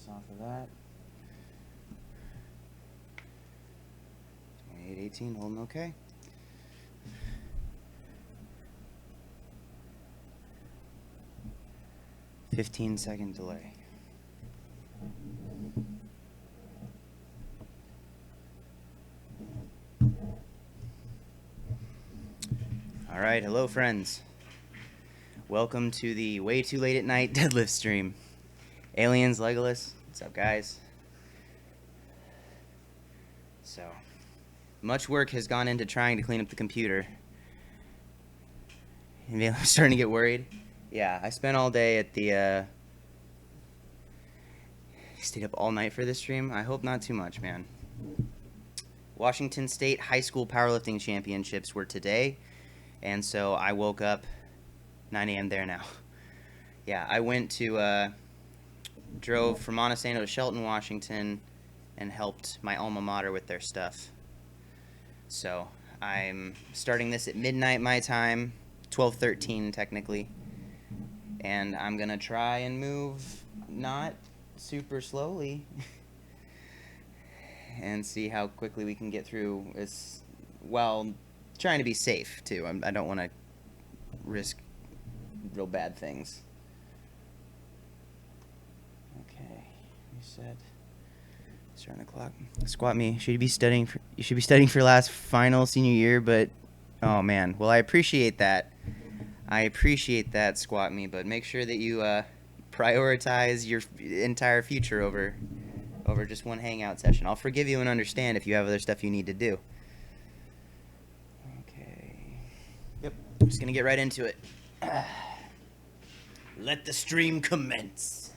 Nice off of that. 28-18, holding okay. "15-second delay. All right, hello friends. Welcome to the way too late at night deadlift stream. Aliens, Legolas, what's up guys? So, much work has gone into trying to clean up the computer. I'm starting to get worried. Yeah, I spent all day at the, stayed up all night for this stream. I hope not too much, man. Washington State High School Powerlifting Championships were today, and so I woke up 9 a.m. there now. Yeah, I went to, drove from Montesano to Shelton, Washington, and helped my alma mater with their stuff. So I'm starting this at midnight my time, 12:13 technically, and I'm gonna try and move not super slowly and see how quickly we can get through this, while trying to be safe too. I don't want to risk real bad things. Okay, reset. Starting the clock. Squat me. You should be studying for your last final senior year, but oh man. Well, I appreciate that. Squat me, but make sure that you prioritize your entire future over just one hangout session. I'll forgive you and understand if you have other stuff you need to do. Okay. Yep. I'm just gonna get right into it. Let the stream commence.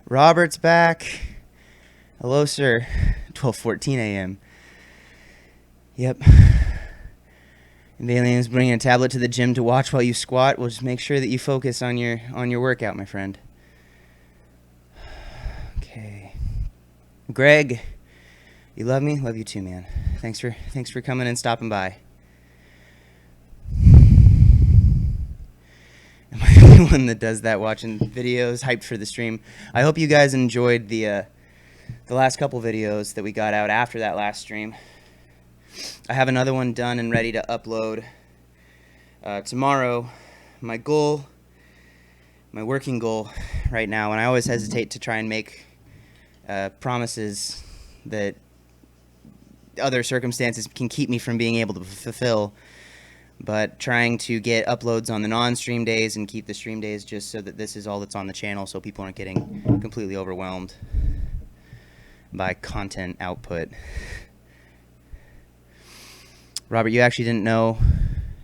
Robert's back. Hello, sir. 12:14 a.m. Yep. And the alien's bringing a tablet to the gym to watch while you squat. Well, just make sure that you focus on your workout, my friend. Okay. Greg, you love me? Love you too, man. Thanks for coming and stopping by. Am I the only one that does that, watching videos, hyped for the stream? I hope you guys enjoyed the last couple videos that we got out after that last stream. I have another one done and ready to upload tomorrow. My working goal right now, and I always hesitate to try and make promises that other circumstances can keep me from being able to fulfill, but trying to get uploads on the non-stream days and keep the stream days just so that this is all that's on the channel, so people aren't getting completely overwhelmed by content output. Robert, you actually didn't know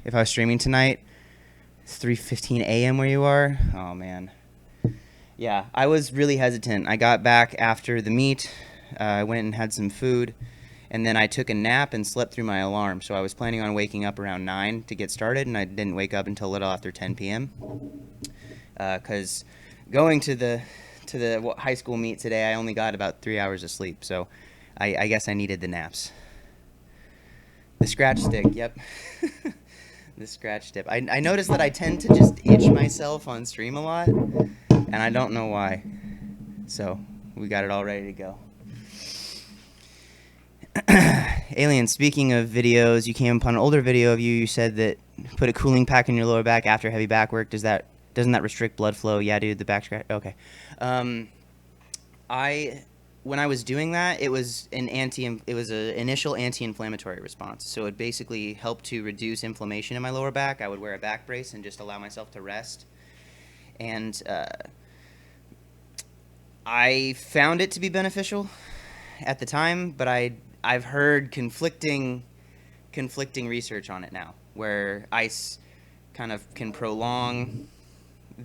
if I was streaming tonight? It's 3:15 a.m. where you are? Oh, man. Yeah, I was really hesitant. I got back after the meet. I went and had some food, and then I took a nap and slept through my alarm. So I was planning on waking up around 9 to get started, and I didn't wake up until a little after 10 p.m. Because going to the high school meet today, I only got about 3 hours of sleep. So I guess I needed the naps. The scratch stick, yep. The scratch tip. I noticed that I tend to just itch myself on stream a lot, and I don't know why. So, we got it all ready to go. Alien, speaking of videos, you came upon an older video of you. You said that put a cooling pack in your lower back after heavy back work. Doesn't that restrict blood flow? Yeah, dude, the back scratch. Okay. When I was doing that, it was an initial anti-inflammatory response. So it basically helped to reduce inflammation in my lower back. I would wear a back brace and just allow myself to rest. And I found it to be beneficial at the time, but I've heard conflicting research on it now, where ice kind of can prolong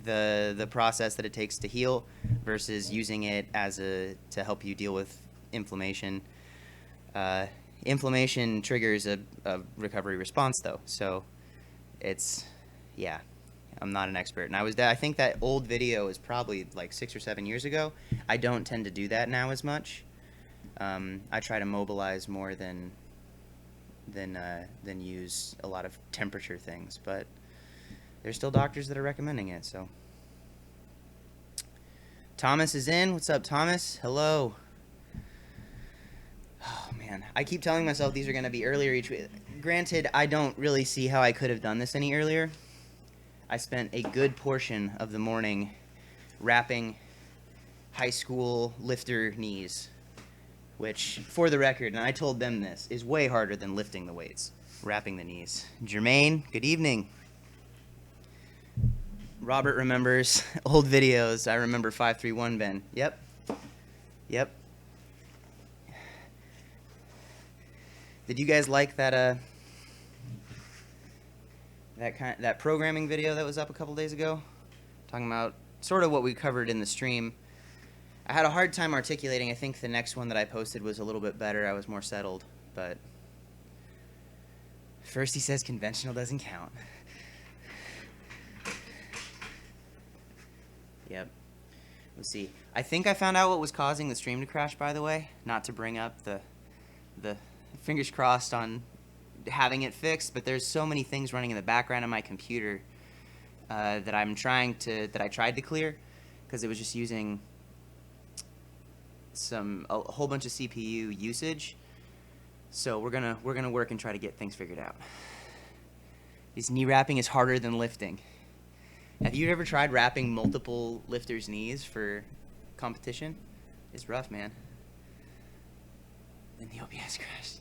the process that it takes to heal versus using it to help you deal with inflammation. Inflammation triggers a recovery response, though, so I'm not an expert. And I think that old video is probably like 6 or 7 years ago. I don't tend to do that now as much. I try to mobilize more than use a lot of temperature things, but there's still doctors that are recommending it. So Thomas is in. What's up, Thomas? Hello. Oh man, I keep telling myself these are going to be earlier each week. Granted, I don't really see how I could have done this any earlier. I spent a good portion of the morning wrapping high school lifter knees, which, for the record, and I told them this, is way harder than lifting the weights, wrapping the knees. Jermaine, good evening. Robert remembers old videos. I remember 531 Ben. Yep. Did you guys like that that programming video that was up a couple days ago? Talking about sort of what we covered in the stream. I had a hard time articulating. I think the next one that I posted was a little bit better. I was more settled, but first he says conventional doesn't count. Yep. Let's see. I think I found out what was causing the stream to crash, by the way. Not to bring up the fingers crossed on having it fixed, but there's so many things running in the background of my computer that I tried to clear because it was just using a whole bunch of CPU usage. So we're gonna work and try to get things figured out. This knee wrapping is harder than lifting. Have you ever tried wrapping multiple lifters' knees for competition? It's rough, man. Then the OBS crashed.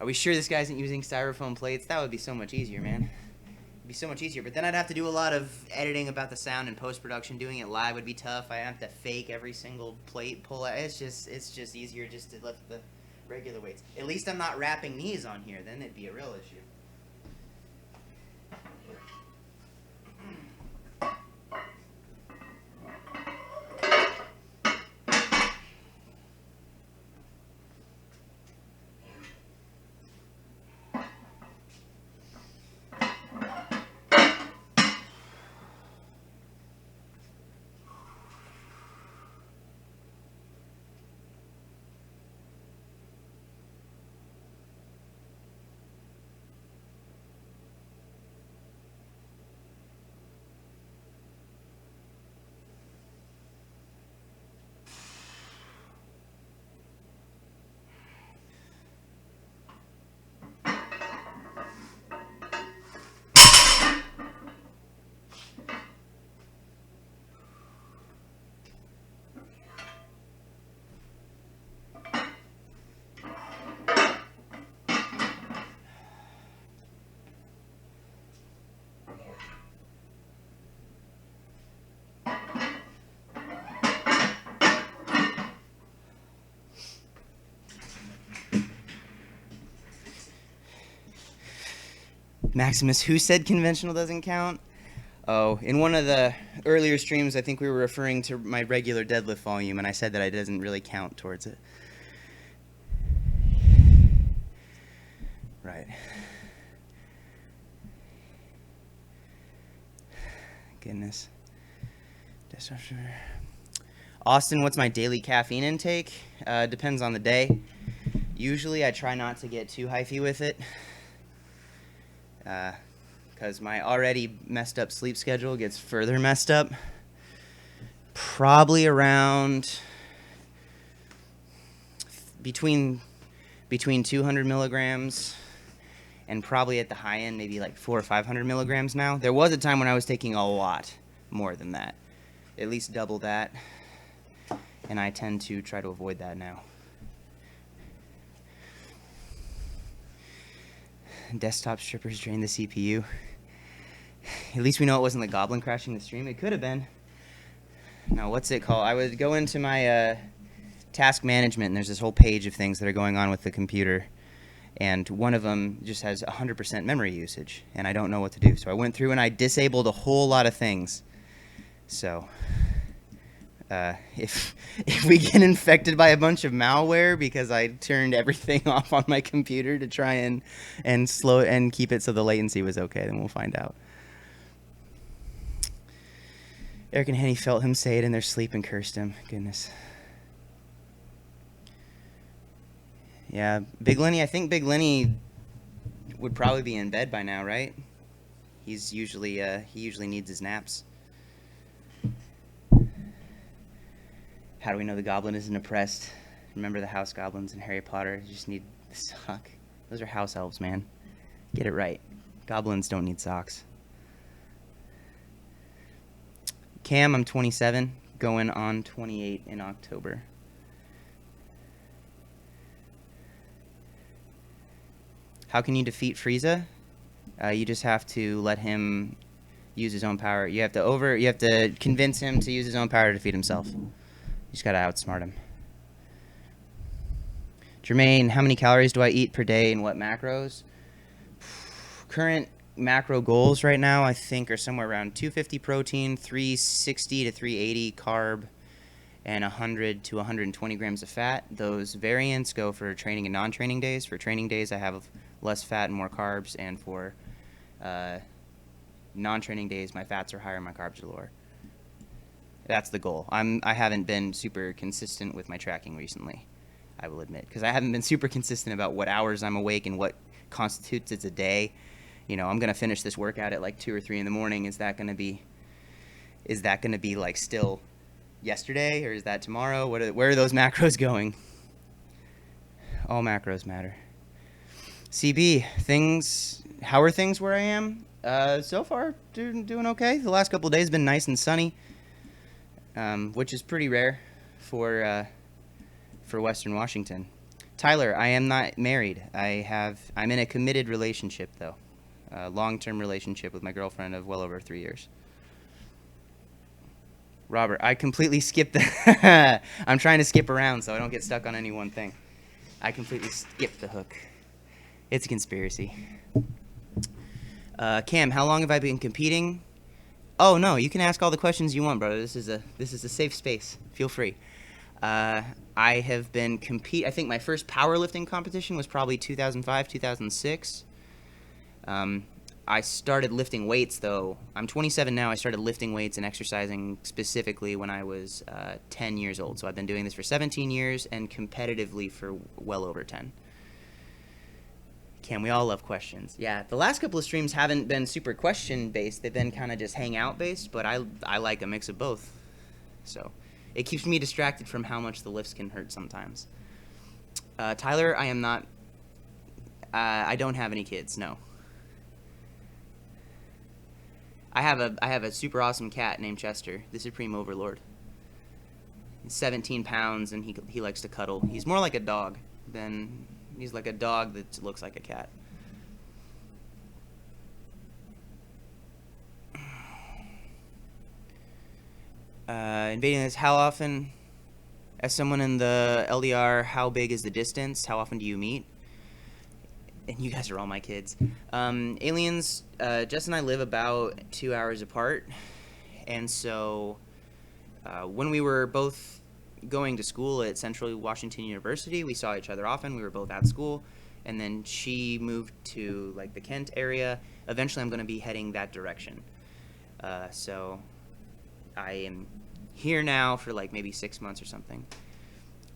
Are we sure this guy isn't using styrofoam plates? That would be so much easier, man. It'd be so much easier. But then I'd have to do a lot of editing about the sound and post-production. Doing it live would be tough. I have to fake every single plate pull out. It's just easier just to lift the regular weights. At least I'm not wrapping knees on here. Then it'd be a real issue. Maximus, who said conventional doesn't count? Oh, in one of the earlier streams, I think we were referring to my regular deadlift volume, and I said that it doesn't really count towards it. Right. Goodness. Austin, what's my daily caffeine intake? Depends on the day. Usually I try not to get too hyphy with it, because my already messed up sleep schedule gets further messed up. Probably around between 200 milligrams and probably at the high end maybe like 400 or 500 milligrams now. There was a time when I was taking a lot more than that, at least double that, and I tend to try to avoid that now. Desktop strippers drain the CPU. At least we know it wasn't the goblin crashing the stream. It could have been. No, what's it called? I would go into my task management, and there's this whole page of things that are going on with the computer. And one of them just has 100% memory usage, and I don't know what to do. So I went through and I disabled a whole lot of things. So if we get infected by a bunch of malware because I turned everything off on my computer to try and slow and keep it so the latency was okay, then we'll find out. Eric and Henny felt him say it in their sleep and cursed him. Goodness. Yeah, Big Lenny, I think Big Lenny would probably be in bed by now, right? He usually needs his naps. How do we know the goblin isn't oppressed? Remember the house goblins in Harry Potter? You just need the sock. Those are house elves, man. Get it right. Goblins don't need socks. Cam, I'm 27, going on 28 in October. How can you defeat Frieza? You just have to let him use his own power. You have to convince him to use his own power to defeat himself. You just gotta outsmart him. Jermaine, how many calories do I eat per day and what macros? Current macro goals right now, I think, are somewhere around 250 protein, 360 to 380 carb, and 100 to 120 grams of fat. Those variants go for training and non-training days. For training days, I have less fat and more carbs, and for non-training days, my fats are higher, my carbs are lower. That's the goal. I haven't been super consistent with my tracking recently, I will admit, because I haven't been super consistent about what hours I'm awake and what constitutes as a day. You know, I'm gonna finish this workout at like 2 or 3 in the morning. Is that gonna be like still yesterday, or is that tomorrow? Where are those macros going? All macros matter. CB, how are things where I am? So far, doing okay. The last couple of days have been nice and sunny, which is pretty rare for Western Washington. Tyler, I am not married. I'm in a committed relationship, though. A long-term relationship with my girlfriend of well over 3 years. Robert, I completely skipped the... I'm trying to skip around so I don't get stuck on any one thing. I completely skipped the hook. It's a conspiracy. Cam, how long have I been competing? Oh, no, you can ask all the questions you want, brother. This is a safe space. Feel free. I have been I think my first powerlifting competition was probably 2005, 2006. I started lifting weights, though. I'm 27 now. I started lifting weights and exercising specifically when I was 10 years old. So I've been doing this for 17 years and competitively for well over 10. Cam, we all love questions. Yeah, the last couple of streams haven't been super question-based. They've been kind of just hangout-based, but I like a mix of both. So it keeps me distracted from how much the lifts can hurt sometimes. Tyler, I am not... I don't have any kids, no. I have a super awesome cat named Chester, the Supreme Overlord. He's 17 pounds, and he likes to cuddle. He's more like a dog than... He's like a dog that looks like a cat. Invading this, how often, as someone in the LDR, how big is the distance? How often do you meet? And you guys are all my kids. Aliens, Jess and I live about 2 hours apart. And so when we were both going to school at Central Washington University, we saw each other often. We were both at school. And then she moved to like the Kent area. Eventually I'm going to be heading that direction. So I am here now for like maybe 6 months or something.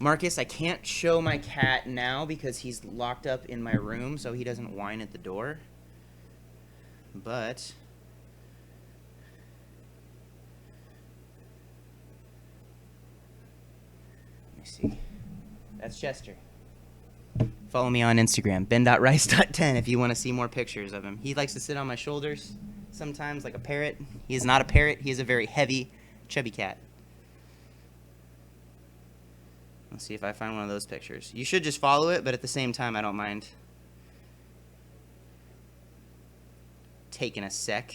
Marcus, I can't show my cat now because he's locked up in my room so he doesn't whine at the door. But let me see. That's Chester. Follow me on Instagram, ben.rice.10, if you want to see more pictures of him. He likes to sit on my shoulders sometimes like a parrot. He is not a parrot. He is a very heavy, chubby cat. Let's see if I find one of those pictures. You should just follow it, but at the same time, I don't mind taking a sec.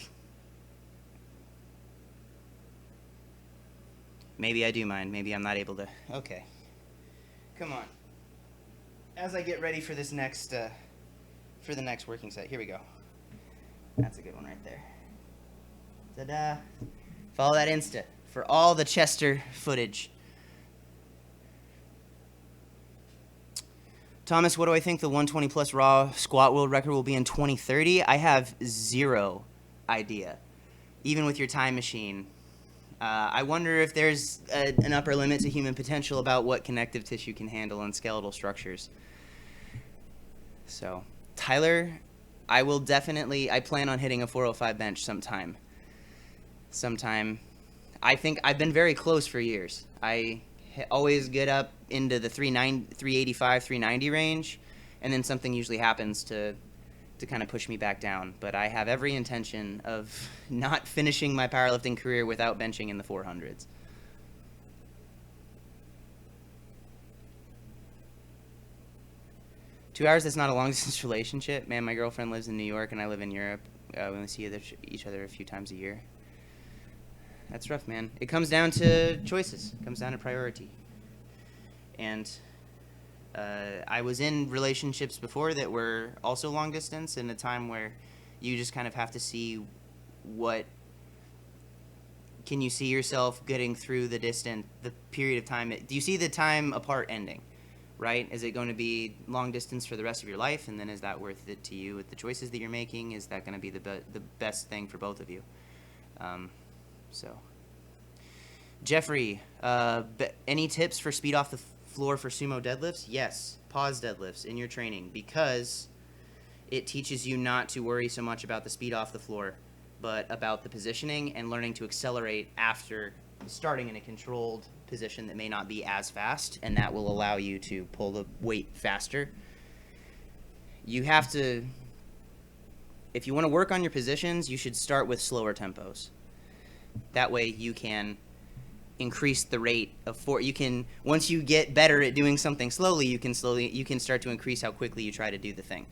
Maybe I do mind. Maybe I'm not able to. Okay. Come on. As I get ready for this next, for the next working set, here we go. That's a good one right there. Ta-da. Follow that Insta for all the Chester footage. Thomas, what do I think the 120 plus raw squat world record will be in 2030? I have zero idea. Even with your time machine, I wonder if there's an upper limit to human potential about what connective tissue can handle in skeletal structures. So, Tyler, I plan on hitting a 405 bench sometime. I think I've been very close for years. I always get up into the 385, 390 range, and then something usually happens to kind of push me back down. But I have every intention of not finishing my powerlifting career without benching in the 400s. Two hours, that's not a long-distance relationship. Man, my girlfriend lives in New York, and I live in Europe. We only see each other a few times a year. That's rough, man. It comes down to choices. It comes down to priority. And I was in relationships before that were also long distance in a time where you just kind of have to see what can you see yourself getting through the period of time. Do you see the time apart ending, right? Is it going to be long distance for the rest of your life? And then is that worth it to you with the choices that you're making? Is that going to be the best thing for both of you? So, Jeffrey, any tips for speed off the floor for sumo deadlifts? Yes, pause deadlifts in your training because it teaches you not to worry so much about the speed off the floor, but about the positioning and learning to accelerate after starting in a controlled position that may not be as fast, and that will allow you to pull the weight faster. You have to, if you want to work on your positions, you should start with slower tempos. That way you can increase the rate of once you get better at doing something slowly, you can start to increase how quickly you try to do the thing.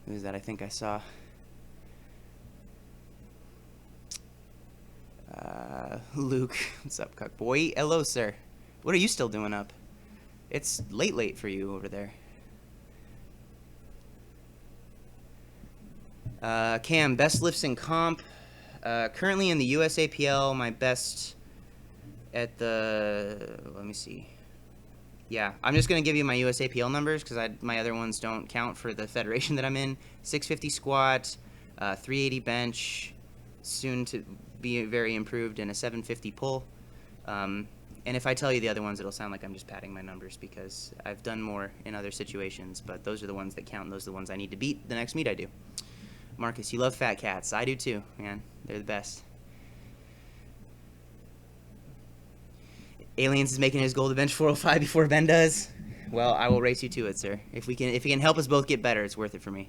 Who is that? I think I saw. Luke, what's up, cuck boy? Hello, sir. What are you still doing up? It's late for you over there. Cam, best lifts in comp. Currently in the USAPL, my best at let me see. Yeah, I'm just going to give you my USAPL numbers because my other ones don't count for the federation that I'm in. 650 squat, 380 bench, soon to be very improved, and a 750 pull. And if I tell you the other ones, it'll sound like I'm just padding my numbers because I've done more in other situations, but those are the ones that count, and those are the ones I need to beat the next meet I do. Marcus, you love fat cats. I do too, man. They're the best. Aliens is making his goal to bench 405 before Ben does. Well, I will race you to it, sir. If it can help us both get better, it's worth it for me.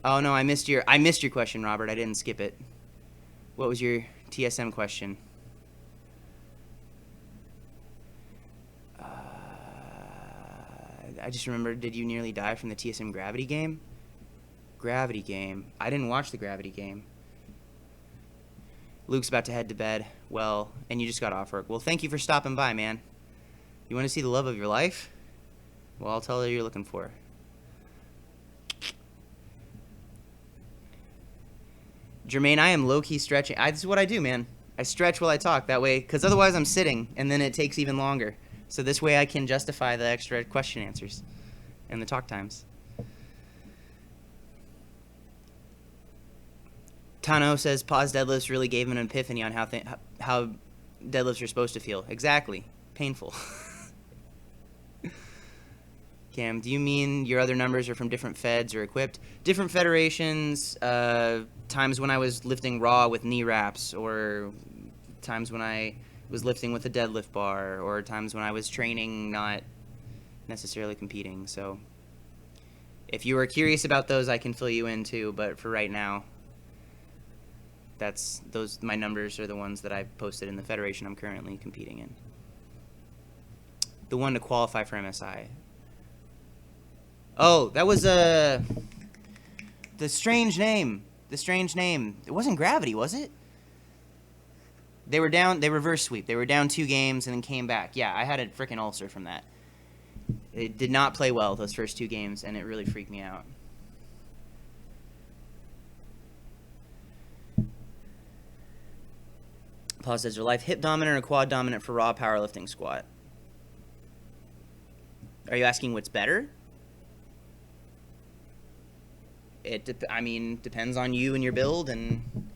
Oh no, I missed your question, Robert. I didn't skip it. What was your TSM question? I just remembered, did you nearly die from the TSM gravity game? Gravity game. I didn't watch the gravity game. Luke's about to head to bed. Well, and you just got off work. Well, thank you for stopping by, man. You want to see the love of your life? Well, I'll tell her you're looking for. Jermaine, I am low-key stretching. This is what I do, man. I stretch while I talk that way, because otherwise I'm sitting, and then it takes even longer. So this way I can justify the extra question answers and the talk times. Tano says pause deadlifts really gave him an epiphany on how deadlifts are supposed to feel. Exactly. Painful. Cam, do you mean your other numbers are from different feds or equipped? Different federations, times when I was lifting raw with knee wraps, or times when I was lifting with a deadlift bar, or times when I was training, not necessarily competing. So if you are curious about those, I can fill you in too, but for right now, my numbers are the ones that I've posted in the federation I'm currently competing in. The one to qualify for MSI. Oh, that was the strange name. The strange name. It wasn't Gravity, was it? They were down. They reverse sweep. They were down 2 games and then came back. Yeah, I had a freaking ulcer from that. It did not play well those first 2 games, and it really freaked me out. Pause says, your life hip dominant or quad dominant for raw powerlifting squat? Are you asking what's better? Depends on you and your build, and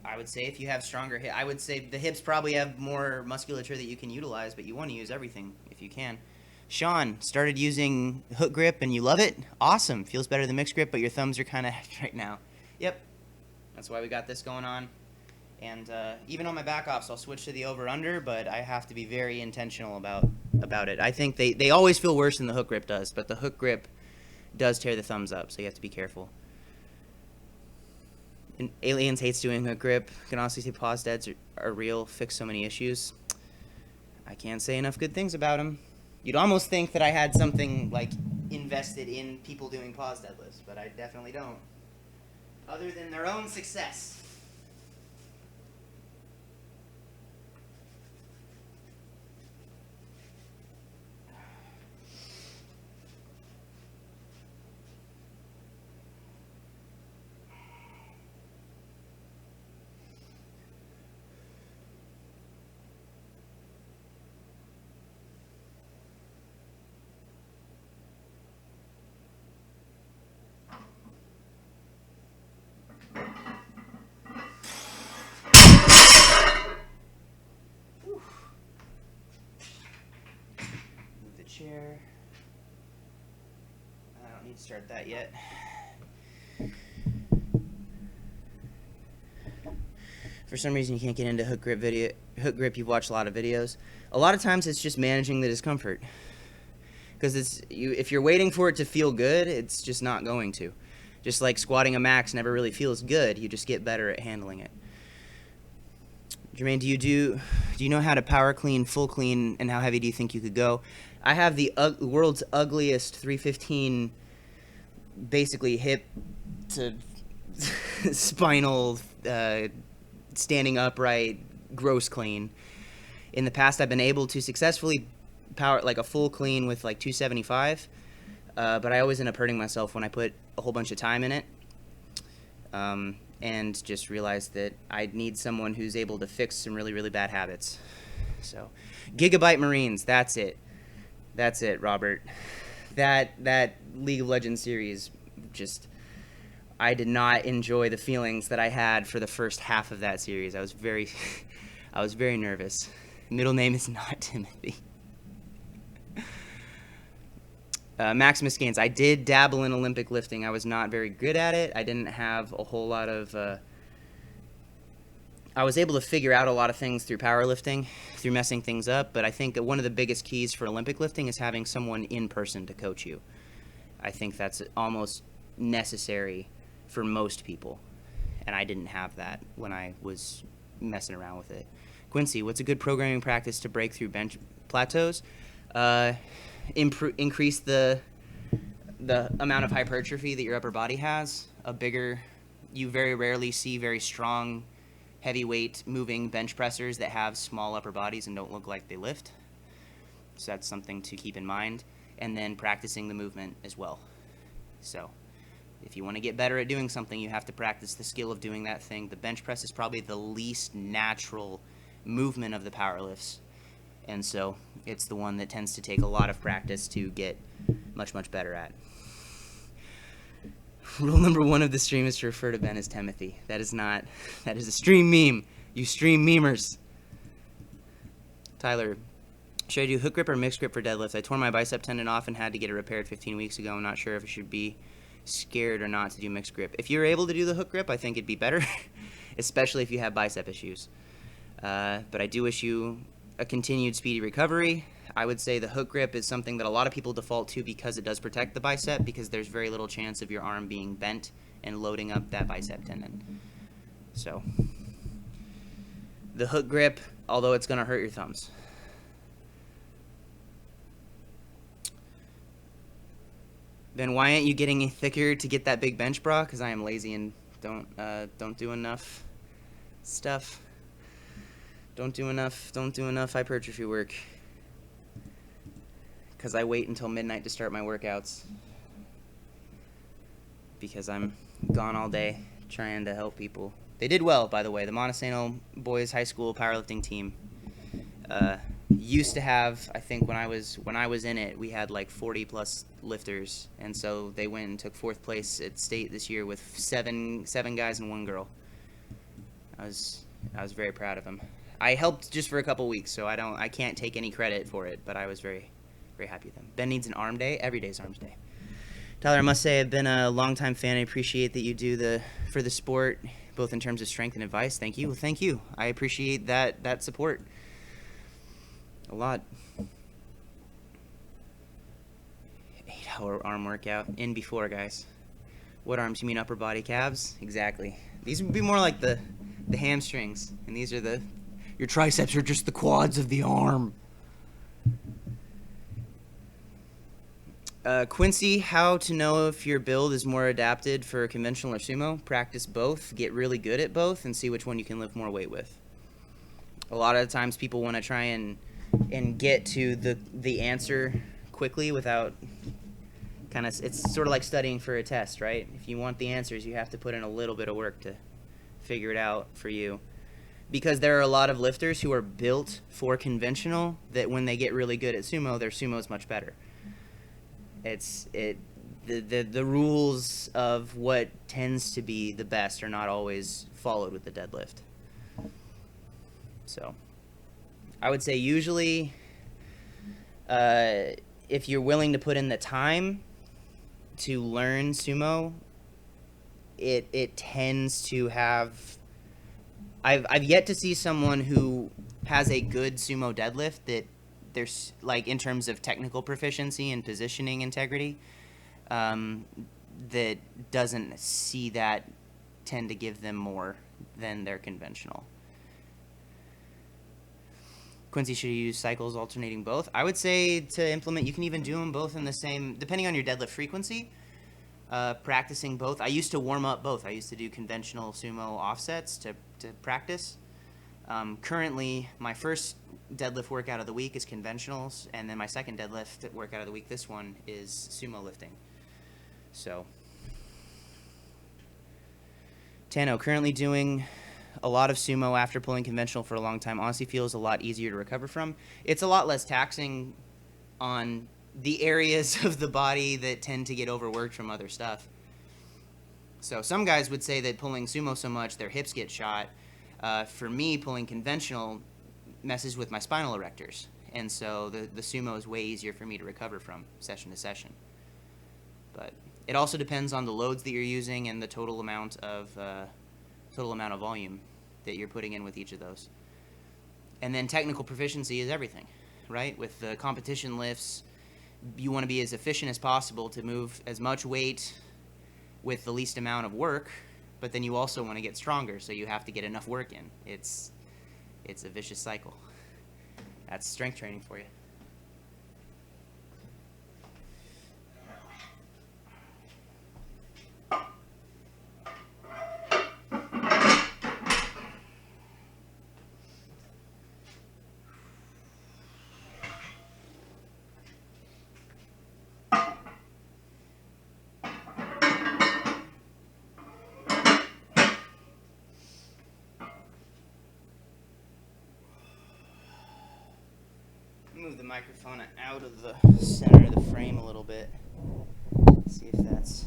I would say if you have stronger hip, I would say the hips probably have more musculature that you can utilize, but you want to use everything if you can. Sean, started using hook grip and you love it? Awesome. Feels better than mixed grip, but your thumbs are kind of right now. Yep. That's why we got this going on. And even on my back offs, I'll switch to the over-under, but I have to be very intentional about it. I think they always feel worse than the hook grip does, but the hook grip does tear the thumbs up, so you have to be careful. And Aliens hates doing hook grip. Can honestly say pause deads are real, fix so many issues. I can't say enough good things about them. You'd almost think that I had something like invested in people doing pause deadlifts, but I definitely don't. Other than their own success. Chair. I don't need to start that yet. For some reason you can't get into hook grip. You've watched a lot of videos. A lot of times it's just managing the discomfort. Because if you're waiting for it to feel good, it's just not going to. Just like squatting a max never really feels good, you just get better at handling it. Jermaine, do you know how to power clean, full clean, and how heavy do you think you could go? I have the world's ugliest 315, basically hip to spinal, standing upright, gross clean. In the past, I've been able to successfully power like a full clean with like 275, but I always end up hurting myself when I put a whole bunch of time in it. And just realized that I need someone who's able to fix some really, really bad habits. So, Gigabyte Marines, that's it. That's it, Robert. That League of Legends series, I did not enjoy the feelings that I had for the first half of that series. I was very nervous. Middle name is not Timothy. Maximus Gains. I did dabble in Olympic lifting. I was not very good at it. I didn't have a whole lot of... I was able to figure out a lot of things through powerlifting, through messing things up, but I think that one of the biggest keys for Olympic lifting is having someone in person to coach you. I think that's almost necessary for most people, and I didn't have that when I was messing around with it. Quincy, what's a good programming practice to break through bench plateaus? Increase the amount of hypertrophy that your upper body has. You very rarely see very strong, heavyweight moving bench pressers that have small upper bodies and don't look like they lift. So that's something to keep in mind. And then practicing the movement as well. So if you want to get better at doing something, you have to practice the skill of doing that thing. The bench press is probably the least natural movement of the power lifts. And so it's the one that tends to take a lot of practice to get much, much better at. Rule number 1 of the stream is to refer to Ben as Timothy. That is a stream meme. You stream memers. Tyler, should I do hook grip or mixed grip for deadlift? I tore my bicep tendon off and had to get it repaired 15 weeks ago. I'm not sure if I should be scared or not to do mixed grip. If you're able to do the hook grip, I think it'd be better, especially if you have bicep issues. But I do wish you a continued speedy recovery. I would say the hook grip is something that a lot of people default to because it does protect the bicep, because there's very little chance of your arm being bent and loading up that bicep tendon. So the hook grip, although it's going to hurt your thumbs. Then why aren't you getting thicker to get that big bench bra? Because I am lazy and don't do enough stuff. Don't do enough hypertrophy work. Because I wait until midnight to start my workouts. Because I'm gone all day trying to help people. They did well, by the way. The Montesano boys high school powerlifting team used to have, I think when I was in it, we had like 40 plus lifters, and so they went and took 4th place at state this year with seven guys and 1 girl. I was very proud of them. I helped just for a couple weeks, so I can't take any credit for it, but I was very, very happy with them. Ben needs an arm day. Every day's arms day. Tyler, I must say I've been a longtime fan. I appreciate that you do for the sport, both in terms of strength and advice. Thank you. Well, thank you. I appreciate that support a lot. 8-hour arm workout. In before, guys. What arms? You mean upper body, calves? Exactly. These would be more like the hamstrings, and these are your triceps are just the quads of the arm. Quincy, how to know if your build is more adapted for conventional or sumo? Practice both, get really good at both, and see which one you can lift more weight with. A lot of times people want to try and get to the answer quickly without it's sort of like studying for a test, right? If you want the answers, you have to put in a little bit of work to figure it out for you. Because there are a lot of lifters who are built for conventional that when they get really good at sumo, their sumo is much better. The rules of what tends to be the best are not always followed with the deadlift. So I would say usually if you're willing to put in the time to learn sumo, it tends to have... I've yet to see someone who has a good sumo deadlift that there's like in terms of technical proficiency and positioning integrity that doesn't see that tend to give them more than their conventional. Quincy, should you use cycles alternating both? I would say to implement, you can even do them both in the same, depending on your deadlift frequency, practicing both. I used to warm up both. I used to do conventional sumo offsets to practice. Currently, my first deadlift workout of the week is conventionals, and then my second deadlift workout of the week, this one, is sumo lifting. So, Tano, currently doing a lot of sumo after pulling conventional for a long time. Honestly feels a lot easier to recover from. It's a lot less taxing on the areas of the body that tend to get overworked from other stuff. So some guys would say that pulling sumo so much, their hips get shot. For me, pulling conventional messes with my spinal erectors. And so the sumo is way easier for me to recover from session to session. But it also depends on the loads that you're using and the total amount of volume that you're putting in with each of those. And then technical proficiency is everything, right? With the competition lifts, you want to be as efficient as possible to move as much weight with the least amount of work, but then you also want to get stronger, so you have to get enough work in. It's a vicious cycle. That's strength training for you. Move the microphone out of the center of the frame a little bit. See if that's...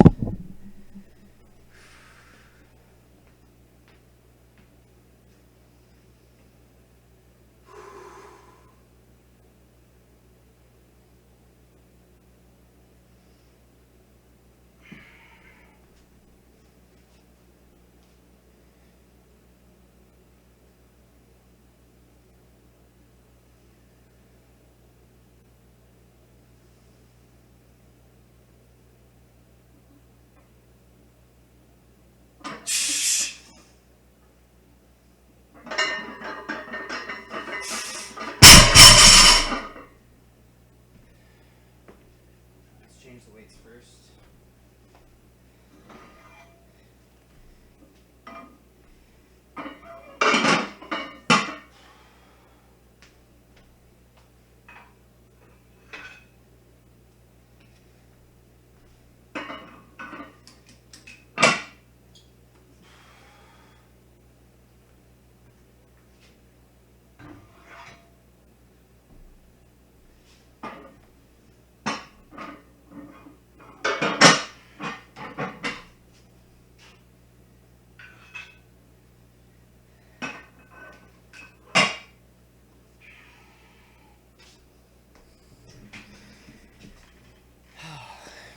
weights first.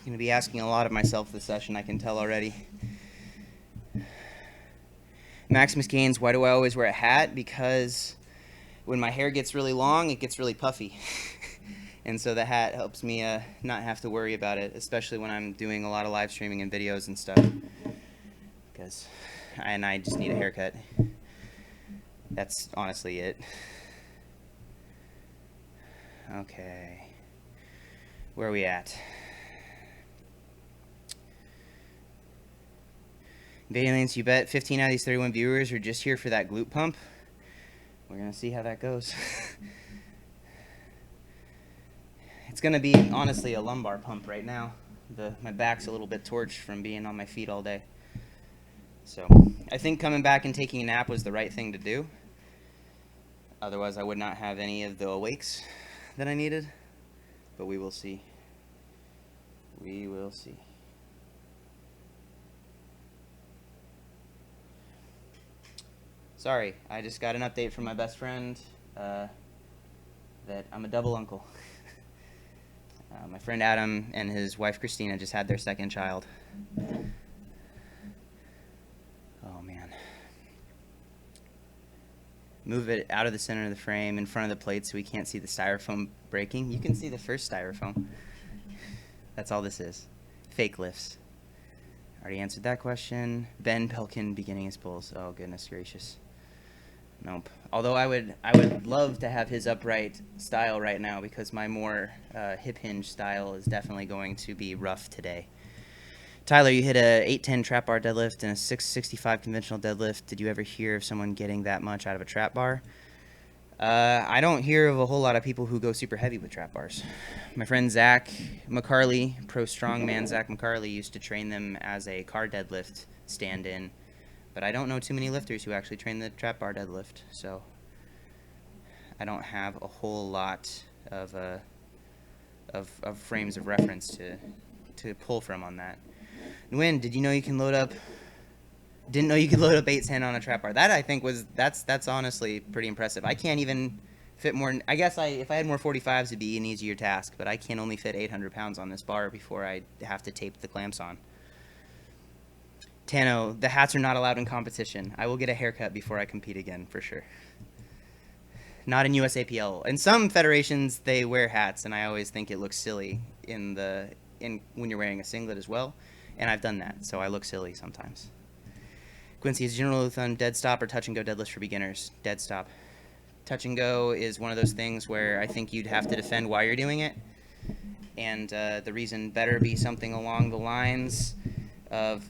I'm going to be asking a lot of myself this session, I can tell already. Maximus gains, why do I always wear a hat? Because when my hair gets really long, it gets really puffy. And so the hat helps me not have to worry about it, especially when I'm doing a lot of live streaming and videos and stuff. And I just need a haircut. That's honestly it. Okay. Where are we at? Valiance, you bet 15 out of these 31 viewers are just here for that glute pump. We're going to see how that goes. It's going to be, honestly, a lumbar pump right now. My back's a little bit torched from being on my feet all day. So I think coming back and taking a nap was the right thing to do. Otherwise, I would not have any of the awakes that I needed. But we will see. We will see. Sorry, I just got an update from my best friend that I'm a double uncle. My friend Adam and his wife Christina just had their second child. Oh man. Move it out of the center of the frame in front of the plate so we can't see the styrofoam breaking. You can see the first styrofoam. That's all this is. Fake lifts. Already answered that question. Ben Pelkin beginning his pulls. Oh goodness gracious. Nope. Although I would love to have his upright style right now because my more hip hinge style is definitely going to be rough today. Tyler, you hit a 810 trap bar deadlift and a 665 conventional deadlift. Did you ever hear of someone getting that much out of a trap bar? I don't hear of a whole lot of people who go super heavy with trap bars. My friend Zach McCarley, pro strongman Zach McCarley, used to train them as a car deadlift stand-in. But I don't know too many lifters who actually train the trap bar deadlift, so I don't have a whole lot of frames of reference to pull from on that. Nguyen, did you know you can load up? Didn't know you could load up 810 on a trap bar. That I think that's honestly pretty impressive. I can't even fit more. I guess if I had more 45s, it'd be an easier task. But I can only fit 800 pounds on this bar before I have to tape the clamps on. Tano, the hats are not allowed in competition. I will get a haircut before I compete again, for sure. Not in USAPL. In some federations, they wear hats, and I always think it looks silly when you're wearing a singlet as well. And I've done that, so I look silly sometimes. Quincy, is general rule on dead stop or touch and go deadlift for beginners? Dead stop. Touch and go is one of those things where I think you'd have to defend why you're doing it. And the reason better be something along the lines of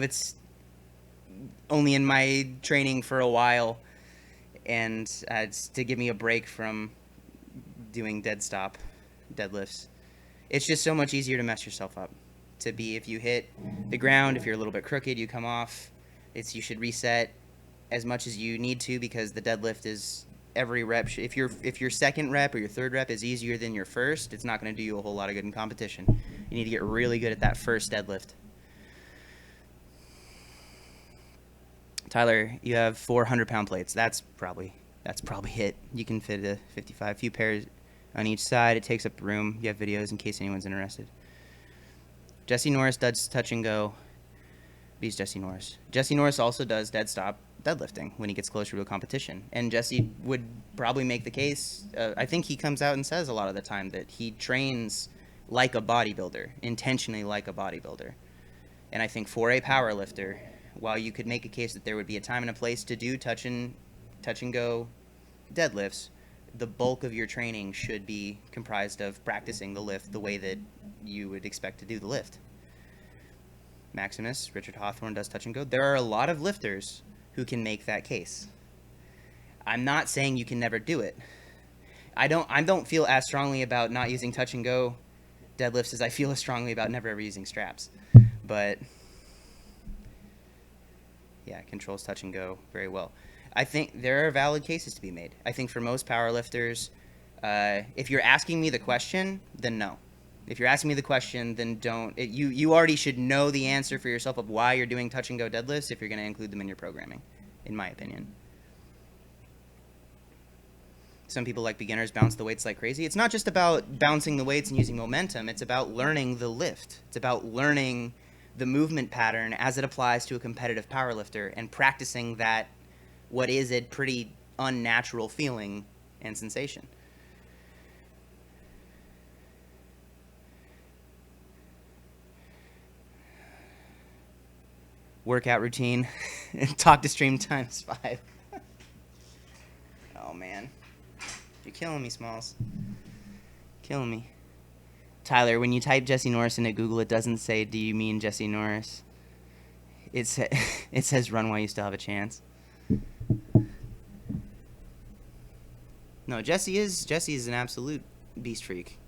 it's only in my training for a while, and it's to give me a break from doing dead stop deadlifts. It's just so much easier to mess yourself up. If you hit the ground, if you're a little bit crooked, you come off. You should reset as much as you need to because the deadlift is every rep. If your second rep or your third rep is easier than your first, it's not going to do you a whole lot of good in competition. You need to get really good at that first deadlift. Tyler, you have 400-pound plates. That's probably it. You can fit a 55, few pairs on each side. It takes up the room. You have videos in case anyone's interested. Jesse Norris does touch and go. Beats Jesse Norris. Jesse Norris also does dead stop deadlifting when he gets closer to a competition. And Jesse would probably make the case, I think he comes out and says a lot of the time that he trains like a bodybuilder, intentionally like a bodybuilder. And I think for a power lifter, while you could make a case that there would be a time and a place to do touch and go deadlifts, the bulk of your training should be comprised of practicing the lift the way that you would expect to do the lift. Maximus, Richard Hawthorne does touch and go. There are a lot of lifters who can make that case. I'm not saying you can never do it. I don't feel as strongly about not using touch and go deadlifts as I feel as strongly about never ever using straps. But yeah, controls touch and go very well. I think there are valid cases to be made. I think for most powerlifters, if you're asking me the question, then no. If you're asking me the question, then don't. You already should know the answer for yourself of why you're doing touch and go deadlifts if you're going to include them in your programming, in my opinion. Some people, like beginners, bounce the weights like crazy. It's not just about bouncing the weights and using momentum. It's about learning the lift. It's about learning the movement pattern as it applies to a competitive powerlifter and practicing that, what is a pretty unnatural feeling and sensation. Workout routine. Talk to stream times 5. Oh, man. You're killing me, Smalls. Killing me. Tyler, when you type Jesse Norris into Google, it doesn't say, do you mean Jesse Norris? It says run while you still have a chance. No, Jesse is an absolute beast freak.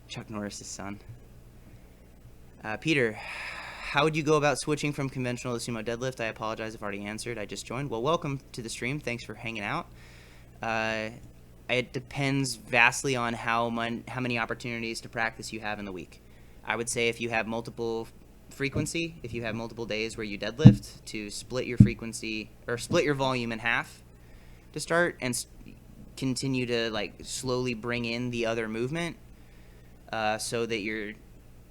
Chuck Norris' son. Peter, how would you go about switching from conventional to sumo deadlift? I apologize if I already answered. I just joined. Well, welcome to the stream. Thanks for hanging out. It depends vastly on how many opportunities to practice you have in the week. I would say if you have multiple frequency, if you have multiple days where you deadlift, to split your frequency or split your volume in half to start and continue to like slowly bring in the other movement so that you're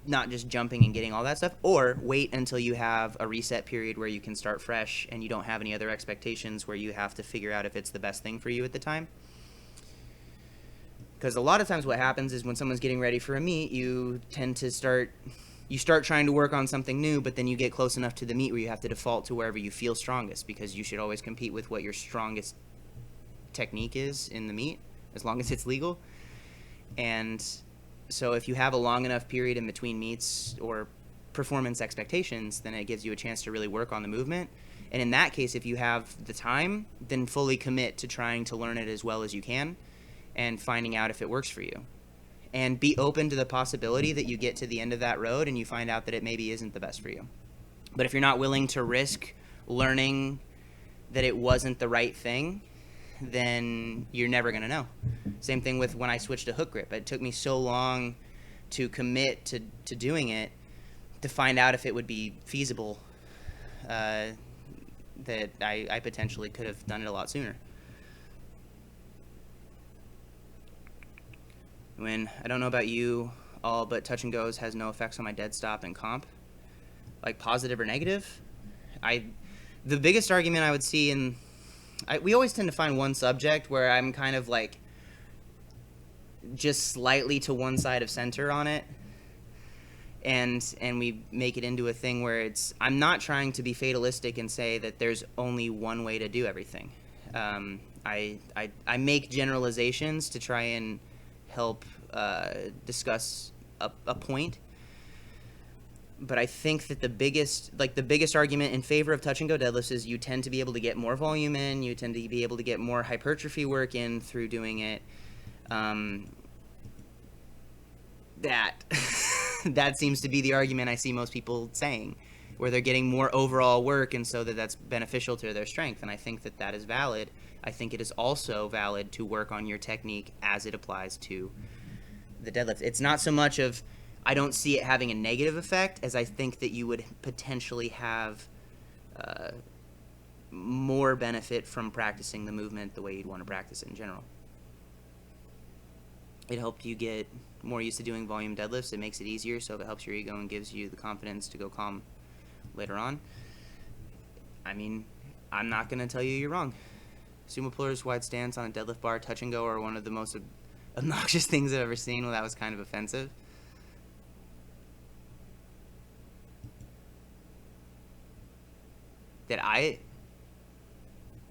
not just jumping and getting all that stuff, or wait until you have a reset period where you can start fresh and you don't have any other expectations where you have to figure out if it's the best thing for you at the time. Because a lot of times what happens is when someone's getting ready for a meet, you tend to start trying to work on something new, but then you get close enough to the meet where you have to default to wherever you feel strongest, because you should always compete with what your strongest technique is in the meet, as long as it's legal. And so if you have a long enough period in between meets or performance expectations, then it gives you a chance to really work on the movement. And in that case, if you have the time, then fully commit to trying to learn it as well as you can and finding out if it works for you. And be open to the possibility that you get to the end of that road and you find out that it maybe isn't the best for you. But if you're not willing to risk learning that it wasn't the right thing, then you're never going to know. Same thing with when I switched to hook grip. It took me so long to commit to doing it to find out if it would be feasible that I potentially could have done it a lot sooner. When I don't know about you all, but touch and goes has no effects on my dead stop and comp, like positive or negative. The biggest argument I would see we always tend to find one subject where I'm kind of like just slightly to one side of center on it, and we make it into a thing where I'm not trying to be fatalistic and say that there's only one way to do everything. I make generalizations to try and help discuss a point. But I think that the biggest argument in favor of touch and go deadlifts is you tend to be able to get more volume in, you tend to be able to get more hypertrophy work in through doing it. That seems to be the argument I see most people saying, where they're getting more overall work and so that's beneficial to their strength. And I think that is valid. I think it is also valid to work on your technique as it applies to the deadlift. It's not so much of, I don't see it having a negative effect, as I think that you would potentially have more benefit from practicing the movement the way you'd want to practice it in general. It helped you get more used to doing volume deadlifts. It makes it easier, so if it helps your ego and gives you the confidence to go calm later on, I mean, I'm not going to tell you you're wrong. Sumo pullers, wide stance on a deadlift bar, touch and go are one of the most obnoxious things I've ever seen. Well, that was kind of offensive.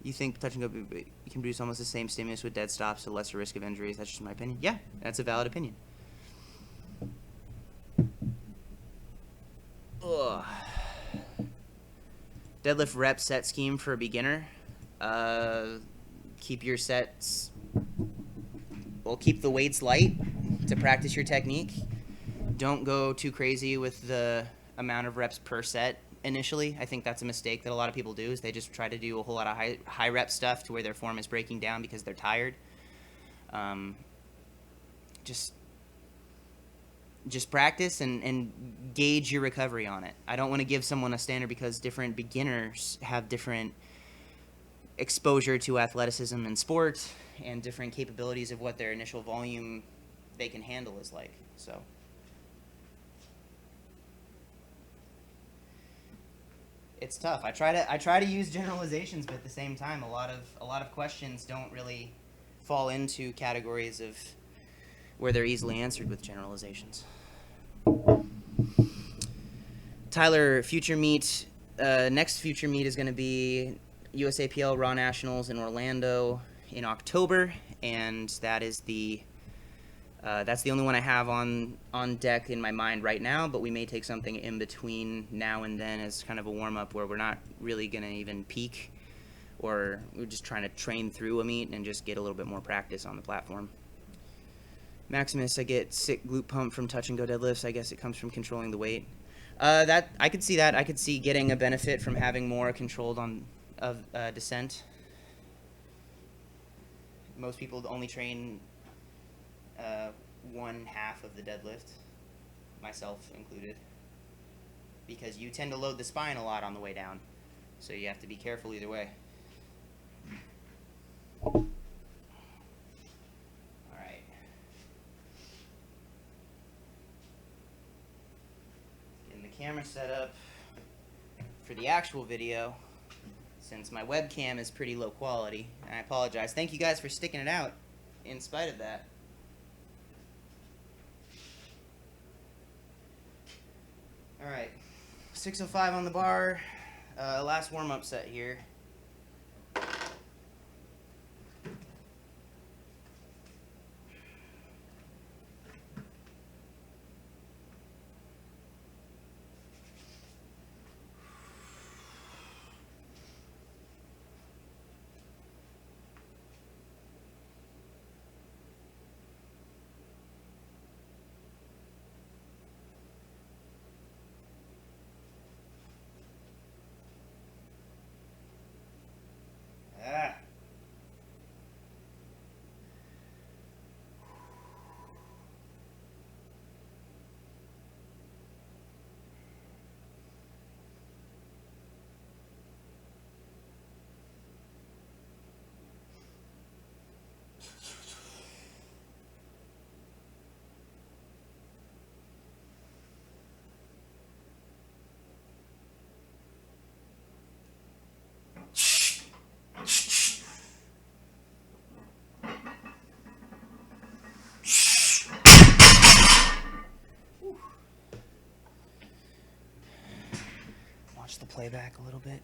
You think touch and go you can produce almost the same stimulus with dead stops, so lesser risk of injuries. That's just my opinion. Yeah, that's a valid opinion. Ugh. Deadlift rep set scheme for a beginner. Keep your sets. Well, keep the weights light to practice your technique. Don't go too crazy with the amount of reps per set initially. I think that's a mistake that a lot of people do, is they just try to do a whole lot of high rep stuff to where their form is breaking down because they're tired. Just practice and gauge your recovery on it. I don't want to give someone a standard because different beginners have different exposure to athleticism and sport and different capabilities of what their initial volume they can handle is like. So it's tough. I try to use generalizations, but at the same time, a lot of questions don't really fall into categories of where they're easily answered with generalizations. Tyler, future meet. Next future meet is going to be USAPL Raw Nationals in Orlando in October, and that's the only one I have on deck in my mind right now, but we may take something in between now and then as kind of a warm-up where we're not really going to even peak, or we're just trying to train through a meet and just get a little bit more practice on the platform. Maximus, I get sick glute pump from touch and go deadlifts. I guess it comes from controlling the weight. That I could see that. I could see getting a benefit from having more controlled of descent. Most people only train one half of the deadlift, myself included, because you tend to load the spine a lot on the way down, so you have to be careful either way. All right. Getting the camera set up for the actual video, since my webcam is pretty low quality. I apologize. Thank you guys for sticking it out in spite of that. All right, 605 on the bar, last warm-up set here. Watch the playback a little bit.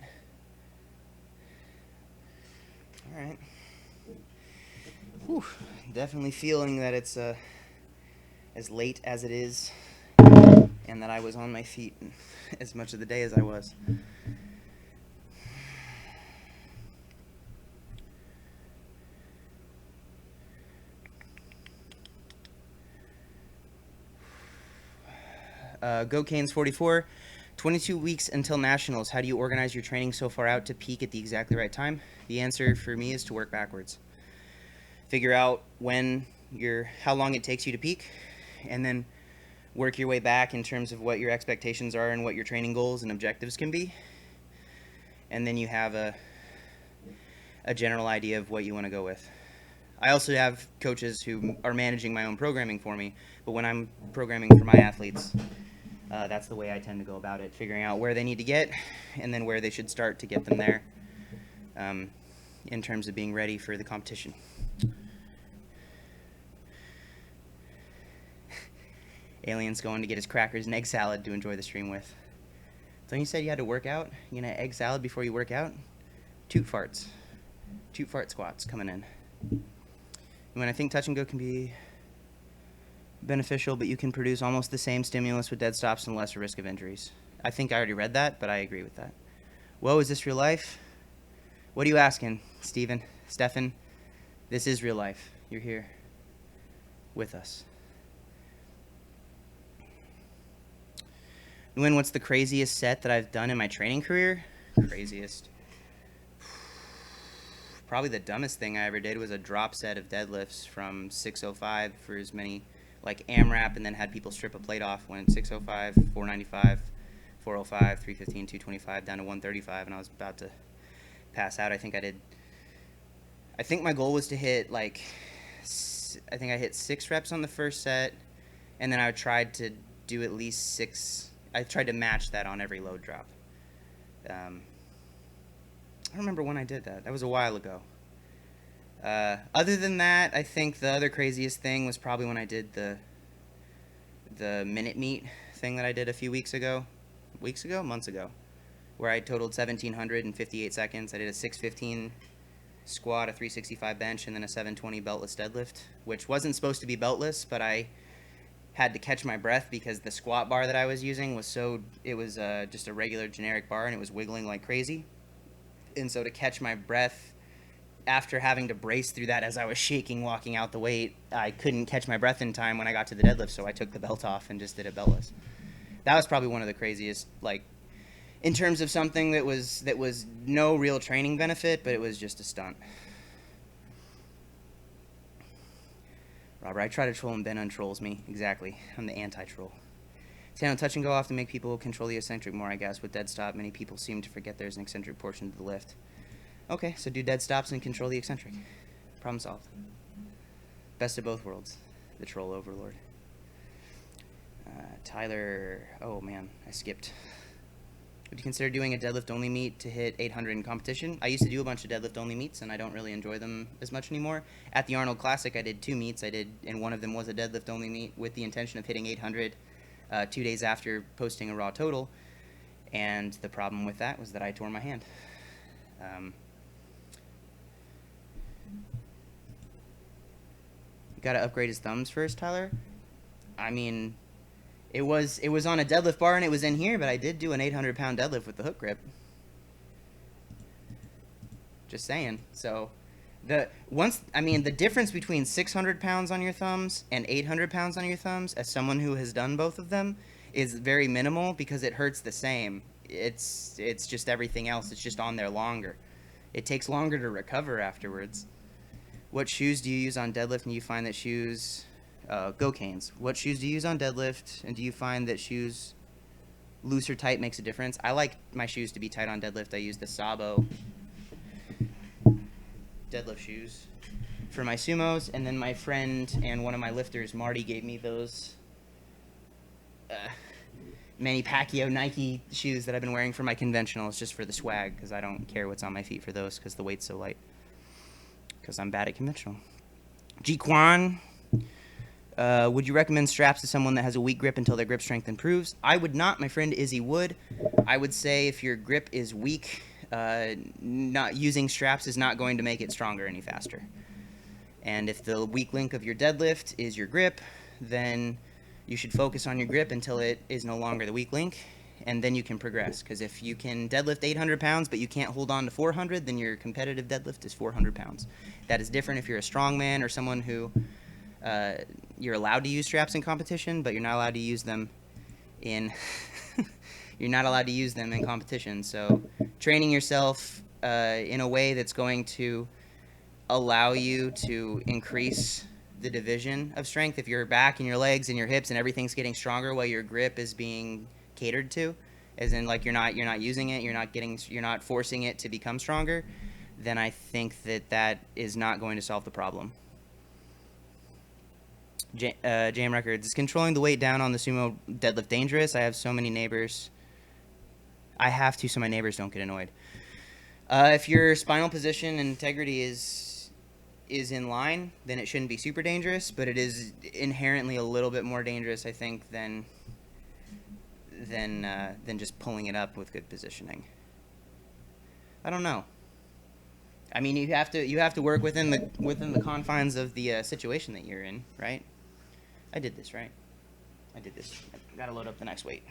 All right. Whew. Definitely feeling that it's as late as it is, and that I was on my feet as much of the day as I was. Go Canes 44. 22 weeks until nationals. How do you organize your training so far out to peak at the exactly right time? The answer for me is to work backwards. Figure out how long it takes you to peak, and then work your way back in terms of what your expectations are and what your training goals and objectives can be. And then you have a general idea of what you want to go with. I also have coaches who are managing my own programming for me, but when I'm programming for my athletes, that's the way I tend to go about it, figuring out where they need to get and then where they should start to get them there in terms of being ready for the competition. Alien's going to get his crackers and egg salad to enjoy the stream with. So you said you had to work out? You gonna egg salad before you work out? Toot farts. Toot fart squats coming in. When I think touch and go can be beneficial, but you can produce almost the same stimulus with dead stops and lesser risk of injuries. I think I already read that, but I agree with that. Whoa, is this real life? What are you asking, Stefan? This is real life. You're here with us. Nguyen, what's the craziest set that I've done in my training career? Craziest. Probably the dumbest thing I ever did was a drop set of deadlifts from 605 for as many, like AMRAP, and then had people strip a plate off. Went 605, 495, 405, 315, 225, down to 135, and I was about to pass out. I think my goal was to hit I think I hit 6 reps on the first set, and then I tried to do at least 6. I tried to match that on every load drop. I don't remember when I did that. That was a while ago. Other than that, I think the other craziest thing was probably when I did the minute meet thing that I did a few months ago, where I totaled 1,758 seconds. I did a 615 squat, a 365 bench, and then a 720 beltless deadlift, which wasn't supposed to be beltless, but I had to catch my breath because the squat bar that I was using was just a regular generic bar, and it was wiggling like crazy. And so to catch my breath after having to brace through that as I was shaking walking out the weight, I couldn't catch my breath in time when I got to the deadlift, so I took the belt off and just did it beltless. That was probably one of the craziest, in terms of something that was no real training benefit, but it was just a stunt. Robert, I try to troll and Ben untrolls me. Exactly. I'm the anti-troll. Tano, touch and go often make people control the eccentric more, I guess. With dead stop, many people seem to forget there's an eccentric portion to the lift. Okay, so do dead stops and control the eccentric. Problem solved. Best of both worlds. The troll overlord. Tyler, oh man, I skipped. Would you consider doing a deadlift-only meet to hit 800 in competition? I used to do a bunch of deadlift-only meets, and I don't really enjoy them as much anymore. At the Arnold Classic, I did 2 meets. And one of them was a deadlift-only meet with the intention of hitting 800 2 days after posting a raw total. And the problem with that was that I tore my hand. You gotta upgrade his thumbs first, Tyler? I mean, it was on a deadlift bar and it was in here, but I did do an 800-pound deadlift with the hook grip. Just saying. So, the difference between 600 pounds on your thumbs and 800 pounds on your thumbs, as someone who has done both of them, is very minimal because it hurts the same. It's just everything else. It's just on there longer. It takes longer to recover afterwards. What shoes do you use on deadlift, and do you find that shoes... Go Canes. What shoes do you use on deadlift, and do you find that shoes loose or tight makes a difference? I like my shoes to be tight on deadlift. I use the Sabo deadlift shoes for my sumos, and then my friend and one of my lifters, Marty, gave me those Manny Pacquiao Nike shoes that I've been wearing for my conventionals, just for the swag, because I don't care what's on my feet for those, because the weight's so light, because I'm bad at conventional. G Quan, would you recommend straps to someone that has a weak grip until their grip strength improves? I would not. My friend Izzy would. I would say if your grip is weak, not using straps is not going to make it stronger any faster. And if the weak link of your deadlift is your grip, then you should focus on your grip until it is no longer the weak link, and then you can progress. Because if you can deadlift 800 pounds but you can't hold on to 400, then your competitive deadlift is 400 pounds. That is different if you're a strong man or someone who you're allowed to use straps in competition, but you're not allowed to use them in competition. So training yourself in a way that's going to allow you to increase the division of strength. If your back and your legs and your hips and everything's getting stronger while your grip is being catered to, as in you're not using it, you're not forcing it to become stronger, then I think that is not going to solve the problem. Jam Records, is controlling the weight down on the sumo deadlift dangerous? I have so many neighbors. I have to, so my neighbors don't get annoyed. If your spinal position and integrity is in line, then it shouldn't be super dangerous, but it is inherently a little bit more dangerous, I think, than just pulling it up with good positioning. I don't know. I mean, you have to work within the confines of the situation that you're in, right? I did this, right? I did this. I gotta load up the next weight.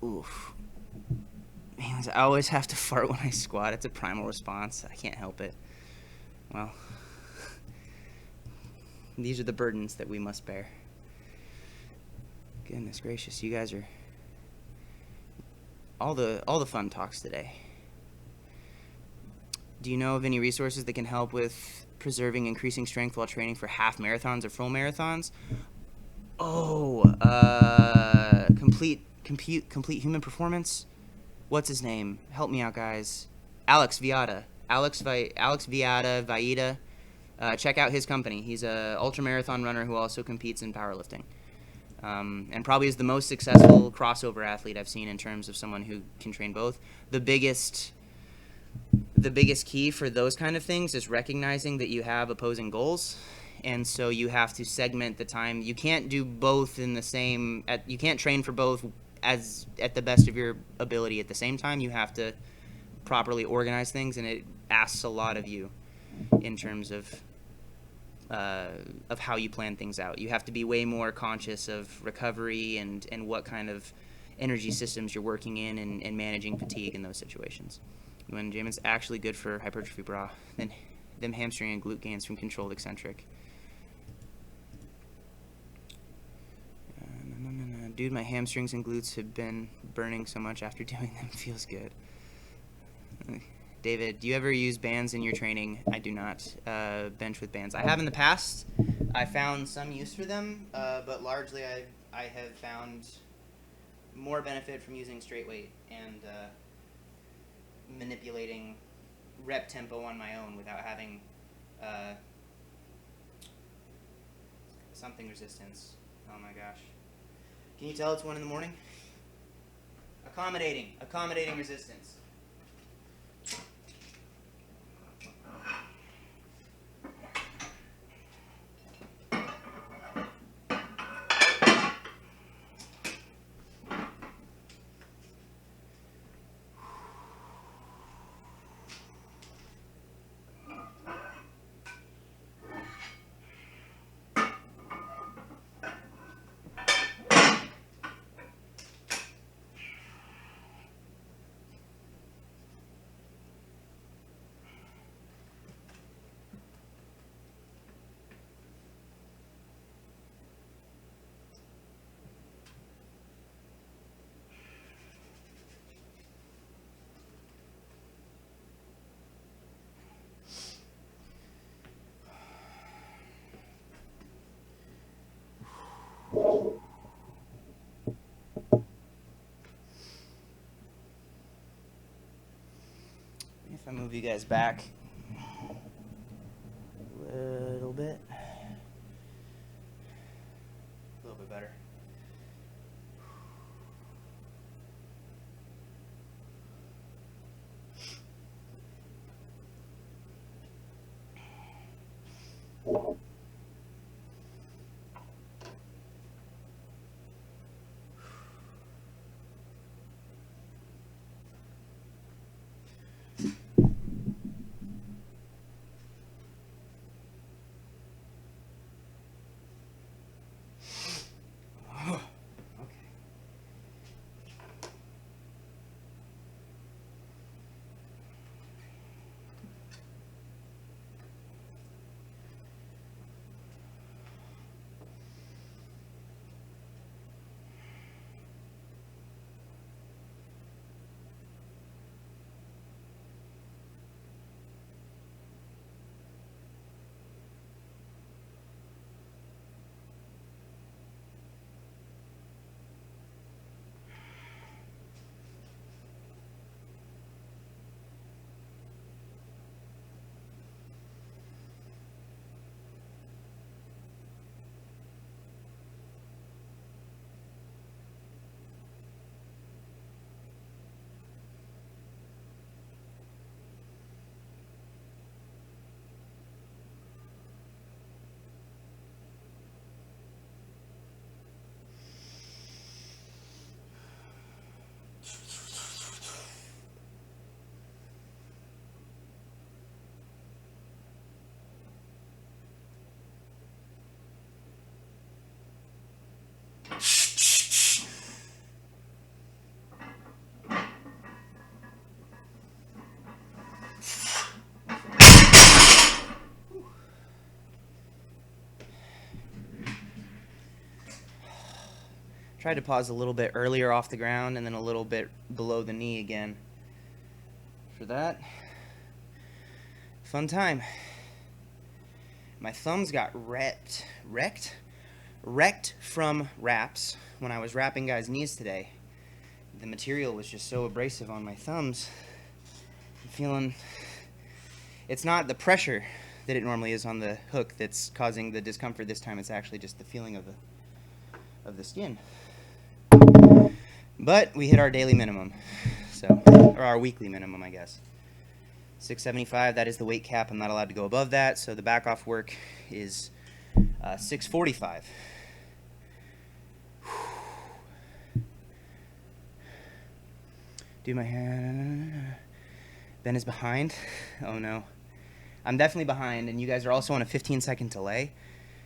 Oof. Man, I always have to fart when I squat. It's a primal response. I can't help it. Well, these are the burdens that we must bear. Goodness gracious, you guys are all the fun talks today. Do you know of any resources that can help with preserving increasing strength while training for half marathons or full marathons? Oh, complete human performance. What's his name? Help me out, guys. Alex Viada. Alex Viada Vaida. Check out his company. He's a ultramarathon runner who also competes in powerlifting. And probably is the most successful crossover athlete I've seen in terms of someone who can train both. The biggest key for those kind of things is recognizing that you have opposing goals, and so you have to segment the time. You can't do both in the same. You can't train for both as at the best of your ability at the same time. You have to properly organize things, and it asks a lot of you in terms of how you plan things out. You have to be way more conscious of recovery and what kind of energy systems you're working in and managing fatigue in those situations. When Jamin's actually good for hypertrophy bra, then them hamstring and glute gains from controlled eccentric. Dude, my hamstrings and glutes have been burning so much after doing them. Feels good. David, do you ever use bands in your training? I do not bench with bands. I have in the past. I found some use for them, but largely I have found more benefit from using straight weight and manipulating rep tempo on my own without having something resistance. Oh my gosh. Can you tell it's 1 a.m? Accommodating resistance. If I move you guys back a little bit better. Tried to pause a little bit earlier off the ground and then a little bit below the knee again. For that, fun time. My thumbs got wrecked from wraps when I was wrapping guys' knees today. The material was just so abrasive on my thumbs. I'm feeling, it's not the pressure that it normally is on the hook that's causing the discomfort this time. It's actually just the feeling of the skin. But we hit our daily minimum, or our weekly minimum, I guess. 675, that is the weight cap. I'm not allowed to go above that, so the back off work is 645. Do my hand. Ben is behind. Oh no. I'm definitely behind, and you guys are also on a 15-second delay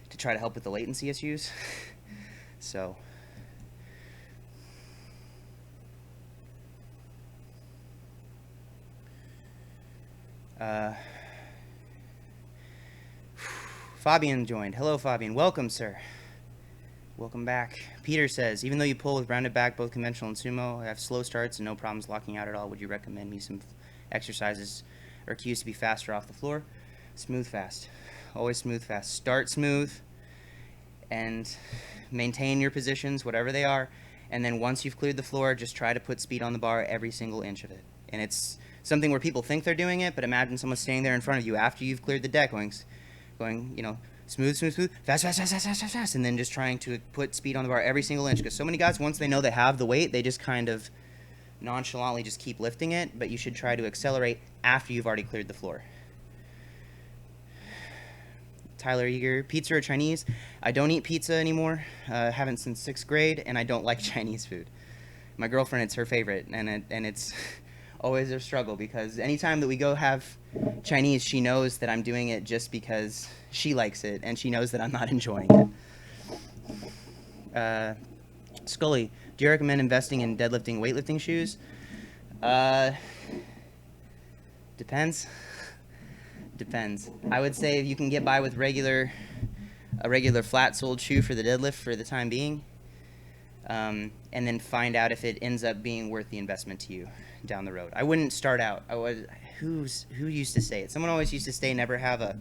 to try to help with the latency issues. So. Fabian joined. Hello, Fabian. Welcome, sir. Welcome back. Peter says, even though you pull with rounded back, both conventional and sumo, I have slow starts and no problems locking out at all. Would you recommend me some exercises or cues to be faster off the floor? Smooth, fast. Always smooth, fast. Start smooth and maintain your positions, whatever they are. And then once you've cleared the floor, just try to put speed on the bar every single inch of it. And it's something where people think they're doing it, but imagine someone standing there in front of you after you've cleared the deck going, you know, smooth, smooth, smooth, fast, fast, fast, fast, fast, fast, fast, and then just trying to put speed on the bar every single inch. Because so many guys, once they know they have the weight, they just kind of nonchalantly just keep lifting it, but you should try to accelerate after you've already cleared the floor. Tyler Eager, pizza or Chinese? I don't eat pizza anymore. Haven't since 6th grade, and I don't like Chinese food. My girlfriend, it's her favorite, and it's always a struggle because anytime that we go have Chinese, she knows that I'm doing it just because she likes it, and she knows that I'm not enjoying it. Scully, do you recommend investing in deadlifting, weightlifting shoes? Depends. Depends. I would say if you can get by with a regular flat-soled shoe for the deadlift for the time being, and then find out if it ends up being worth the investment to you down the road. I wouldn't start out. Who used to say it? Someone always used to say never have a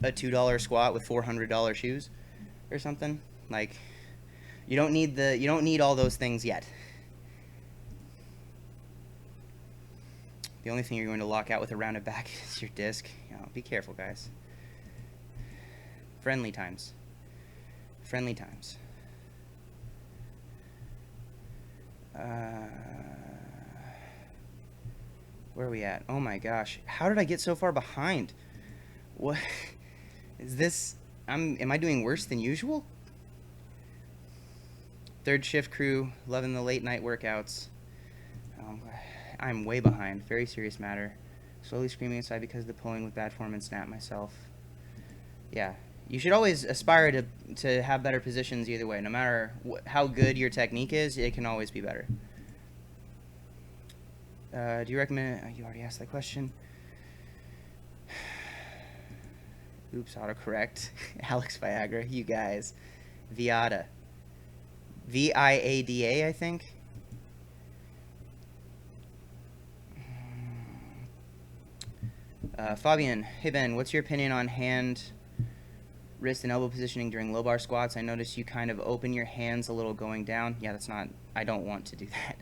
$2 squat with $400 shoes or something. Like, you don't need all those things yet. The only thing you're going to lock out with a rounded back is your disc. You know, be careful, guys. Friendly times. Friendly times. Where are we at? Oh my gosh. How did I get so far behind? What is this? Am I doing worse than usual? Third shift crew, loving the late night workouts. I'm way behind. Very serious matter. Slowly screaming inside because of the pulling with bad form and snap myself. Yeah. You should always aspire to have better positions either way. No matter how good your technique is, it can always be better. Do you recommend... Oh, you already asked that question. Oops, autocorrect. Alex Viagra, you guys. Viada. V-I-A-D-A, I think. Fabian, hey Ben, what's your opinion on hand, wrist, and elbow positioning during low bar squats? I notice you kind of open your hands a little going down. Yeah, I don't want to do that.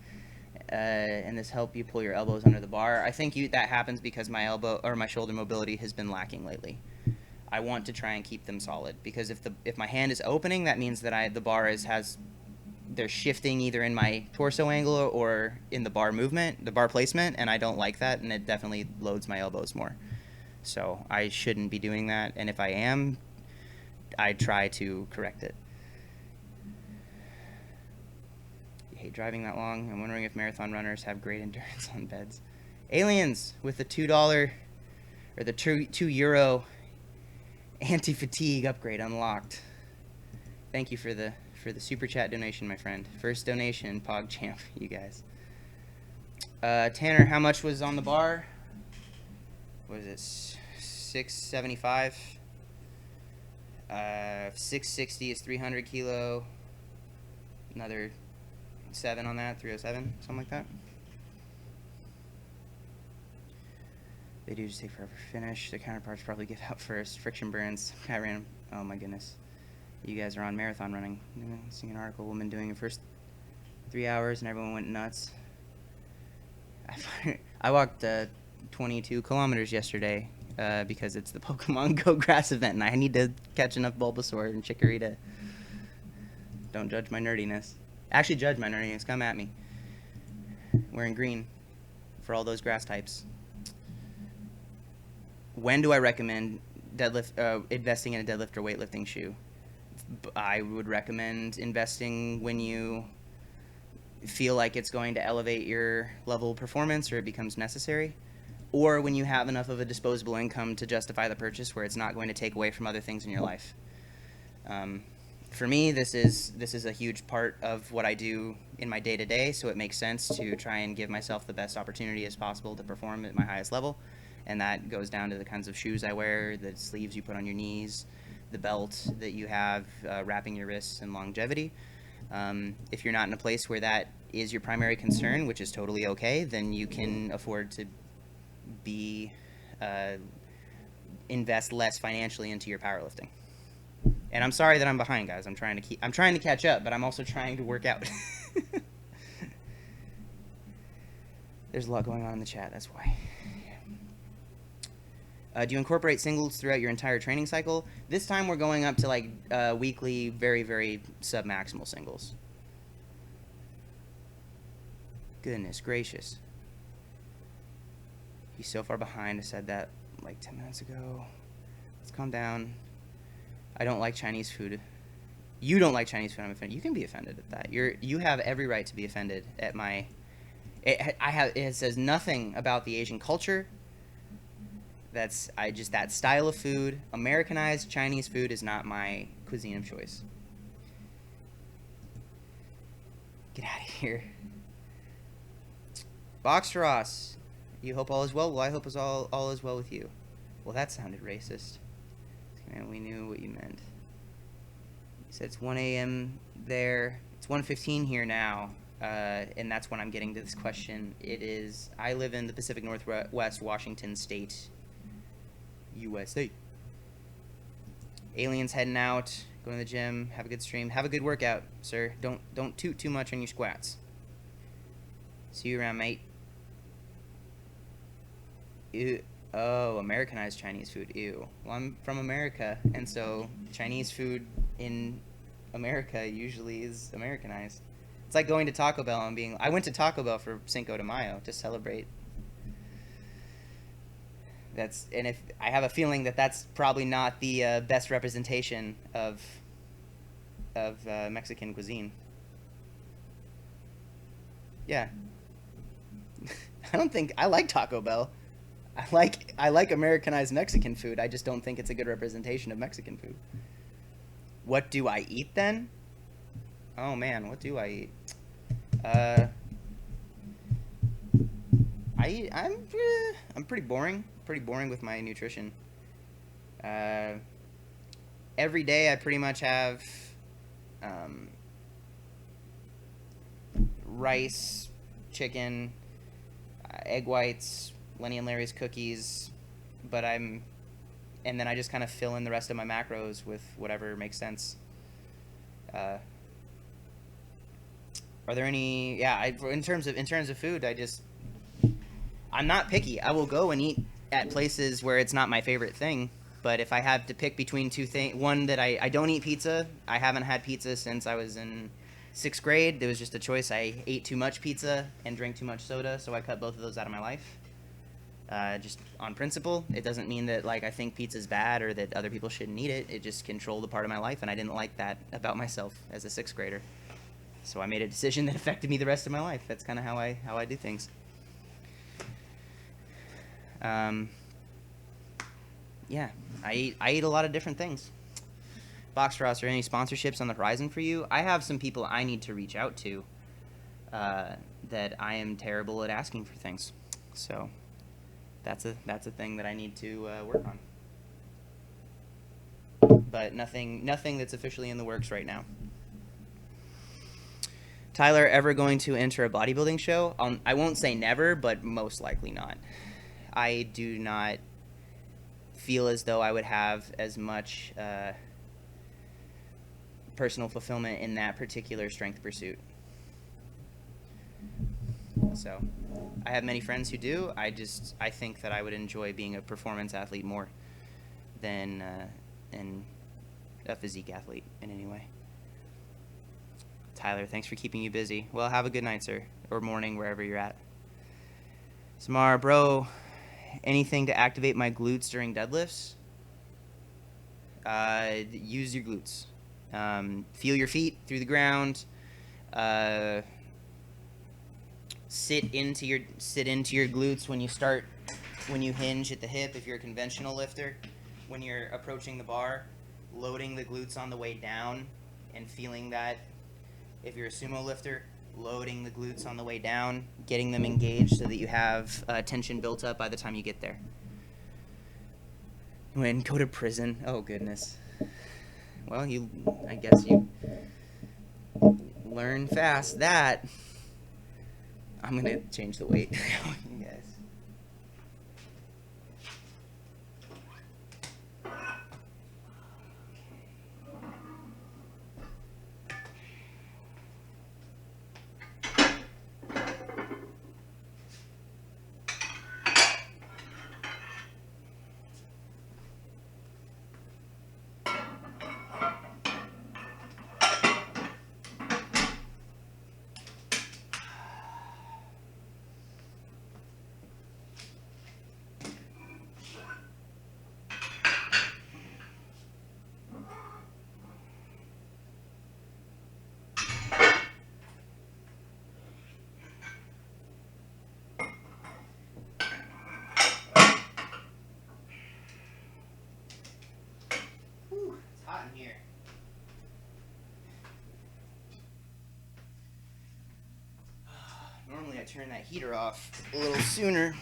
And this help you pull your elbows under the bar. I think that happens because my elbow or my shoulder mobility has been lacking lately. I want to try and keep them solid because if my hand is opening, that means that the bar they're shifting either in my torso angle or in the bar movement, the bar placement, and I don't like that, and it definitely loads my elbows more. So I shouldn't be doing that, and if I am, I try to correct it. You hate driving that long. I'm wondering if marathon runners have great endurance on beds. Aliens with the $2 or the €2 anti-fatigue upgrade unlocked. Thank you for the super chat donation, my friend. First donation, PogChamp, you guys. Tanner, how much was on the bar? What is it? 675. 660 is 300 kilo. another 7 on that, 307, something like that. They do just take forever to finish. The counterparts probably give out first. Friction burns. I ran. Oh my goodness. You guys are on marathon running. Seeing an article, woman doing the first 3 hours and everyone went nuts. I walked 22 kilometers yesterday because it's the Pokemon Go grass event and I need to catch enough Bulbasaur and Chikorita. Don't judge my nerdiness. Actually judge my nerdiness. Come at me. Wearing green for all those grass types. When do I recommend investing in a deadlift or weightlifting shoe? I would recommend investing when you feel like it's going to elevate your level of performance or it becomes necessary, or when you have enough of a disposable income to justify the purchase where it's not going to take away from other things in your life. For me, this is a huge part of what I do in my day-to-day, so it makes sense to try and give myself the best opportunity as possible to perform at my highest level, and that goes down to the kinds of shoes I wear, the sleeves you put on your knees, the belt that you have wrapping your wrists, and longevity. If you're not in a place where that is your primary concern, which is totally okay, then you can afford to invest less financially into your powerlifting. And I'm sorry that I'm behind, guys. I'm trying to catch up, but I'm also trying to work out. There's a lot going on in the chat, that's why. Do you incorporate singles throughout your entire training cycle? This time we're going up to like weekly, very, very sub-maximal singles. Goodness gracious. He's so far behind. I said that like 10 minutes ago. Let's calm down. I don't like Chinese food. You don't like Chinese food. I'm offended. You can be offended at that. You have every right to be offended at my... It says nothing about the Asian culture. That style of food, Americanized Chinese food, is not my cuisine of choice. Get out of here. Box Ross, you hope all is well? Well, I hope all is well with you. Well, that sounded racist. And we knew what you meant. You said it's 1 a.m. there. It's 1:15 here now. And that's when I'm getting to this question. I live in the Pacific Northwest, Washington State, USA. Aliens heading out, going to the gym, have a good stream, have a good workout, sir. Don't toot too much on your squats. See you around, mate. Ew. Oh, Americanized Chinese food. Ew. Well, I'm from America, and so Chinese food in America usually is Americanized. It's like going to Taco Bell and I went to Taco Bell for Cinco de Mayo to celebrate. And I have a feeling that that's probably not the best representation of Mexican cuisine. Yeah. I like Taco Bell. I like Americanized Mexican food. I just don't think it's a good representation of Mexican food. What do I eat then? Oh man, what do I eat? I'm pretty boring. Pretty boring with my nutrition. Every day I pretty much have rice, chicken, egg whites, Lenny and Larry's cookies, and then I just kind of fill in the rest of my macros with whatever makes sense. Are there any? Yeah, in terms of food, I'm not picky. I will go and eat at places where it's not my favorite thing. But if I have to pick between two things, one that I don't eat pizza. I haven't had pizza since I was in 6th grade. There was just a choice. I ate too much pizza and drank too much soda, so I cut both of those out of my life. Just on principle. It doesn't mean that I think pizza's bad or that other people shouldn't eat it. It just controlled a part of my life, and I didn't like that about myself as a 6th grader. So I made a decision that affected me the rest of my life. That's kind of how I do things. Yeah, I eat a lot of different things. Box Ross, are any sponsorships on the horizon for you? I have some people I need to reach out to that I am terrible at asking for things. So that's a thing that I need to work on. But nothing that's officially in the works right now. Tyler, ever going to enter a bodybuilding show? I won't say never, but most likely not. I do not feel as though I would have as much personal fulfillment in that particular strength pursuit. So, I have many friends who do. I think that I would enjoy being a performance athlete more than a physique athlete in any way. Tyler, thanks for keeping you busy. Well, have a good night, sir, or morning, wherever you're at. Samar, bro, anything to activate my glutes during deadlifts? Use your glutes. Feel your feet through the ground. Sit into your glutes when you hinge at the hip if you're a conventional lifter. When you're approaching the bar, loading the glutes on the way down and feeling that. If you're a sumo lifter, loading the glutes on the way down, getting them engaged so that you have tension built up by the time you get there. When go to prison, oh goodness. Well, I guess you learn fast that. I'm gonna change the weight. Yes. Hot in here. Normally I turn that heater off a little sooner.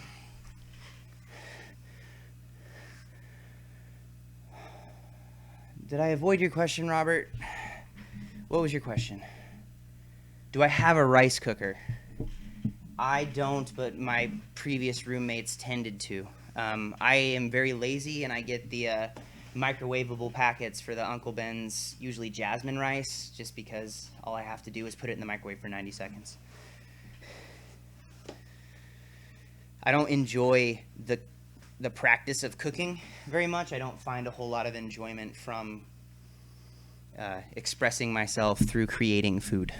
Did I avoid your question, Robert? What was your question? Do I have a rice cooker? I don't, but my previous roommates tended to. I am very lazy, and I get the microwavable packets for the Uncle Ben's, usually jasmine rice, just because all I have to do is put it in the microwave for 90 seconds. I don't enjoy the practice of cooking very much. I don't find a whole lot of enjoyment from expressing myself through creating food.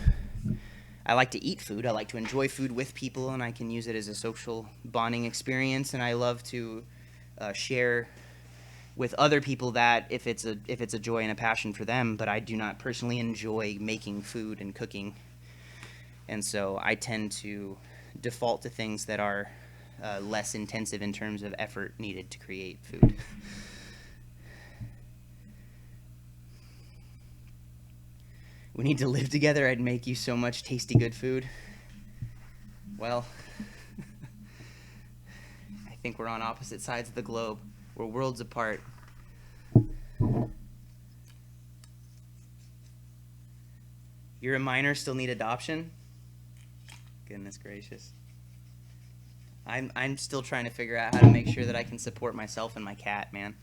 I like to eat food. I like to enjoy food with people, and I can use it as a social bonding experience, and I love to share with other people that if it's a joy and a passion for them, but I do not personally enjoy making food and cooking. And so I tend to default to things that are less intensive in terms of effort needed to create food. We need to live together. I'd make you so much tasty good food. Well, I think we're on opposite sides of the globe. We're worlds apart. You're a minor, still need adoption? Goodness gracious. I'm still trying to figure out how to make sure that I can support myself and my cat, man.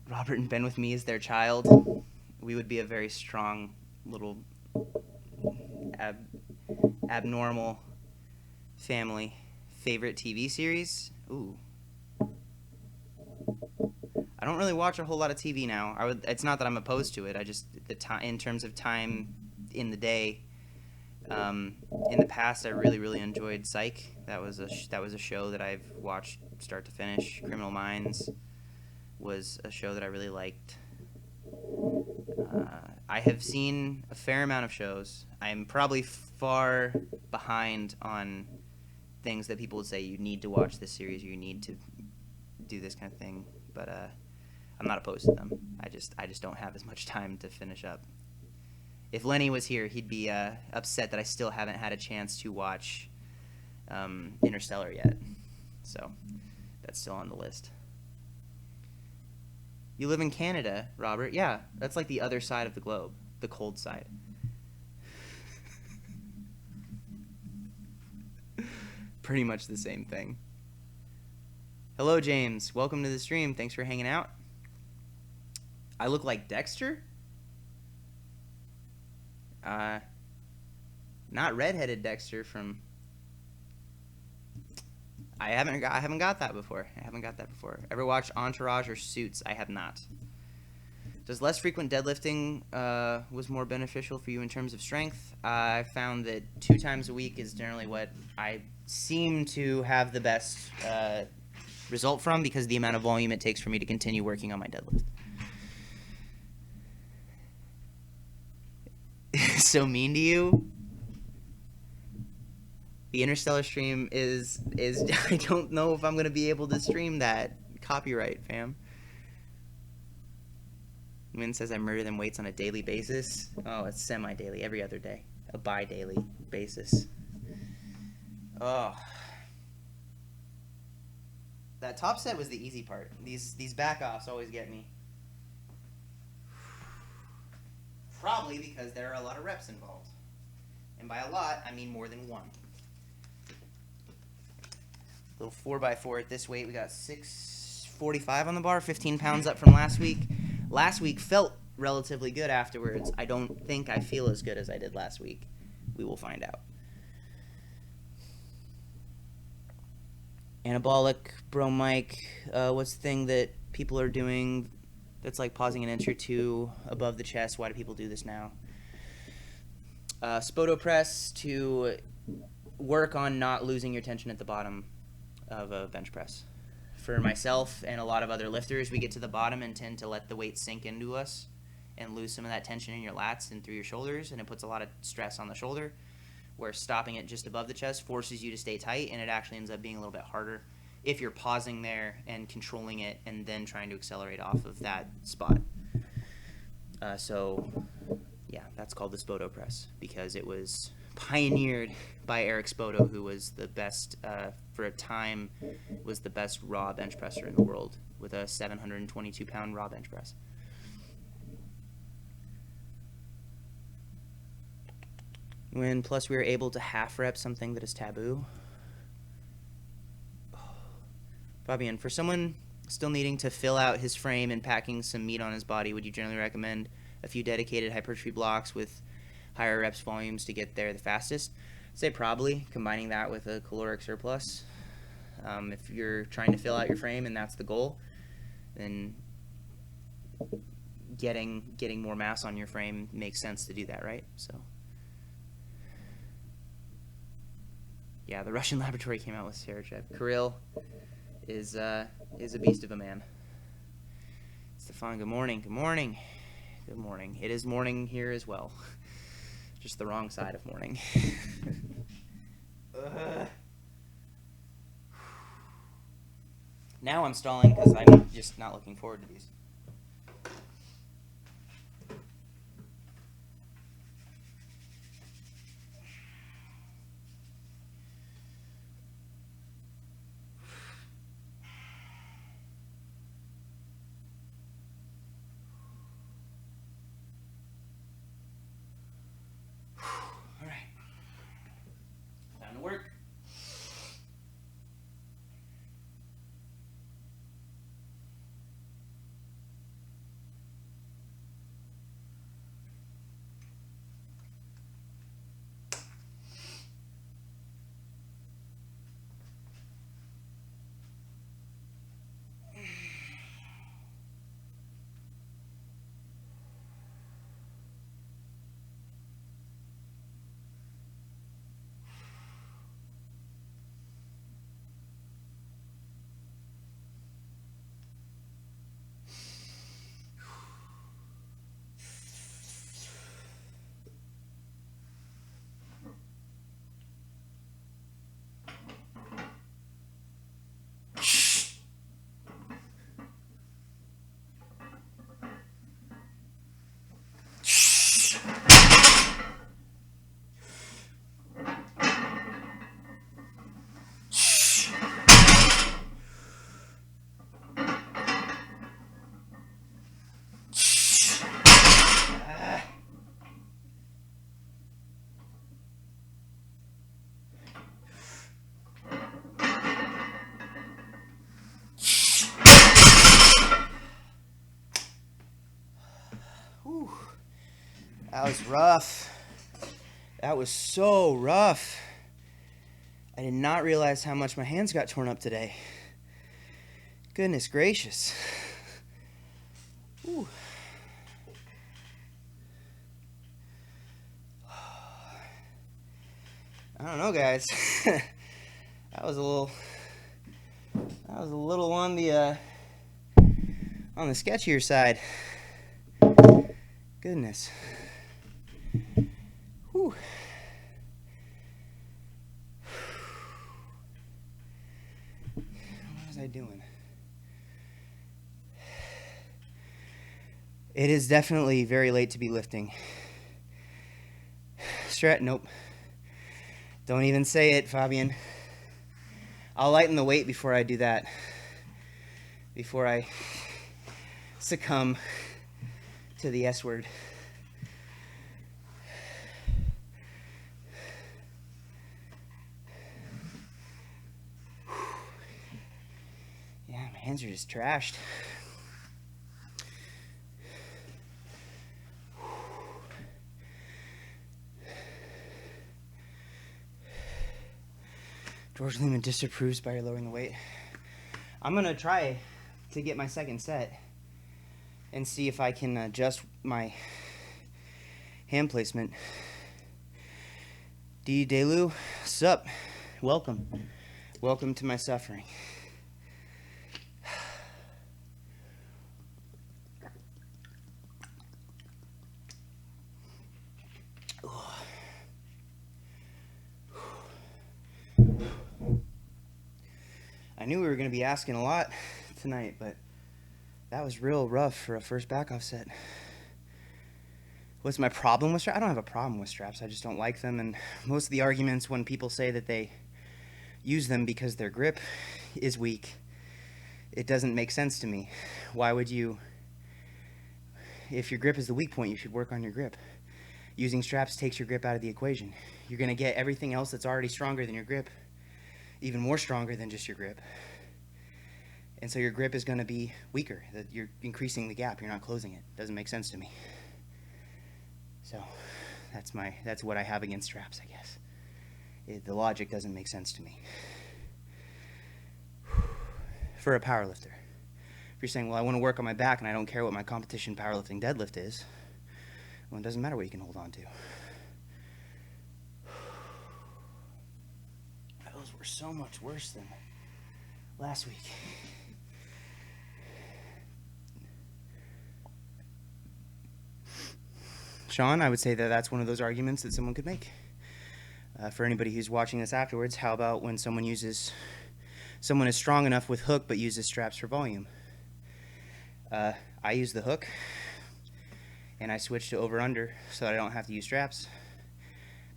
Robert and Ben with me as their child. We would be a very strong little abnormal family. Favorite TV series? Ooh. I don't really watch a whole lot of TV now. It's not that I'm opposed to it. I just in terms of time in the day. In the past, I really enjoyed Psych. That was a show that I've watched start to finish. Criminal Minds was a show that I really liked. I have seen a fair amount of shows. I'm probably far behind on things that people would say you need to watch this series or you need to do this kind of thing, but I'm not opposed to them. I just don't have as much time to finish up. If Lenny was here, he'd be upset that I still haven't had a chance to watch Interstellar yet. So that's still on the list. You live in Canada, Robert. Yeah, that's like the other side of the globe, the cold side. Pretty much the same thing. Hello, James. Welcome to the stream. Thanks for hanging out. I look like Dexter? Not redheaded Dexter from... I haven't got that before. Ever watched Entourage or Suits? I have not. Does less frequent deadlifting was more beneficial for you in terms of strength? I found that 2 times a week is generally what I seem to have the best result from, because of the amount of volume it takes for me to continue working on my deadlift. So mean to you? The Interstellar stream is I don't know if I'm going to be able to stream that. Copyright, fam. Win says I murder them weights on a daily basis. Oh, it's semi-daily, every other day. A bi-daily basis. Oh. That top set was the easy part. These back-offs always get me. Probably because there are a lot of reps involved. And by a lot, I mean more than one. Little 4x4 at this weight. We got 645 on the bar, 15 pounds up from last week. Last week felt relatively good afterwards. I don't think I feel as good as I did last week. We will find out. Anabolic, bro Mike, what's the thing that people are doing that's like pausing an inch or two above the chest? Why do people do this now? Spoto press to work on not losing your tension at the bottom of a bench press. For myself and a lot of other lifters, we get to the bottom and tend to let the weight sink into us and lose some of that tension in your lats and through your shoulders, and it puts a lot of stress on the shoulder, where stopping it just above the chest forces you to stay tight, and it actually ends up being a little bit harder if you're pausing there and controlling it and then trying to accelerate off of that spot. So yeah, that's called the Spoto press, because it was pioneered by Eric Spoto, who was the best, for a time, was the best raw bench presser in the world with a 722-pound raw bench press. When plus we were able to half rep something that is taboo. Fabian, for someone still needing to fill out his frame and packing some meat on his body, would you generally recommend a few dedicated hypertrophy blocks with higher reps volumes to get there the fastest? I'd say probably combining that with a caloric surplus. If you're trying to fill out your frame and that's the goal, then getting more mass on your frame makes sense to do that, right? So yeah, the Russian laboratory came out with Sarajev. Kirill is a beast of a man. Stefan, good morning. Good morning. Good morning. It is morning here as well. Just the wrong side of morning. Now I'm stalling because I'm just not looking forward to these. All right. Time to work. That was rough. That was so rough. I did not realize how much my hands got torn up today. Goodness gracious. Ooh. I don't know, guys. That was a little on the sketchier side. Goodness. Whew. What was I doing? It is definitely very late to be lifting. Nope. Don't even say it, Fabian. I'll lighten the weight before I do that. Before I succumb to the S word. Yeah, my hands are just trashed. George Lehman disapproves by lowering the weight. I'm going to try to get my second set and see if I can adjust my hand placement. D. Delu, sup? Welcome. Welcome to my suffering. I knew we were going to be asking a lot tonight, but that was real rough for a first back-off set. What's my problem with straps? I don't have a problem with straps. I just don't like them, and most of the arguments when people say that they use them because their grip is weak, it doesn't make sense to me. Why would you? If your grip is the weak point, you should work on your grip. Using straps takes your grip out of the equation. You're going to get everything else that's already stronger than your grip even more stronger than just your grip. And so your grip is going to be weaker. You're increasing the gap. You're not closing it. Doesn't make sense to me. So that's what I have against straps, I guess. The logic doesn't make sense to me. For a powerlifter. If you're saying, well, I want to work on my back and I don't care what my competition powerlifting deadlift is, well, it doesn't matter what you can hold on to. Those were so much worse than last week. Sean, I would say that that's one of those arguments that someone could make. For anybody who's watching this afterwards, how about when someone is strong enough with hook but uses straps for volume? I use the hook and I switch to over-under so that I don't have to use straps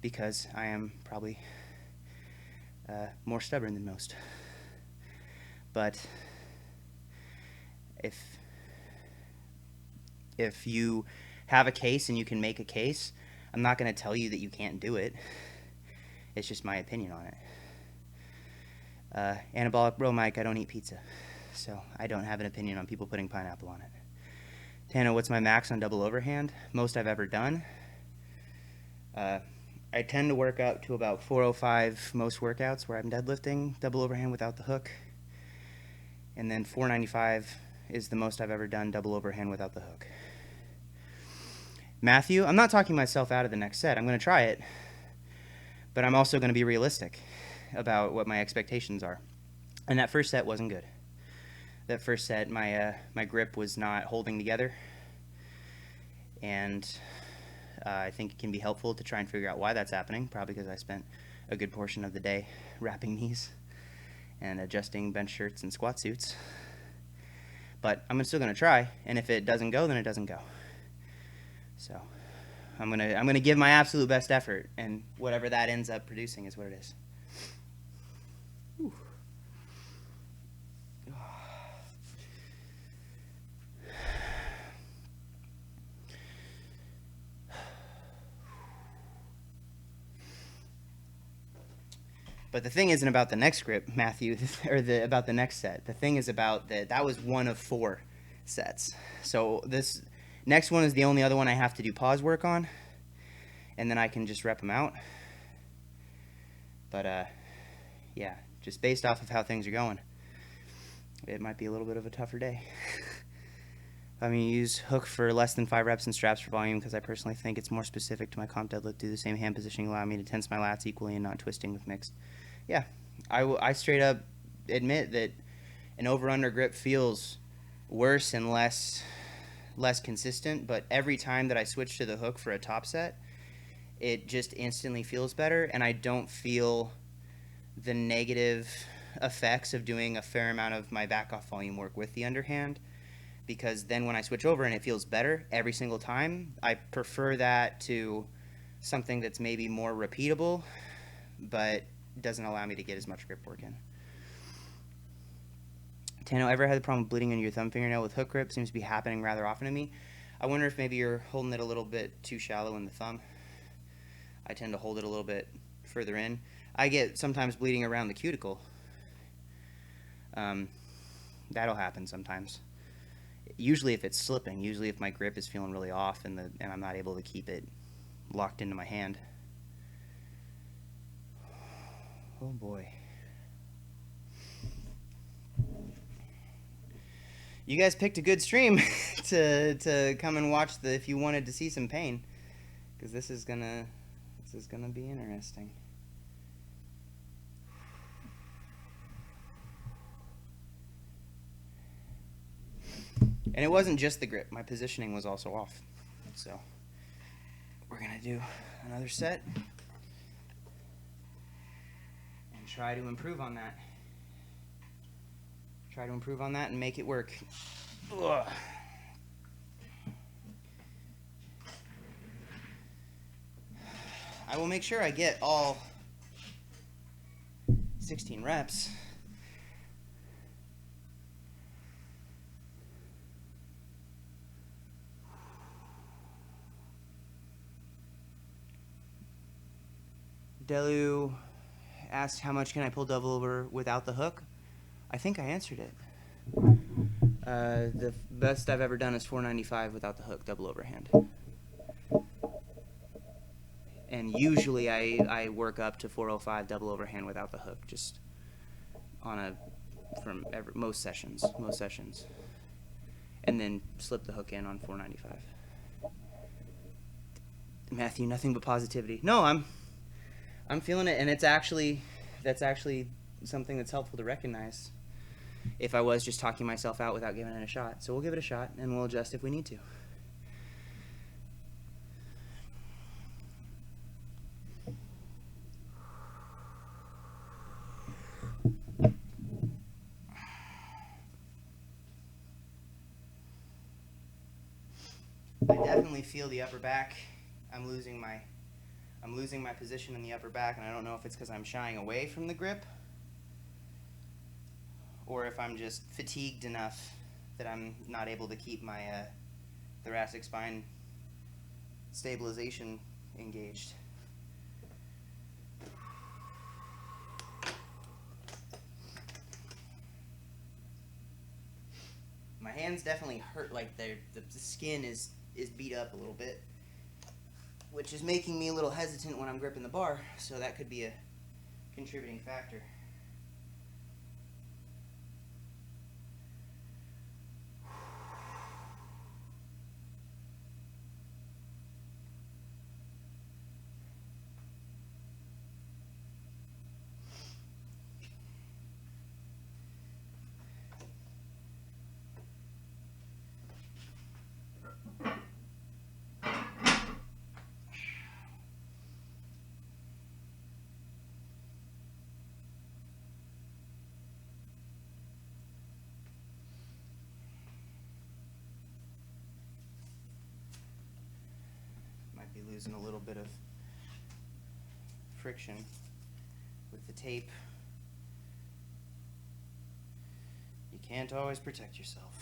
because I am probably more stubborn than most. But if you have a case and you can make a case, I'm not going to tell you that you can't do it. It's just my opinion on it. Anabolic bro Mike, I don't eat pizza, so I don't have an opinion on people putting pineapple on it. Tana, what's my max on double overhand? Most I've ever done. I tend to work up to about 405 most workouts where I'm deadlifting double overhand without the hook. And then 495 is the most I've ever done double overhand without the hook. Matthew, I'm not talking myself out of the next set. I'm going to try it. But I'm also going to be realistic about what my expectations are. And that first set wasn't good. That first set, my grip was not holding together. And I think it can be helpful to try and figure out why that's happening, probably because I spent a good portion of the day wrapping knees and adjusting bench shirts and squat suits. But I'm still going to try, and if it doesn't go, then it doesn't go. So I'm gonna give my absolute best effort, and whatever that ends up producing is what it is. Whew. But the thing isn't about the next grip, Matthew, or about the next set. The thing is about that was one of 4 sets. So Next one is the only other one I have to do pause work on, and then I can just rep them out. But yeah, just based off of how things are going, it might be a little bit of a tougher day. I'm going to use hook for less than 5 reps and straps for volume because I personally think it's more specific to my comp deadlift. Do the same hand positioning, allow me to tense my lats equally and not twisting with mixed. Yeah, I straight up admit that an over-under grip feels worse and less consistent, but every time that I switch to the hook for a top set, it just instantly feels better, and I don't feel the negative effects of doing a fair amount of my back off volume work with the underhand, because then when I switch over and it feels better every single time, I prefer that to something that's maybe more repeatable, but doesn't allow me to get as much grip work in. Tano, ever had the problem bleeding into your thumb fingernail with hook grip? Seems to be happening rather often to me. I wonder if maybe you're holding it a little bit too shallow in the thumb. I tend to hold it a little bit further in. I get sometimes bleeding around the cuticle. That'll happen sometimes. Usually if it's slipping, usually if my grip is feeling really off and I'm not able to keep it locked into my hand. Oh boy. You guys picked a good stream to come and watch if you wanted to see some pain, because this is gonna be interesting. And it wasn't just the grip. My positioning was also off. So we're going to do another set and try to improve on that. Try to improve on that and make it work. Ugh. I will make sure I get all 16 reps. Delu asked how much can I pull double over without the hook. I think I answered it. The best I've ever done is 495 without the hook, double overhand. And usually I work up to 405 double overhand without the hook, just on most sessions, and then slip the hook in on 495. Matthew, nothing but positivity. No, I'm feeling it, and that's actually something that's helpful to recognize if I was just talking myself out without giving it a shot. So we'll give it a shot, and we'll adjust if we need to. I definitely feel the upper back. I'm losing my position in the upper back, and I don't know if it's because I'm shying away from the grip or if I'm just fatigued enough that I'm not able to keep my thoracic spine stabilization engaged. My hands definitely hurt, like the skin is beat up a little bit, which is making me a little hesitant when I'm gripping the bar, so that could be a contributing factor. Might be losing a little bit of friction with the tape. You can't always protect yourself.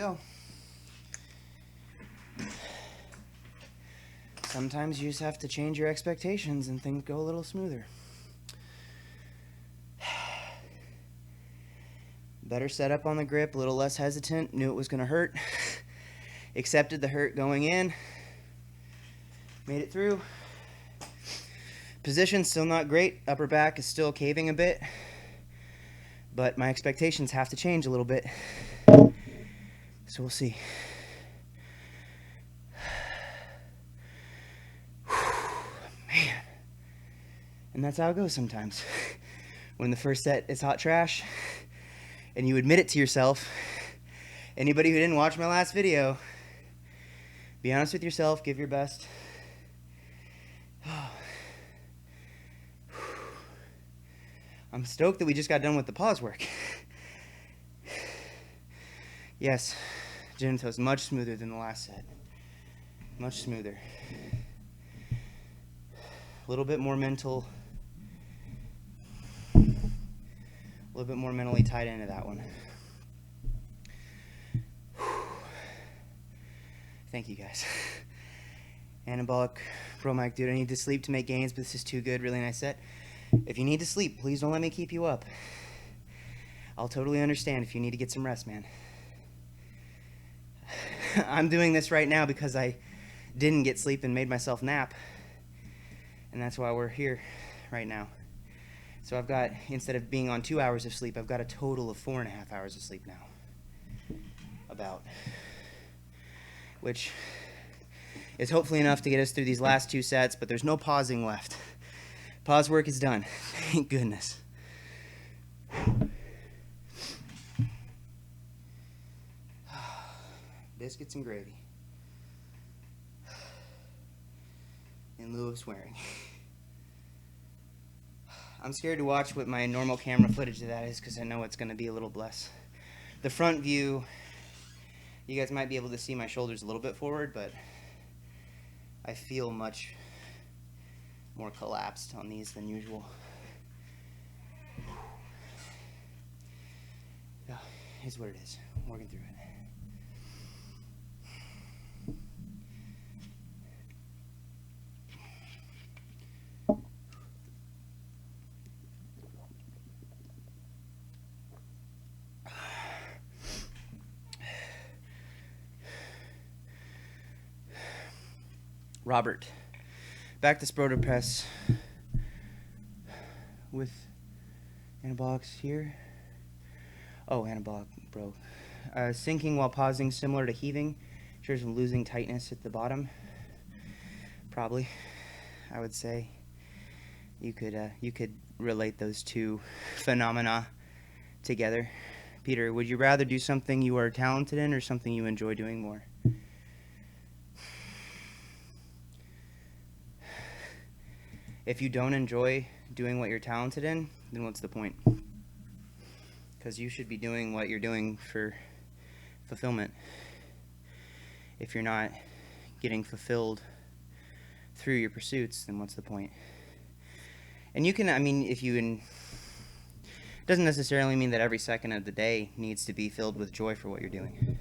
go. Sometimes you just have to change your expectations and things go a little smoother. Better setup on the grip, a little less hesitant, knew it was going to hurt. Accepted the hurt going in. Made it through. Position still not great. Upper back is still caving a bit. But my expectations have to change a little bit. So we'll see. Man. And that's how it goes sometimes. When the first set is hot trash, and you admit it to yourself, anybody who didn't watch my last video, be honest with yourself, give your best. I'm stoked that we just got done with the pause work. Yes, genitals much smoother than the last set. Much smoother. A little bit more mental. A little bit more mentally tied into that one. Thank you guys. Anabolic Bromic, dude, I need to sleep to make gains, but this is too good. Really nice set. If you need to sleep, please don't let me keep you up. I'll totally understand if you need to get some rest, man. I'm doing this right now because I didn't get sleep and made myself nap. And that's why we're here right now. So I've got, instead of being on 2 hours of sleep, I've got a total of 4.5 hours of sleep now. About. Which is hopefully enough to get us through these last 2 sets, but there's no pausing left. Pause work is done. Thank goodness. Biscuits and gravy. In lieu of swearing. I'm scared to watch what my normal camera footage of that is because I know it's going to be a little less. The front view, you guys might be able to see my shoulders a little bit forward, but I feel much more collapsed on these than usual. Yeah, here's what it is. I'm working through it. Robert, back to Sproto press with anabolics here. Oh, anabolic, bro. Sinking while pausing, similar to heaving. Sure, some losing tightness at the bottom. Probably, I would say. You could relate those two phenomena together. Peter, would you rather do something you are talented in or something you enjoy doing more? If you don't enjoy doing what you're talented in, then what's the point? Because you should be doing what you're doing for fulfillment. If you're not getting fulfilled through your pursuits, then what's the point? And you can, I mean, it doesn't necessarily mean that every second of the day needs to be filled with joy for what you're doing.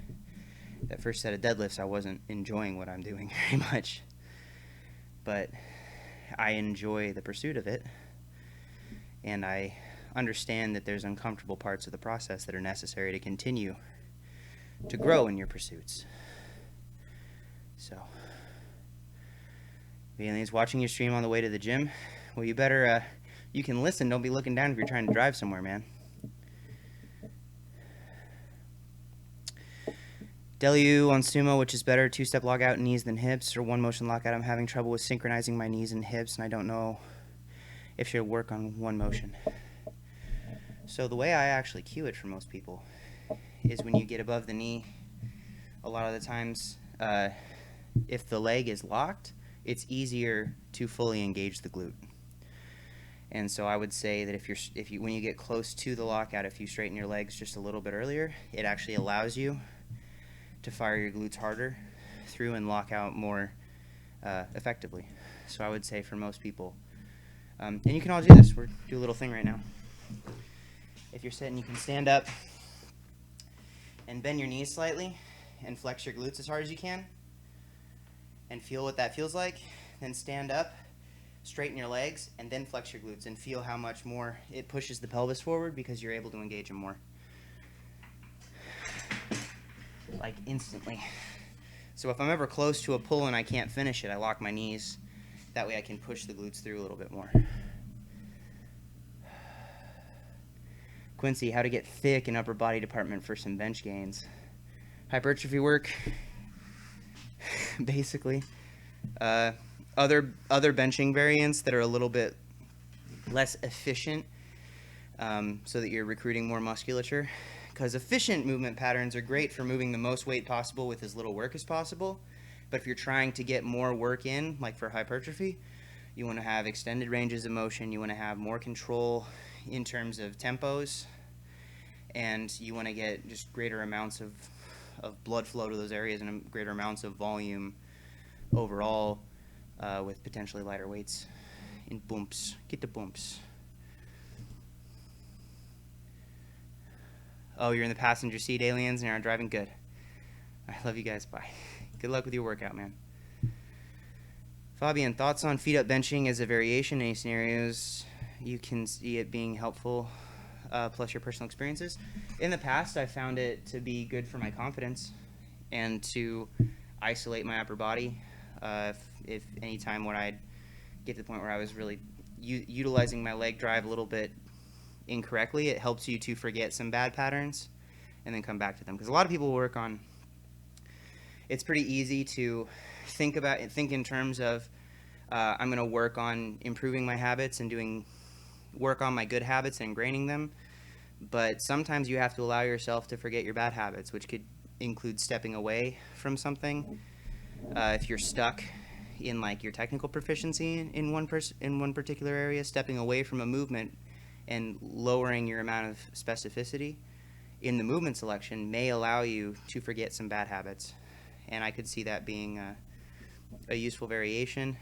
That first set of deadlifts, I wasn't enjoying what I'm doing very much. But I enjoy the pursuit of it, and I understand that there's uncomfortable parts of the process that are necessary to continue to grow in your pursuits. So, if anyone's watching your stream on the way to the gym, well, you better, you can listen, don't be looking down if you're trying to drive somewhere, man. Delu on sumo, which is better, 2-step lockout knees than hips, or 1-motion lockout? I'm having trouble with synchronizing my knees and hips, and I don't know if should work on 1 motion. So the way I actually cue it for most people is when you get above the knee, a lot of the times, if the leg is locked, it's easier to fully engage the glute. And so I would say that if you when you get close to the lockout, if you straighten your legs just a little bit earlier, it actually allows you to fire your glutes harder through and lock out more effectively. So I would say for most people, and you can all do this. We're do a little thing right now. If you're sitting, you can stand up and bend your knees slightly and flex your glutes as hard as you can and feel what that feels like. Then stand up, straighten your legs, and then flex your glutes and feel how much more it pushes the pelvis forward because you're able to engage them more. Like instantly. So if I'm ever close to a pull and I can't finish it, I lock my knees. That way I can push the glutes through a little bit more. Quincy, how to get thick in upper body department for some bench gains. Hypertrophy work, basically. Other benching variants that are a little bit less efficient, so that you're recruiting more musculature. Because efficient movement patterns are great for moving the most weight possible with as little work as possible. But if you're trying to get more work in, like for hypertrophy, you want to have extended ranges of motion, you want to have more control in terms of tempos, and you want to get just greater amounts of blood flow to those areas and greater amounts of volume overall, with potentially lighter weights in bumps. Get the bumps. Oh, you're in the passenger seat, aliens, and you're not driving? Good. I love you guys. Bye. Good luck with your workout, man. Fabian, thoughts on feet up benching as a variation? Any scenarios you can see it being helpful, plus your personal experiences? In the past, I found it to be good for my confidence and to isolate my upper body. If any time when I'd get to the point where I was really utilizing my leg drive a little bit incorrectly, it helps you to forget some bad patterns and then come back to them. Because a lot of people work on, it's pretty easy to think in terms of, I'm going to work on improving my habits and work on my good habits and ingraining them. But sometimes you have to allow yourself to forget your bad habits, which could include stepping away from something. If you're stuck in like your technical proficiency in one particular area, stepping away from a movement and lowering your amount of specificity in the movement selection may allow you to forget some bad habits. And I could see that being a useful variation.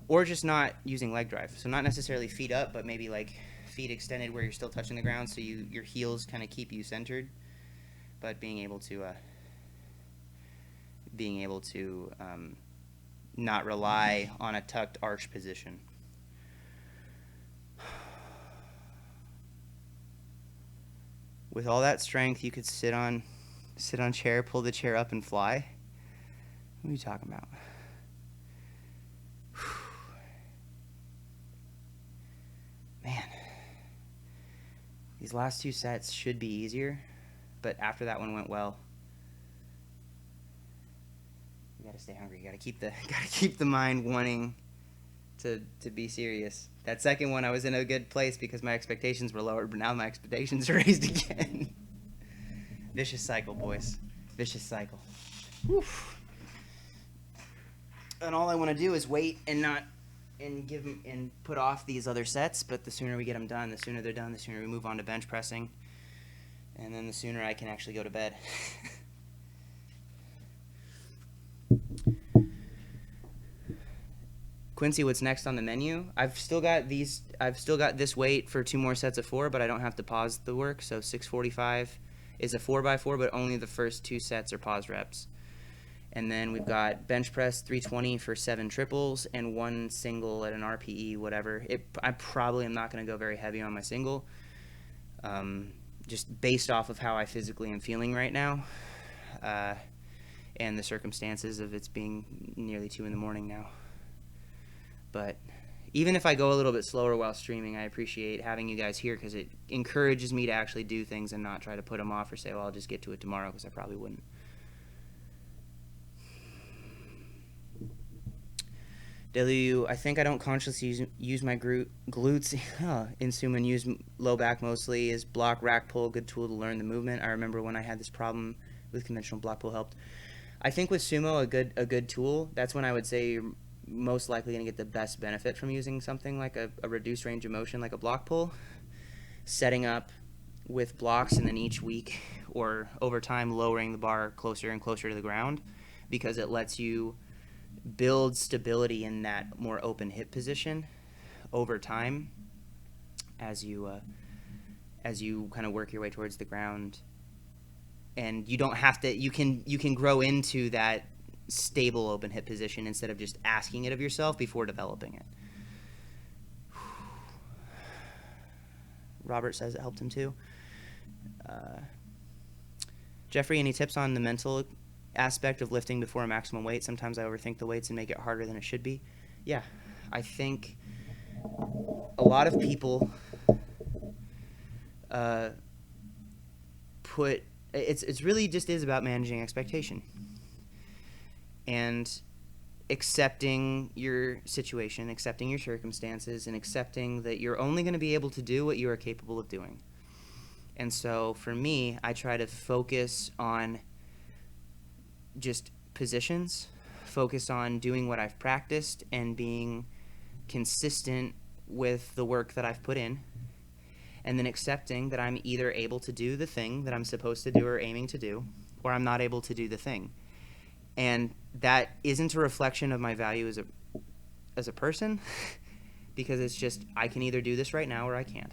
Or just not using leg drive. So not necessarily feet up, but maybe like feet extended where you're still touching the ground, so your heels kind of keep you centered, but being able to not rely on a tucked arch position. With all that strength, you could sit on chair, pull the chair up and fly. What are you talking about? Man, these last two sets should be easier, but after that one went well. You gotta stay hungry. You gotta keep the mind wanting to be serious. That second one, I was in a good place because my expectations were lowered, but now my expectations are raised again. Vicious cycle, boys. Vicious cycle. Whew. And all I want to do is wait and put off these other sets, but the sooner we get them done, the sooner they're done, the sooner we move on to bench pressing, and then the sooner I can actually go to bed. Quincy, what's next on the menu? I've still got this weight for 2 more sets of 4, but I don't have to pause the work. So 645 is a 4x4, but only the first 2 sets are pause reps. And then we've got bench press 320 for 7 triples and 1 single at an RPE, whatever. I probably am not going to go very heavy on my single, just based off of how I physically am feeling right now, and the circumstances of it's being nearly 2 in the morning now. But even if I go a little bit slower while streaming, I appreciate having you guys here because it encourages me to actually do things and not try to put them off or say, well, I'll just get to it tomorrow, because I probably wouldn't. I think I don't consciously use my glutes in sumo and use low back mostly. Is block rack pull a good tool to learn the movement? I remember when I had this problem with conventional block pull helped. I think with sumo, a good tool, that's when I would say you're most likely going to get the best benefit from using something like a reduced range of motion like a block pull. Setting up with blocks and then each week or over time lowering the bar closer and closer to the ground, because it lets you build stability in that more open hip position over time as you kind of work your way towards the ground and you don't have to. You can grow into that stable open hip position instead of just asking it of yourself before developing it. Robert says it helped him too. Jeffrey, any tips on the mental aspect of lifting before a maximum weight? Sometimes I overthink the weights and make it harder than it should be. Yeah, I think a lot of people it's really just is about managing expectation and accepting your situation, accepting your circumstances, and accepting that you're only going to be able to do what you are capable of doing. And so for me, I try to focus on just positions, focus on doing what I've practiced and being consistent with the work that I've put in, and then accepting that I'm either able to do the thing that I'm supposed to do or aiming to do, or I'm not able to do the thing. And that isn't a reflection of my value as a person, because it's just I can either do this right now or I can't.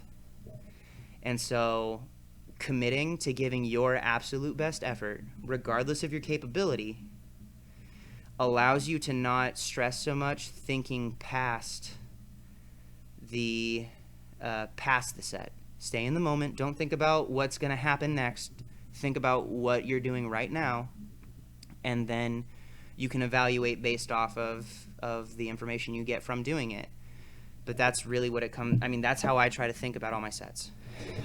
And so committing to giving your absolute best effort, regardless of your capability, allows you to not stress so much thinking past the set. Stay in the moment. Don't think about what's going to happen next. Think about what you're doing right now, and then you can evaluate based off of the information you get from doing it. But that's really what it comes. I mean, that's how I try to think about all my sets.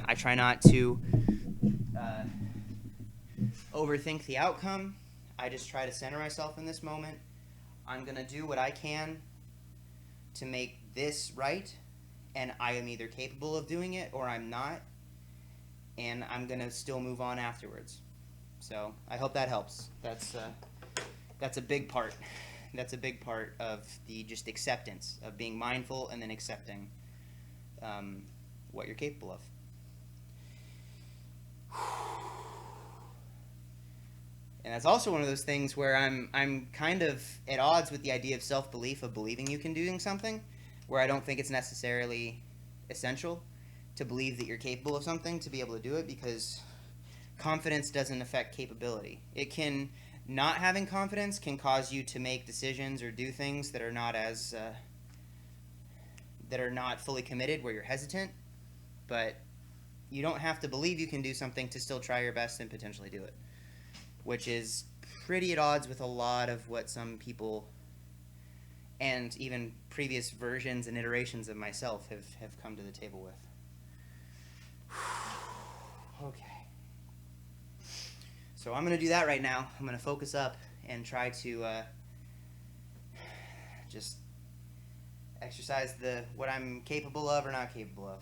I try not to overthink the outcome. I just try to center myself in this moment. I'm going to do what I can to make this right, and I am either capable of doing it or I'm not, and I'm going to still move on afterwards. So I hope that helps. That's a big part. That's a big part of the just acceptance of being mindful and then accepting what you're capable of. And that's also one of those things where I'm kind of at odds with the idea of self-belief, of believing you can do something, where I don't think it's necessarily essential to believe that you're capable of something to be able to do it, because confidence doesn't affect capability. It can, not having confidence can cause you to make decisions or do things that are not as that are not fully committed, where you're hesitant, but you don't have to believe you can do something to still try your best and potentially do it, which is pretty at odds with a lot of what some people and even previous versions and iterations of myself have come to the table with. Okay. So I'm going to do that right now. I'm going to focus up and try to just exercise what I'm capable of or not capable of.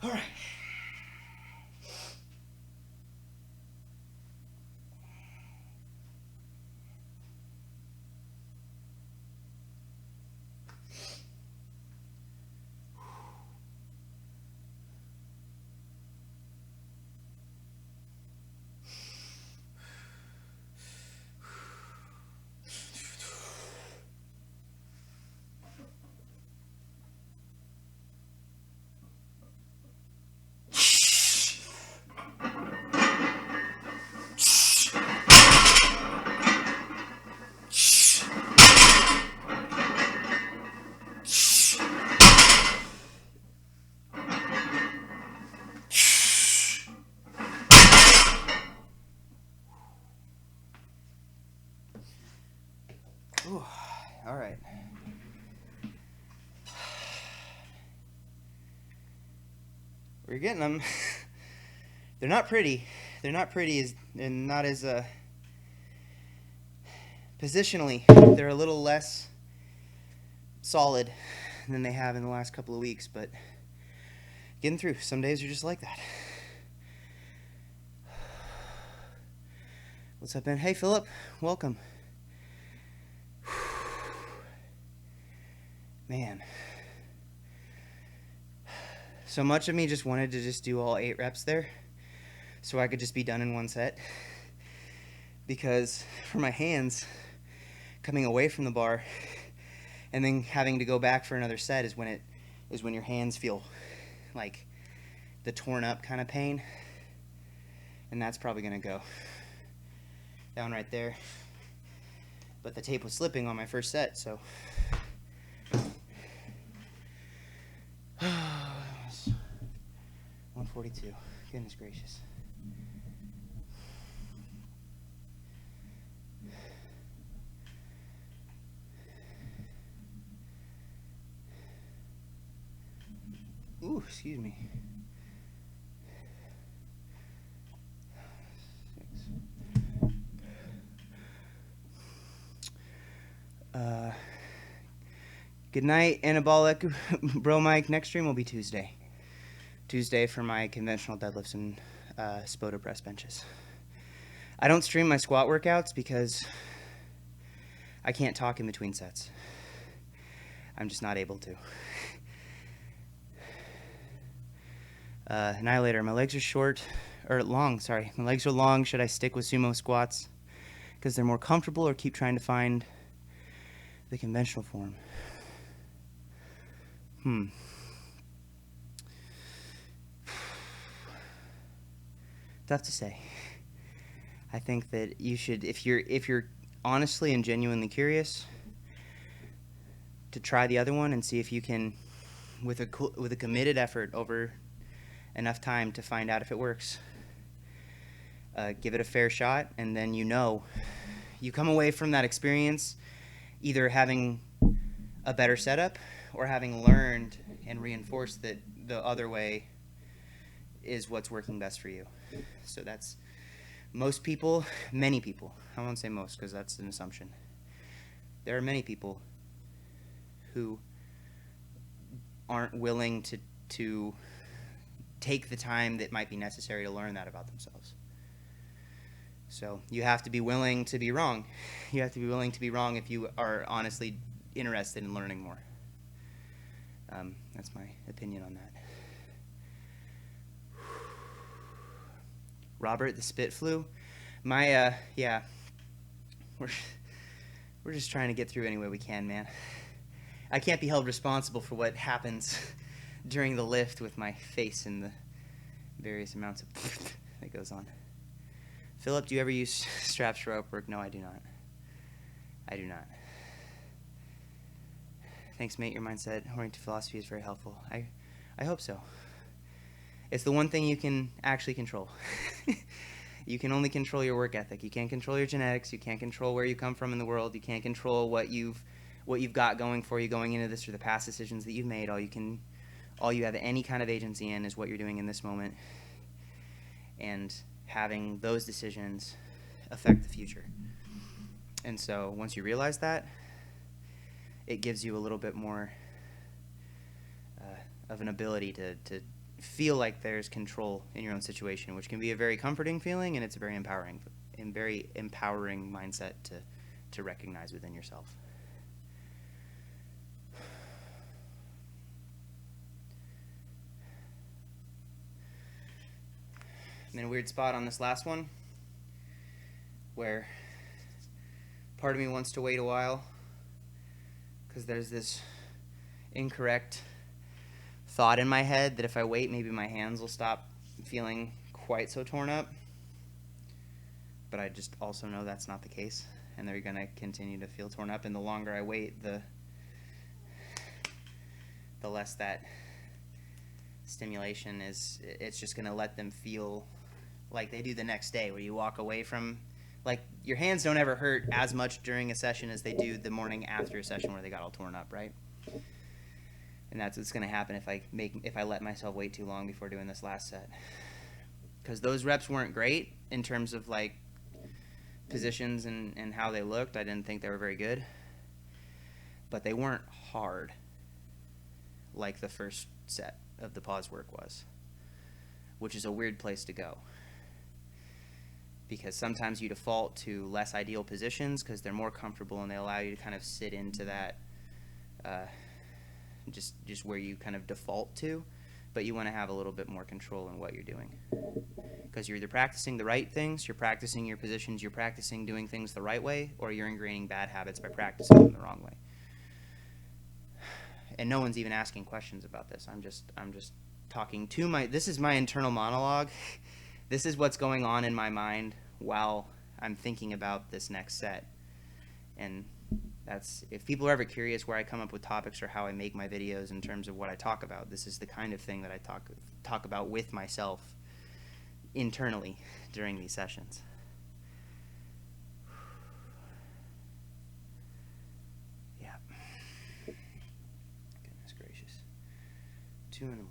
All right. Ooh, all right. We're getting them. They're not pretty. They're not pretty and not as positionally. They're a little less solid than they have in the last couple of weeks, but getting through. Some days are just like that. What's up, Ben? Hey, Philip. Welcome. Man. So much of me just wanted to just do all 8 reps there so I could just be done in one set. Because for my hands, coming away from the bar and then having to go back for another set is when your hands feel like the torn up kind of pain. And that's probably going to go down right there. But the tape was slipping on my first set, so 142. Goodness gracious. Ooh, excuse me. 6. Good night, anabolic bro Mike. Next stream will be Tuesday. Tuesday for my conventional deadlifts and Spoda press benches. I don't stream my squat workouts because I can't talk in between sets. I'm just not able to. Annihilator, my legs are short, or long, sorry. My legs are long. Should I stick with sumo squats because they're more comfortable, or keep trying to find the conventional form? Tough to say. I think that you should, if you're honestly and genuinely curious, to try the other one and see if you can, with a committed effort over enough time to find out if it works. Give it a fair shot, and then you come away from that experience either having a better setup or having learned and reinforced that the other way is what's working best for you. So that's many people, I won't say most because that's an assumption. There are many people who aren't willing to take the time that might be necessary to learn that about themselves. So you have to be willing to be wrong. You have to be willing to be wrong if you are honestly interested in learning more. That's my opinion on that. Robert, the spit flu. We're just trying to get through any way we can, man. I can't be held responsible for what happens during the lift with my face and the various amounts of that goes on. Philip, do you ever use straps for rope work? No, I do not. I do not. Thanks, mate. Your mindset oriented philosophy is very helpful. I hope so. It's the one thing you can actually control. You can only control your work ethic. You can't control your genetics. You can't control where you come from in the world. You can't control what you've got going for you going into this or the past decisions that you've made. All you have any kind of agency in is what you're doing in this moment, and having those decisions affect the future. And so once you realize that, it gives you a little bit more of an ability to feel like there's control in your own situation, which can be a very comforting feeling, and it's a very empowering mindset to recognize within yourself. I'm in a weird spot on this last one where part of me wants to wait a while because there's this incorrect thought in my head that if I wait, maybe my hands will stop feeling quite so torn up. But I just also know that's not the case, and they're going to continue to feel torn up, and the longer I wait, the less that stimulation it's just going to let them feel like they do the next day, where you walk away from Like, your hands don't ever hurt as much during a session as they do the morning after a session where they got all torn up, right? And that's what's going to happen if I let myself wait too long before doing this last set. Because those reps weren't great in terms of, like, positions and how they looked. I didn't think they were very good. But they weren't hard like the first set of the pause work was, which is a weird place to go. Because sometimes you default to less ideal positions because they're more comfortable and they allow you to kind of sit into that just where you kind of default to, but you want to have a little bit more control in what you're doing. Because you're either practicing the right things, you're practicing your positions, you're practicing doing things the right way, or you're ingraining bad habits by practicing them the wrong way. And no one's even asking questions about this. I'm just talking to this is my internal monologue. This is what's going on in my mind while I'm thinking about this next set. And that's, if people are ever curious where I come up with topics or how I make my videos in terms of what I talk about, this is the kind of thing that I talk about with myself internally during these sessions. Yeah. Goodness gracious. 2 a.m.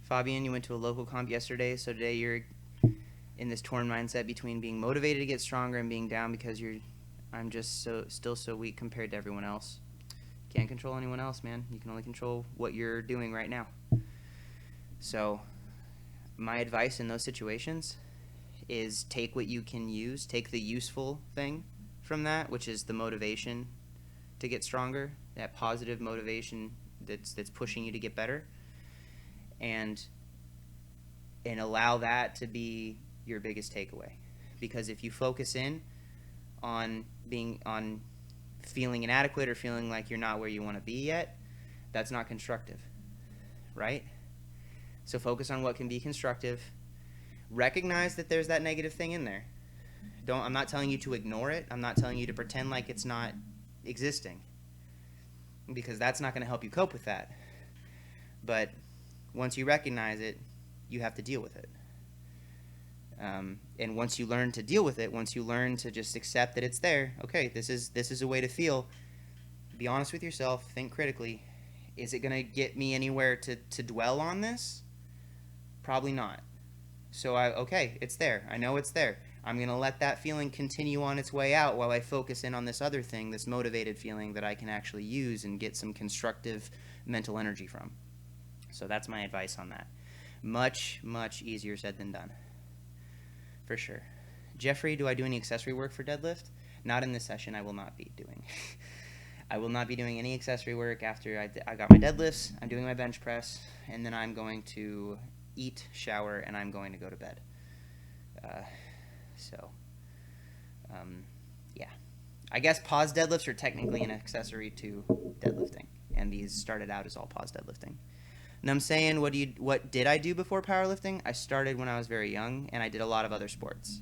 Fabian, you went to a local comp yesterday, so today you're in this torn mindset between being motivated to get stronger and being down because I'm just still so weak compared to everyone else. Can't control anyone else, man. You can only control what you're doing right now. So my advice in those situations is take what you can use, take the useful thing from that, which is the motivation to get stronger, that positive motivation that's pushing you to get better. And allow that to be your biggest takeaway. Because if you focus in on feeling inadequate or feeling like you're not where you want to be yet, that's not constructive, right? So focus on what can be constructive. Recognize that there's that negative thing in there. I'm not telling you to ignore it. I'm not telling you to pretend like it's not existing, because that's not going to help you cope with that. But once you recognize it, you have to deal with it. And once you learn to deal with it, once you learn to just accept that it's there, okay, this is a way to feel. Be honest with yourself. Think critically. Is it going to get me anywhere to dwell on this? Probably not. So, okay, it's there. I know it's there. I'm going to let that feeling continue on its way out while I focus in on this other thing, this motivated feeling that I can actually use and get some constructive mental energy from. So that's my advice on that. Much, much easier said than done. For sure. Jeffrey, do I do any accessory work for deadlift? Not in this session. I will not be doing. I will not be doing any accessory work after I got my deadlifts. I'm doing my bench press, and then I'm going to eat, shower, and I'm going to go to bed. Yeah. I guess pause deadlifts are technically an accessory to deadlifting, and these started out as all pause deadlifting. And I'm saying, what did I do before powerlifting? I started when I was very young, and I did a lot of other sports.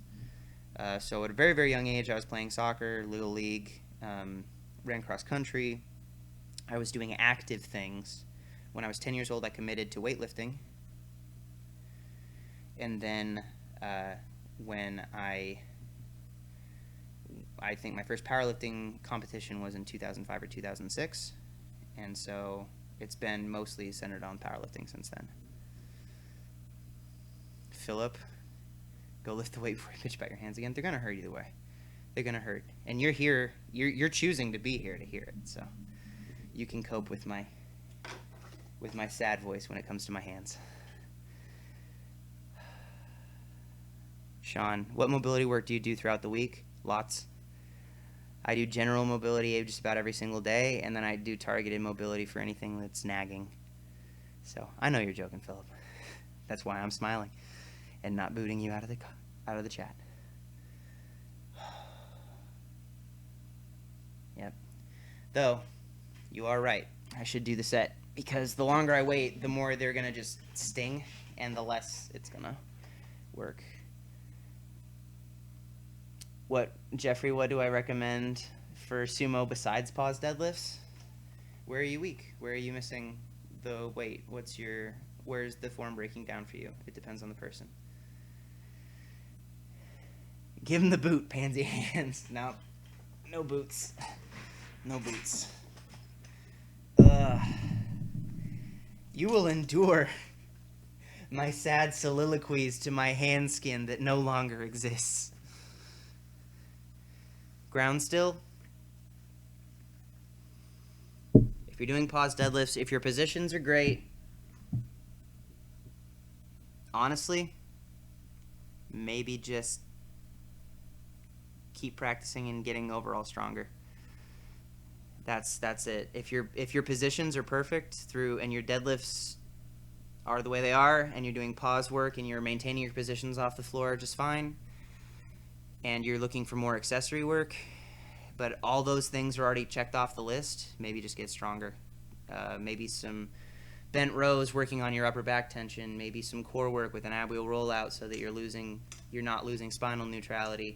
So at a very, very young age, I was playing soccer, Little League, ran cross country. I was doing active things. When I was 10 years old, I committed to weightlifting. And then when I think my first powerlifting competition was in 2005 or 2006. And so it's been mostly centered on powerlifting since then. Philip, go lift the weight before you bitch about your hands again. They're going to hurt either way. They're going to hurt. And you're here. You're choosing to be here to hear it. So you can cope with my sad voice when it comes to my hands. Sean, what mobility work do you do throughout the week? Lots. I do general mobility just about every single day, and then I do targeted mobility for anything that's nagging. So I know you're joking, Philip. That's why I'm smiling and not booting you out of the chat. Yep. Though, you are right. I should do the set, because the longer I wait, the more they're going to just sting, and the less it's going to work. Jeffrey, what do I recommend for sumo besides pause deadlifts? Where are you weak? Where are you missing the weight? Where's the form breaking down for you? It depends on the person. Give him the boot, pansy hands. No boots. No boots. You will endure my sad soliloquies to my hand skin that no longer exists. Ground still. If you're doing pause deadlifts, if your positions are great, honestly, maybe just keep practicing and getting overall stronger. That's it. If your positions are perfect and your deadlifts are the way they are, and you're doing pause work and you're maintaining your positions off the floor just fine, and you're looking for more accessory work, but all those things are already checked off the list, maybe just get stronger. Maybe some bent rows working on your upper back tension, maybe some core work with an ab wheel rollout so that you're not losing spinal neutrality.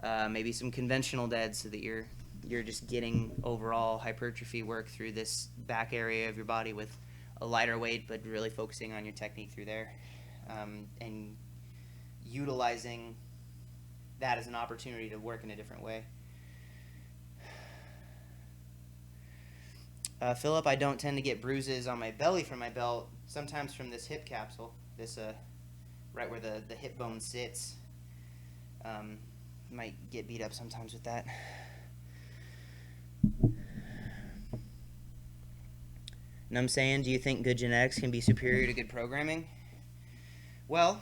Maybe some conventional deads so that you're just getting overall hypertrophy work through this back area of your body with a lighter weight, but really focusing on your technique through there, and utilizing that as an opportunity to work in a different way. Philip, I don't tend to get bruises on my belly from my belt, sometimes from this hip capsule, this right where the hip bone sits. Might get beat up sometimes with that. And I'm saying, do you think good genetics can be superior to good programming? Well,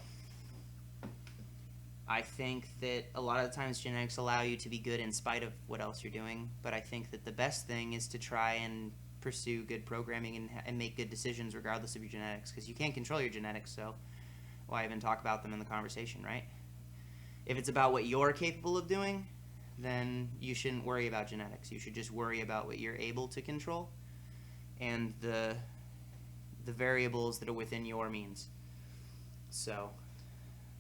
I think that a lot of the times genetics allow you to be good in spite of what else you're doing, but I think that the best thing is to try and pursue good programming and make good decisions regardless of your genetics, because you can't control your genetics, so why even talk about them in the conversation, right? If it's about what you're capable of doing, then you shouldn't worry about genetics. You should just worry about what you're able to control and the variables that are within your means. So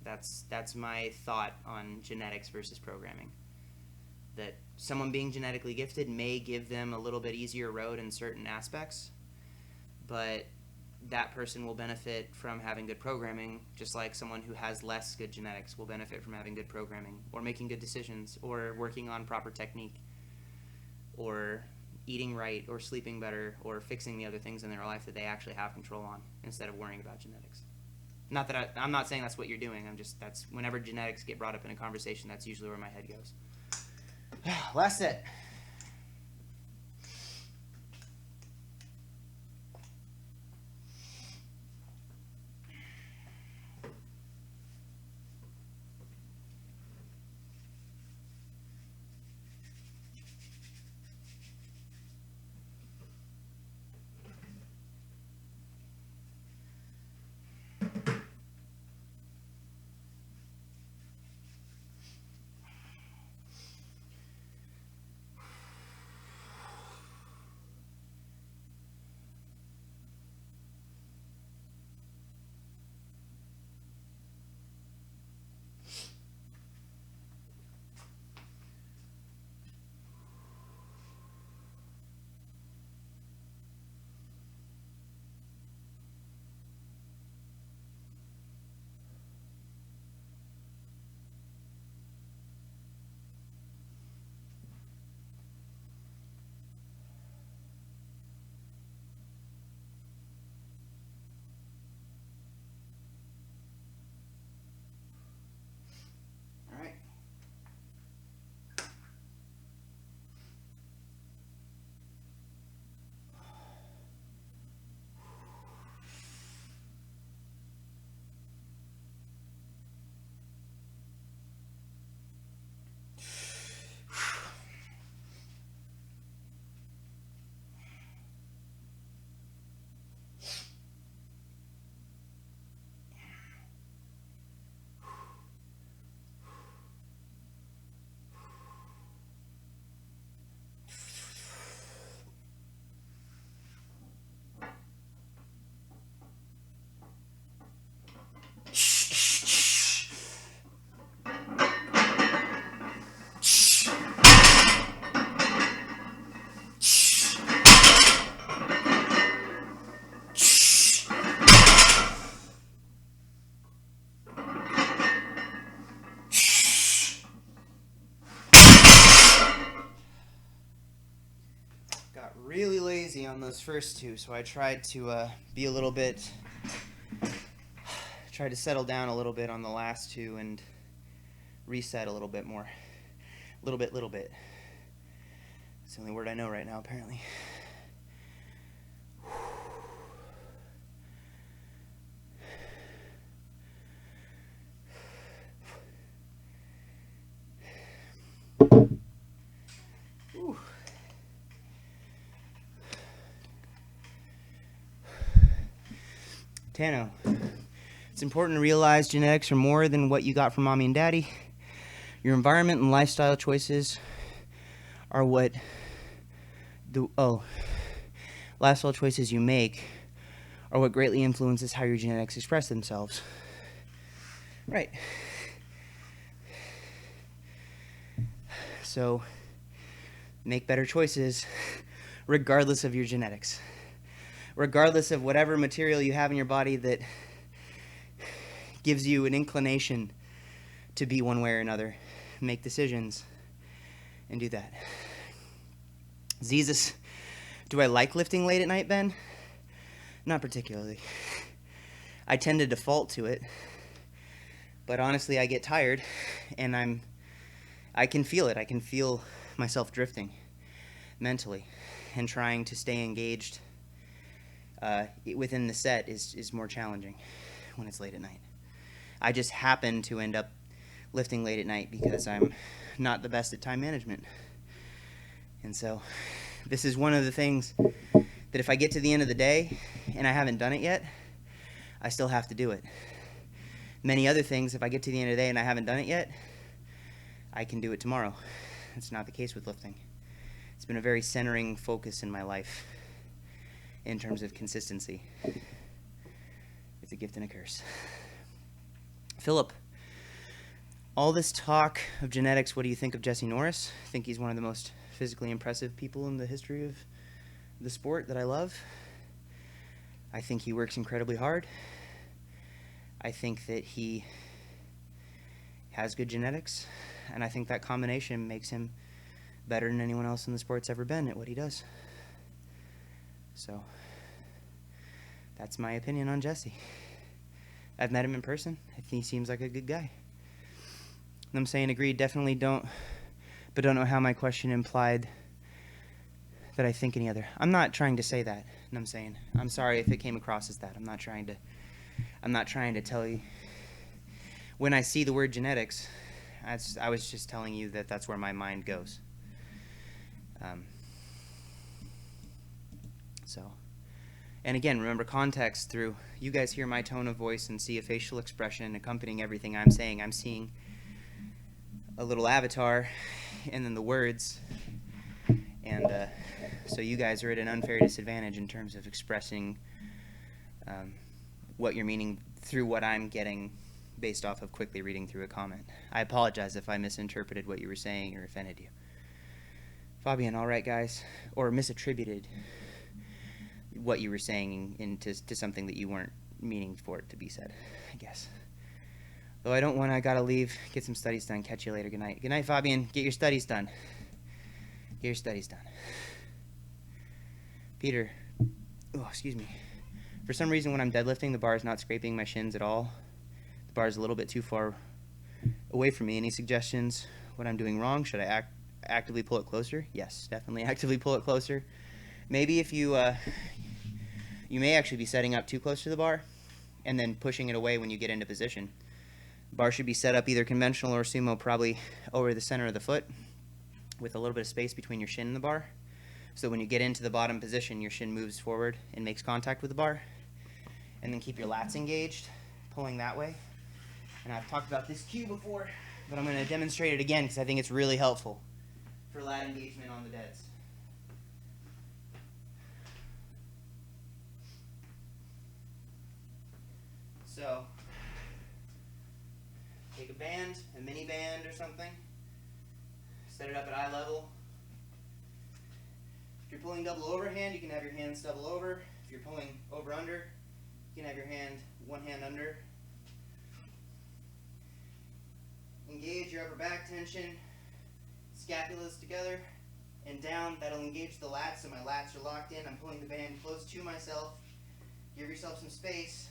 that's my thought on genetics versus programming. That someone being genetically gifted may give them a little bit easier road in certain aspects, but that person will benefit from having good programming, just like someone who has less good genetics will benefit from having good programming, or making good decisions, or working on proper technique, or eating right, or sleeping better, or fixing the other things in their life that they actually have control on, instead of worrying about genetics. Not that I'm not saying that's what you're doing. That's whenever genetics get brought up in a conversation, that's usually where my head goes. Last set. lazy on those first two, so I tried to be a little bit, tried to settle down a little bit on the last two and reset a little bit more. Little bit. It's the only word I know right now, apparently. Ooh. Tano, it's important to realize genetics are more than what you got from mommy and daddy. Your environment and lifestyle choices are what lifestyle choices you make are what greatly influences how your genetics express themselves. Right. So make better choices regardless of your genetics. Regardless of whatever material you have in your body that gives you an inclination to be one way or another. Make decisions and do that. Jesus, do I like lifting late at night, Ben? Not particularly. I tend to default to it, but honestly, I get tired, and I can feel it. I can feel myself drifting mentally, and trying to stay engaged within the set is more challenging when it's late at night. I just happen to end up lifting late at night because I'm not the best at time management. And so this is one of the things that if I get to the end of the day and I haven't done it yet, I still have to do it. Many other things, if I get to the end of the day and I haven't done it yet, I can do it tomorrow. That's not the case with lifting. It's been a very centering focus in my life in terms of consistency. It's a gift and a curse. Philip, all this talk of genetics, what do you think of Jesse Norris? I think he's one of the most physically impressive people in the history of the sport that I love. I think he works incredibly hard. I think that he has good genetics, and I think that combination makes him better than anyone else in the sport's ever been at what he does. So that's my opinion on Jesse. I've met him in person. I think he seems like a good guy. And I'm saying agreed, definitely don't know how my question implied that I think any other. I'm not trying to say that. And I'm saying, I'm sorry if it came across as that. I'm not trying to tell you. When I see the word genetics, I was just telling you that that's where my mind goes. And again, remember context through, you guys hear my tone of voice and see a facial expression accompanying everything I'm saying. I'm seeing a little avatar and then the words. And so you guys are at an unfair disadvantage in terms of expressing what you're meaning through what I'm getting based off of quickly reading through a comment. I apologize if I misinterpreted what you were saying or offended you. Fabian, all right, guys? Or misattributed what you were saying into something that you weren't meaning for it to be said, I guess. Though I don't want to, I gotta leave, get some studies done. Catch you later. Good night. Good night, Fabian. Get your studies done. Get your studies done. Peter, excuse me. For some reason, when I'm deadlifting, the bar is not scraping my shins at all. The bar is a little bit too far away from me. Any suggestions? What I'm doing wrong? Should I actively pull it closer? Yes, definitely actively pull it closer. Maybe if you may actually be setting up too close to the bar and then pushing it away when you get into position. The bar should be set up either conventional or sumo, probably over the center of the foot with a little bit of space between your shin and the bar. So when you get into the bottom position, your shin moves forward and makes contact with the bar. And then keep your lats engaged, pulling that way. And I've talked about this cue before, but I'm going to demonstrate it again because I think it's really helpful for lat engagement on the deads. So, take a band, a mini band or something, set it up at eye level. If you're pulling double overhand, you can have your hands double over. If you're pulling over-under, you can have your one hand under. Engage your upper back tension, scapulas together, and down. That'll engage the lats, so my lats are locked in. I'm pulling the band close to myself. Give yourself some space,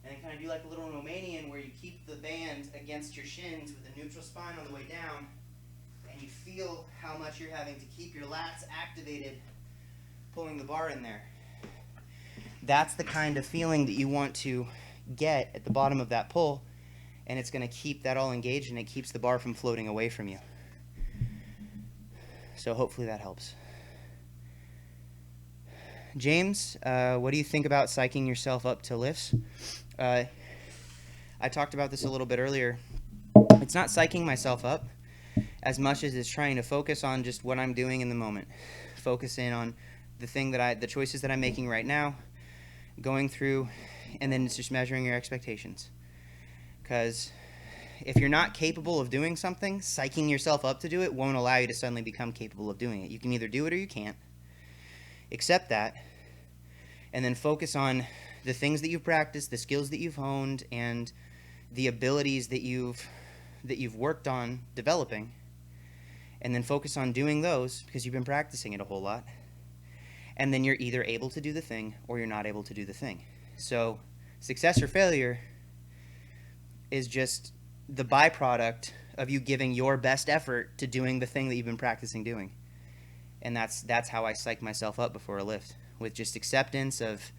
and then kind of do like a little Romanian where you keep the band against your shins with a neutral spine on the way down, and you feel how much you're having to keep your lats activated, pulling the bar in there. That's the kind of feeling that you want to get at the bottom of that pull, and it's going to keep that all engaged, and it keeps the bar from floating away from you. So hopefully that helps. James, what do you think about psyching yourself up to lifts? I talked about this a little bit earlier. It's not psyching myself up as much as it's trying to focus on just what I'm doing in the moment. Focus in on the choices that I'm making right now, going through, and then it's just measuring your expectations. Because if you're not capable of doing something, psyching yourself up to do it won't allow you to suddenly become capable of doing it. You can either do it or you can't. Accept that, and then focus on the things that you've practiced, the skills that you've honed, and the abilities that you've worked on developing, and then focus on doing those because you've been practicing it a whole lot. And then you're either able to do the thing or you're not able to do the thing. So success or failure is just the byproduct of you giving your best effort to doing the thing that you've been practicing doing. And that's how I psych myself up before a lift, with just acceptance of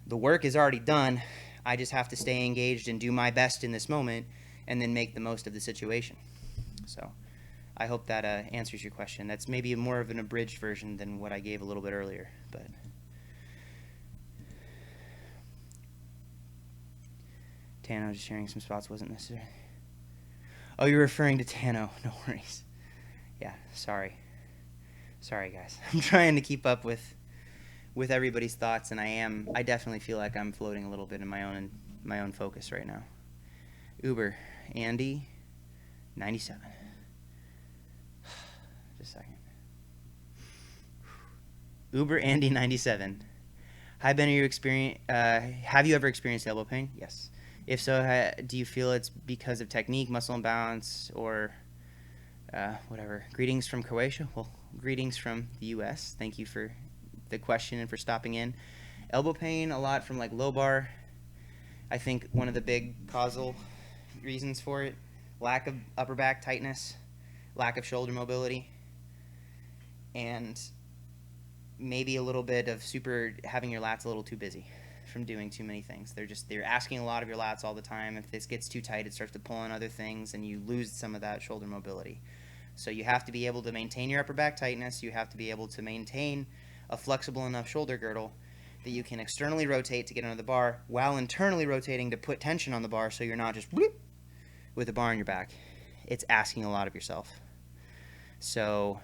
the work is already done. I just have to stay engaged and do my best in this moment and then make the most of the situation. So I hope that answers your question. That's maybe more of an abridged version than what I gave a little bit earlier. But Tano, just sharing some spots wasn't necessary. Oh, you're referring to Tano. No worries. Yeah, sorry. Sorry, guys. I'm trying to keep up with everybody's thoughts, and I definitely feel like I'm floating a little bit in my own focus right now. Uber, Andy, 97. Just a second. Uber, Andy, 97. Hi, Ben. Have you ever experienced elbow pain? Yes. If so, do you feel it's because of technique, muscle imbalance, or whatever? Greetings from Croatia. Well, greetings from the U.S. Thank you for the question and for stopping in. Elbow pain, a lot from like low bar. I think one of the big causal reasons for it, lack of upper back tightness, lack of shoulder mobility, and maybe a little bit of having your lats a little too busy from doing too many things. They're asking a lot of your lats all the time. If this gets too tight, it starts to pull on other things, and you lose some of that shoulder mobility. So you have to be able to maintain your upper back tightness. You have to be able to maintain a flexible enough shoulder girdle that you can externally rotate to get under the bar while internally rotating to put tension on the bar so you're not just whoop with the bar on your back. It's asking a lot of yourself. So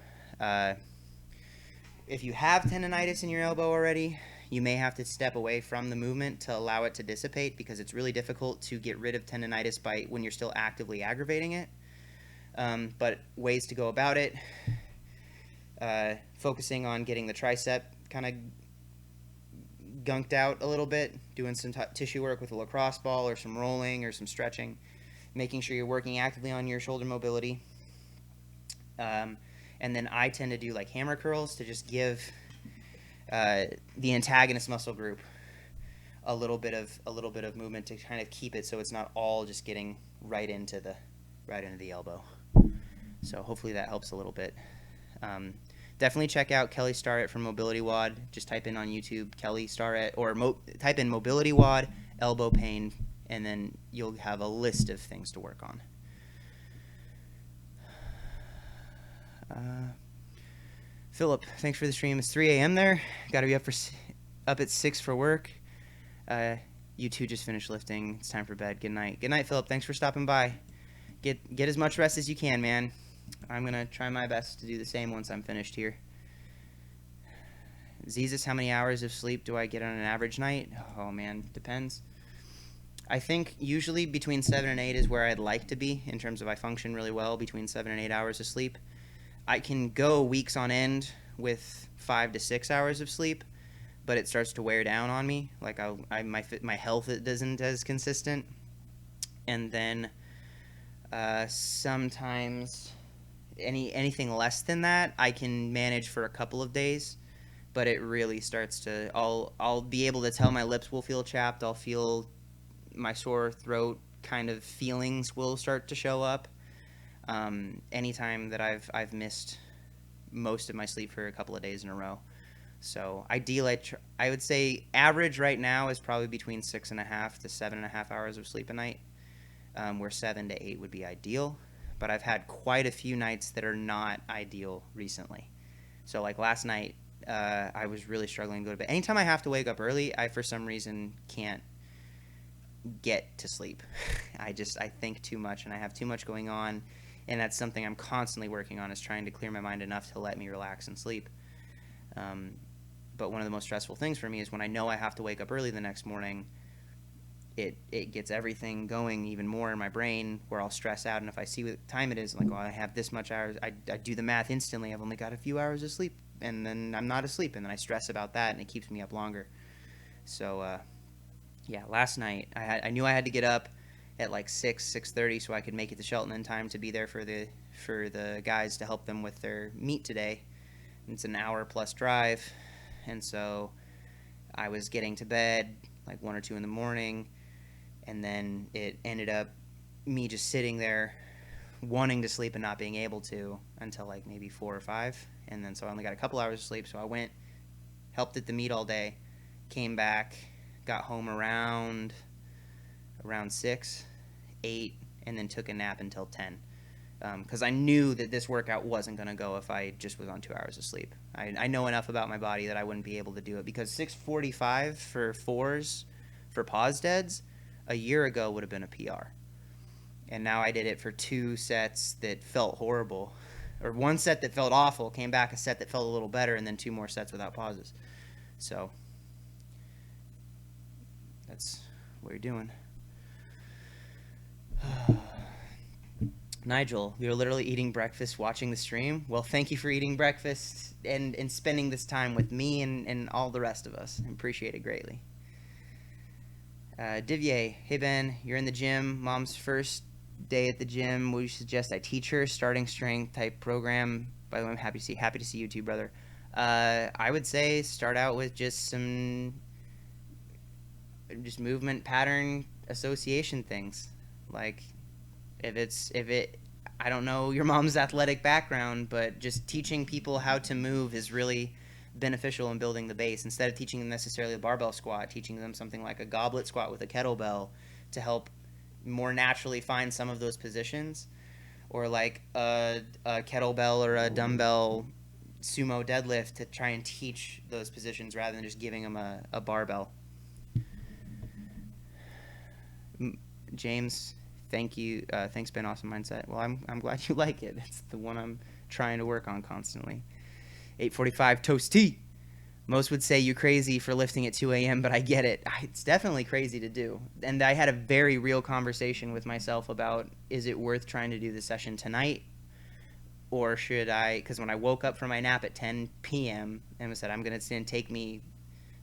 if you have tendonitis in your elbow already, you may have to step away from the movement to allow it to dissipate, because it's really difficult to get rid of tendonitis when you're still actively aggravating it. But ways to go about it, focusing on getting the tricep kind of gunked out a little bit, doing some tissue work with a lacrosse ball or some rolling or some stretching, making sure you're working actively on your shoulder mobility. And then I tend to do like hammer curls to just give the antagonist muscle group a little bit of movement to kind of keep it so it's not all just getting right into the elbow. So hopefully that helps a little bit. Definitely check out Kelly Starrett from Mobility WOD. Just type in on YouTube Kelly Starrett, or type in Mobility WOD elbow pain, and then you'll have a list of things to work on. Philip, thanks for the stream. It's 3 a.m. there. Got to be up at 6 for work. You two just finished lifting. It's time for bed. Good night. Good night, Philip. Thanks for stopping by. Get as much rest as you can, man. I'm going to try my best to do the same once I'm finished here. Jesus, how many hours of sleep do I get on an average night? Oh, man, depends. I think usually between 7 and 8 is where I'd like to be in terms of I function really well between 7 and 8 hours of sleep. I can go weeks on end with 5 to 6 hours of sleep, but it starts to wear down on me. Like my health isn't as consistent. And then sometimes anything less than that, I can manage for a couple of days, but it really starts to, I'll be able to tell my lips will feel chapped. I'll feel my sore throat kind of feelings will start to show up. Anytime that I've missed most of my sleep for a couple of days in a row. So ideally, I would say average right now is probably between 6.5 to 7.5 hours of sleep a night, where 7 to 8 would be ideal. But I've had quite a few nights that are not ideal recently. So like last night, I was really struggling to go to bed. Anytime I have to wake up early, I for some reason can't get to sleep. I think too much and I have too much going on, and that's something I'm constantly working on, is trying to clear my mind enough to let me relax and sleep. But one of the most stressful things for me is when I know I have to wake up early the next morning. It gets everything going even more in my brain, where I'll stress out, and if I see what time it is, I'm like, well, I have this much hours. I do the math instantly. I've only got a few hours of sleep, and then I'm not asleep, and then I stress about that, and it keeps me up longer. So yeah, last night I knew I had to get up at like 6:30 so I could make it to Shelton in time to be there for the guys to help them with their meet today. It's an hour plus drive, and so I was getting to bed like 1 or 2 in the morning, and then it ended up me just sitting there wanting to sleep and not being able to until like maybe 4 or 5, and then so I only got a couple hours of sleep. So I went, helped at the meet all day, came back, got home around 6, 8, and then took a nap until 10. Because I knew that this workout wasn't going to go if I just was on 2 hours of sleep. I know enough about my body that I wouldn't be able to do it, because 6:45 for 4s for pause deads a year ago would have been a PR. And now I did it for 2 sets that felt horrible, or 1 set that felt awful, came back a set that felt a little better, and then 2 more sets without pauses. So that's what you're doing. Nigel, you're literally eating breakfast watching the stream. Well, thank you for eating breakfast and spending this time with me and all the rest of us. I appreciate it greatly. Divier, hey Ben, you're in the gym. Mom's first day at the gym. Would you suggest I teach her starting strength type program? By the way, I'm happy to see you too, brother. I would say start out with just movement pattern association things. Like I don't know your mom's athletic background, but just teaching people how to move is really beneficial in building the base. Instead of teaching them necessarily a barbell squat, teaching them something like a goblet squat with a kettlebell to help more naturally find some of those positions, or like a kettlebell or a dumbbell sumo deadlift to try and teach those positions rather than just giving them a barbell. James, thank you. Thanks, Ben. Awesome mindset. Well, I'm glad you like it. It's the one I'm trying to work on constantly. 8:45 toast tea. Most would say you're crazy for lifting at 2 a.m., but I get it. It's definitely crazy to do. And I had a very real conversation with myself about, is it worth trying to do the session tonight? Or should I, because when I woke up from my nap at 10 p.m. and said, I'm going to take me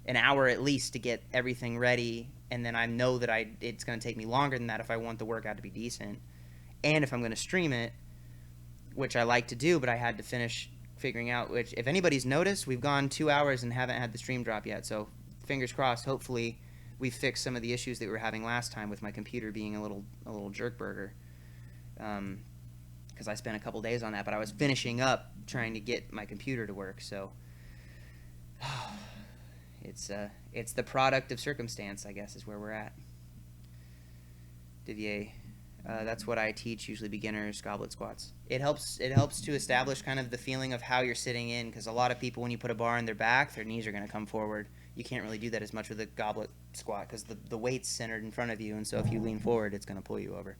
an hour at least to get everything ready, and then I know that it's going to take me longer than that if I want the workout to be decent. And if I'm going to stream it, which I like to do, but I had to finish figuring out, which, if anybody's noticed, we've gone 2 hours and haven't had the stream drop yet. So fingers crossed, hopefully we fixed some of the issues that we were having last time with my computer being a little jerk burger. Because I spent a couple days on that, but I was finishing up trying to get my computer to work. So it's the product of circumstance, I guess, is where we're at. Divier, that's what I teach, usually beginners, goblet squats. It helps to establish kind of the feeling of how you're sitting in, because a lot of people, when you put a bar on their back, their knees are going to come forward. You can't really do that as much with a goblet squat because the weight's centered in front of you, and so if you lean forward, it's going to pull you over.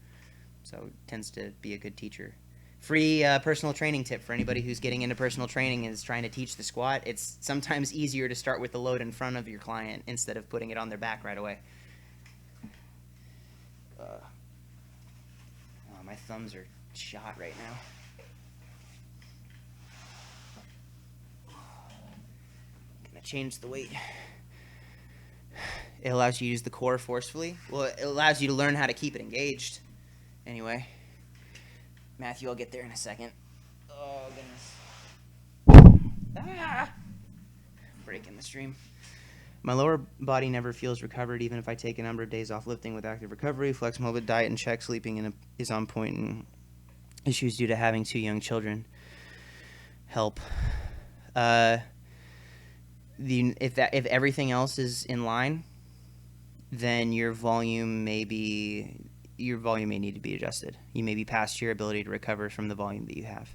So it tends to be a good teacher. Free personal training tip for anybody who's getting into personal training and is trying to teach the squat. It's sometimes easier to start with the load in front of your client instead of putting it on their back right away. My thumbs are shot right now. I'm gonna change the weight. It allows you to use the core forcefully. Well, it allows you to learn how to keep it engaged. Anyway, Matthew, I'll get there in a second. Oh, goodness. Ah! Breaking the stream. My lower body never feels recovered even if I take a number of days off lifting with active recovery. Flexible with diet and check. Sleeping is on point, and issues due to having 2 young children help. If everything else is in line, then your volume may need to be adjusted. You may be past your ability to recover from the volume that you have.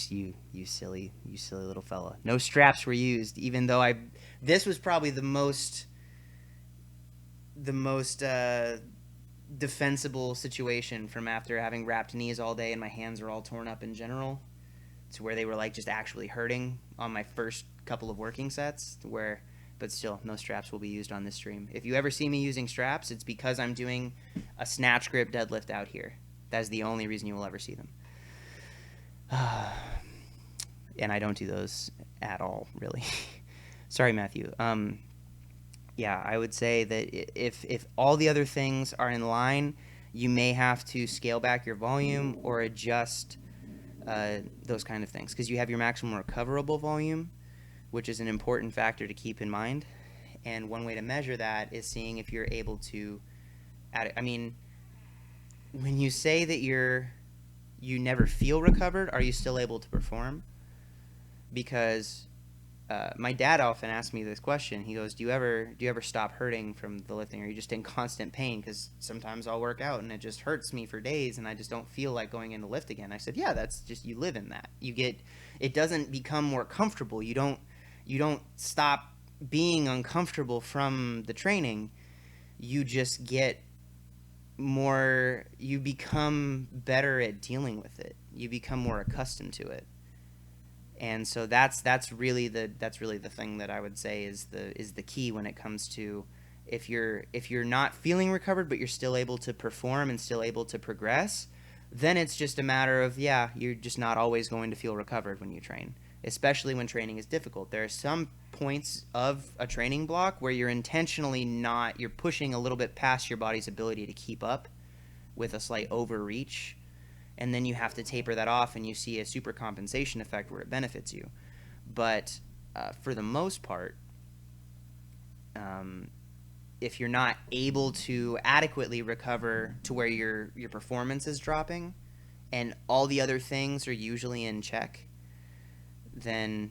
You silly little fella. No straps were used, even though this was probably the most defensible situation from after having wrapped knees all day and my hands are all torn up in general, to where they were like just actually hurting on my first couple of working sets, but still, no straps will be used on this stream. If you ever see me using straps, it's because I'm doing a snatch grip deadlift out here. That's the only reason you will ever see them. And I don't do those at all, really. Sorry, Matthew. Yeah, I would say that if all the other things are in line, you may have to scale back your volume or adjust those kind of things, because you have your maximum recoverable volume, which is an important factor to keep in mind. And one way to measure that is seeing if you're able to when you say that you never feel recovered, are you still able to perform? Because my dad often asks me this question. He goes, do you ever stop hurting from the lifting? Or are you just in constant pain? Because sometimes I'll work out and it just hurts me for days and I just don't feel like going in to lift again. I said, yeah, that's just, you live in that. It doesn't become more comfortable. You don't stop being uncomfortable from the training. You just get more, you become better at dealing with it. You become more accustomed to it. And so that's really the thing that I would say is the key when it comes to if you're not feeling recovered but you're still able to perform and still able to progress, then it's just a matter of, yeah, you're just not always going to feel recovered when you train, especially when training is difficult. There are some points of a training block where you're intentionally you're pushing a little bit past your body's ability to keep up with a slight overreach, and then you have to taper that off and you see a super compensation effect where it benefits you. But for the most part, if you're not able to adequately recover to where your performance is dropping and all the other things are usually in check, then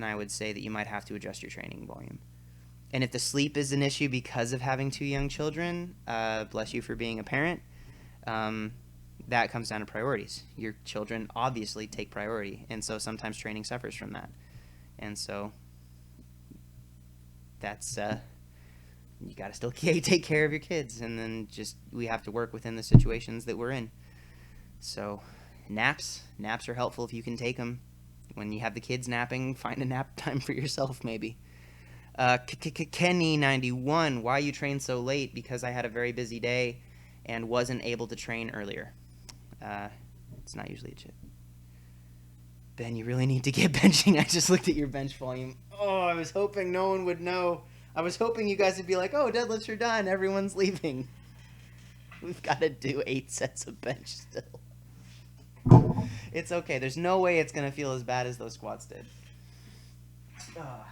I would say that you might have to adjust your training volume. And if the sleep is an issue because of having 2 young children, bless you for being a parent, that comes down to priorities. Your children obviously take priority, and so sometimes training suffers from that. And so that's you got to still take care of your kids, and then we have to work within the situations that we're in. So naps are helpful if you can take them. When you have the kids napping, find a nap time for yourself maybe. Kenny91, why you train so late? Because I had a very busy day and wasn't able to train earlier. It's not usually a chip. Ben, you really need to get benching. I just looked at your bench volume. Oh, I was hoping no one would know. I was hoping you guys would be like, oh, deadlifts are done. Everyone's leaving. We've got to do 8 sets of bench still. It's okay. There's no way it's going to feel as bad as those squats did. Or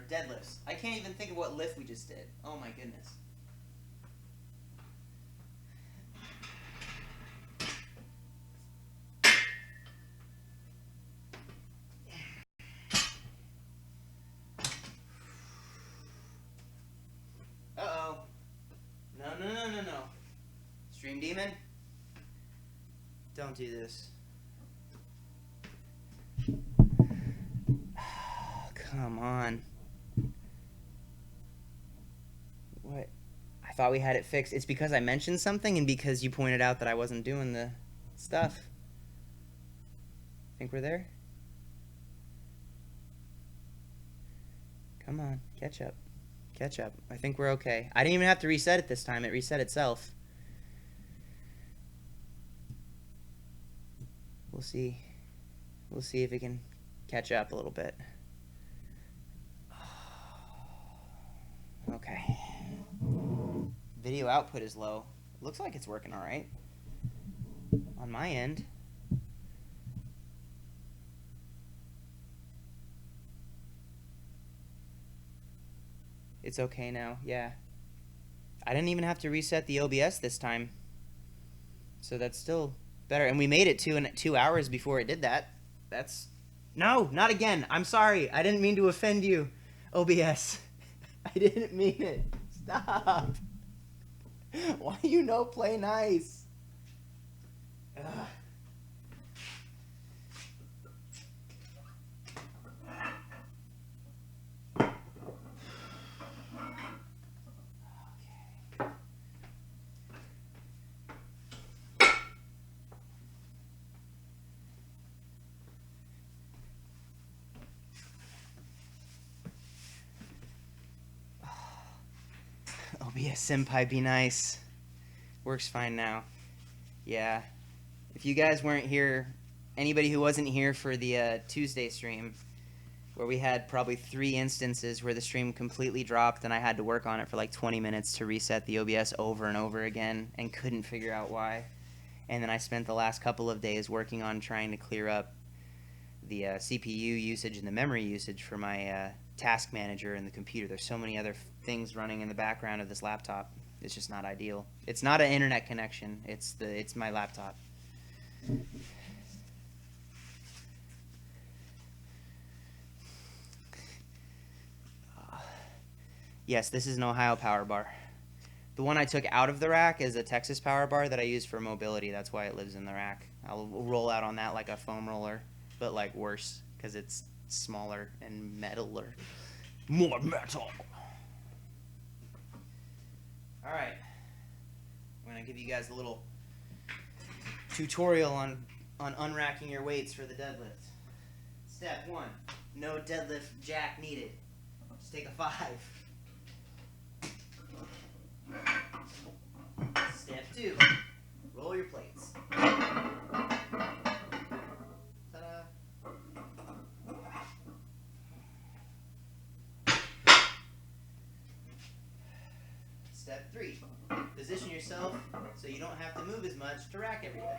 deadlifts. I can't even think of what lift we just did. Oh, my goodness. Uh-oh. No. Stream Demon? Don't do this. Come on. What? I thought we had it fixed. It's because I mentioned something and because you pointed out that I wasn't doing the stuff. Think we're there? Come on, catch up. I think we're okay. I didn't even have to reset it this time. It reset itself. We'll see if it can catch up a little bit. Okay. Video output is low. Looks like it's working all right on my end. It's okay now, yeah. I didn't even have to reset the OBS this time. So that's still better. And we made it 2 hours before it did that. That's... No, not again. I'm sorry. I didn't mean to offend you, OBS. I didn't mean it. Stop. Why you no play nice? Ugh. OBS Senpai, be nice. Works fine now. Yeah. If you guys weren't here, anybody who wasn't here for the Tuesday stream, where we had probably 3 instances where the stream completely dropped and I had to work on it for like 20 minutes to reset the OBS over and over again and couldn't figure out why. And then I spent the last couple of days working on trying to clear up the CPU usage and the memory usage for my task manager and the computer. There's so many other things running in the background of this laptop. It's just not ideal. It's not an internet connection. It's my laptop. Yes, this is an Ohio power bar. The one I took out of the rack is a Texas power bar that I use for mobility. That's why it lives in the rack. I'll roll out on that like a foam roller, but like worse because it's smaller and metaler. More metal. All right. I'm going to give you guys a little tutorial on unracking your weights for the deadlift. Step 1, no deadlift jack needed. Just take a 5. Step 2, roll your plates. Ta-da. Step 3, position yourself so you don't have to move as much to rack everything.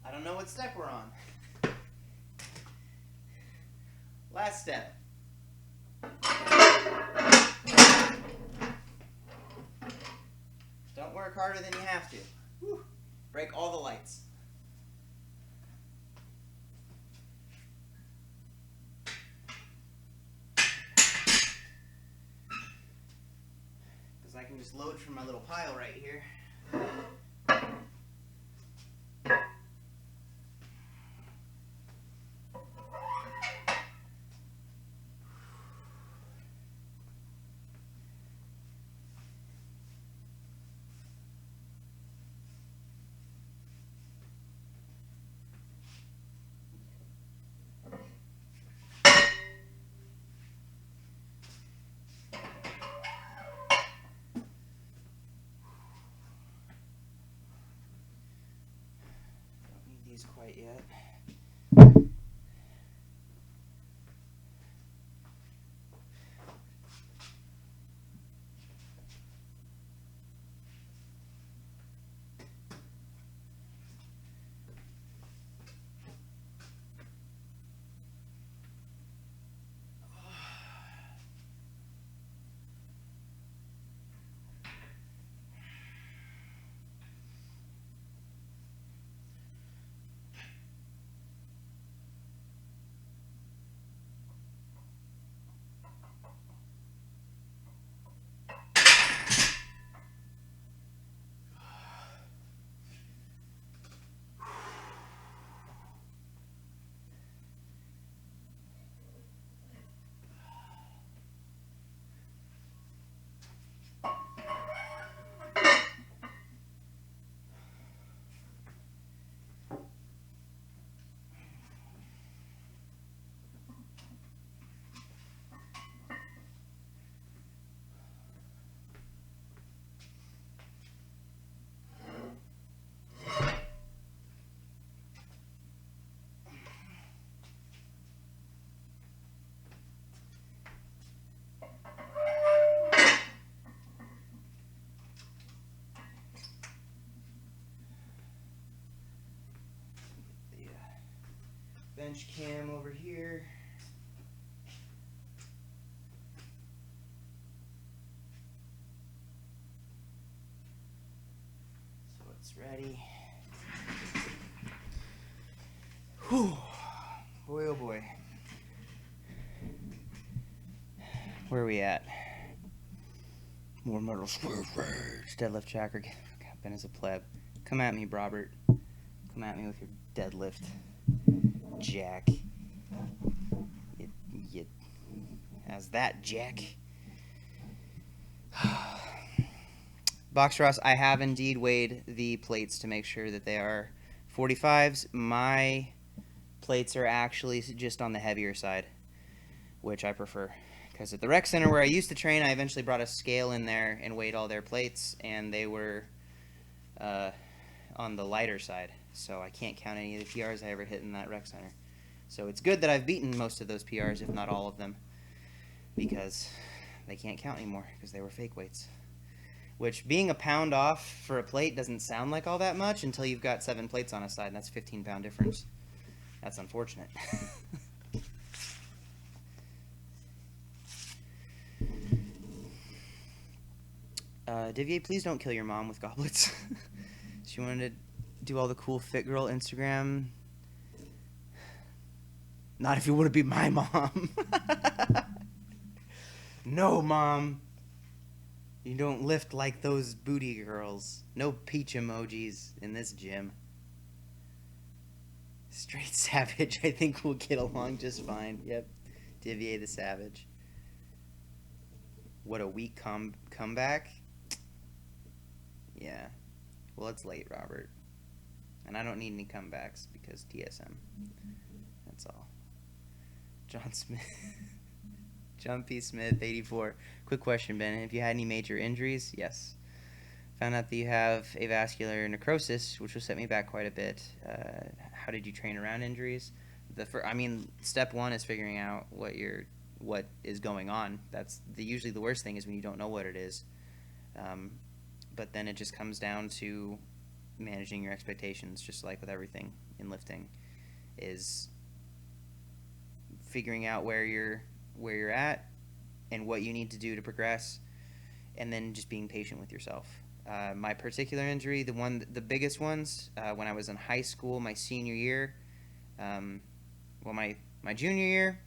I don't know what step we're on. Last step. Don't work harder than you have to. Whew. Break all the lights. Because I can just load from my little pile right here. Quite yet. bench cam over here. So it's ready. Whew. Boy, oh boy. Where are we at? More metal square rage. Deadlift tracker. Ben is a pleb. Come at me, Robert. Come at me with your deadlift. Jack. How's that, Jack? Box Ross, I have indeed weighed the plates to make sure that they are 45s. My plates are actually just on the heavier side, which I prefer. Because at the rec center where I used to train, I eventually brought a scale in there and weighed all their plates, and they were on the lighter side. So I can't count any of the PRs I ever hit in that rec center. So it's good that I've beaten most of those PRs, if not all of them, because they can't count anymore because they were fake weights. Which, being a pound off for a plate doesn't sound like all that much until you've got 7 plates on a side, and that's a 15-pound difference. That's unfortunate. Divier, please don't kill your mom with goblets. She wanted to do all the cool fit girl Instagram. Not if you want to be my mom. No, Mom. You don't lift like those booty girls. No peach emojis in this gym. Straight savage. I think we'll get along just fine. Yep. Divier the savage. What a weak comeback. Yeah. Well, it's late, Robert. And I don't need any comebacks because TSM. That's all. John Smith. John P. Smith, 84. Quick question, Ben. Have you had any major injuries? Yes. Found out that you have avascular necrosis, which will set me back quite a bit. How did you train around injuries? Step one is figuring out what is going on. That's usually the worst thing is when you don't know what it is. But then it just comes down to managing your expectations, just like with everything in lifting, is figuring out where you're at and what you need to do to progress, and then just being patient with yourself. My particular injury, the biggest ones, when I was in high school, my senior year, my junior year,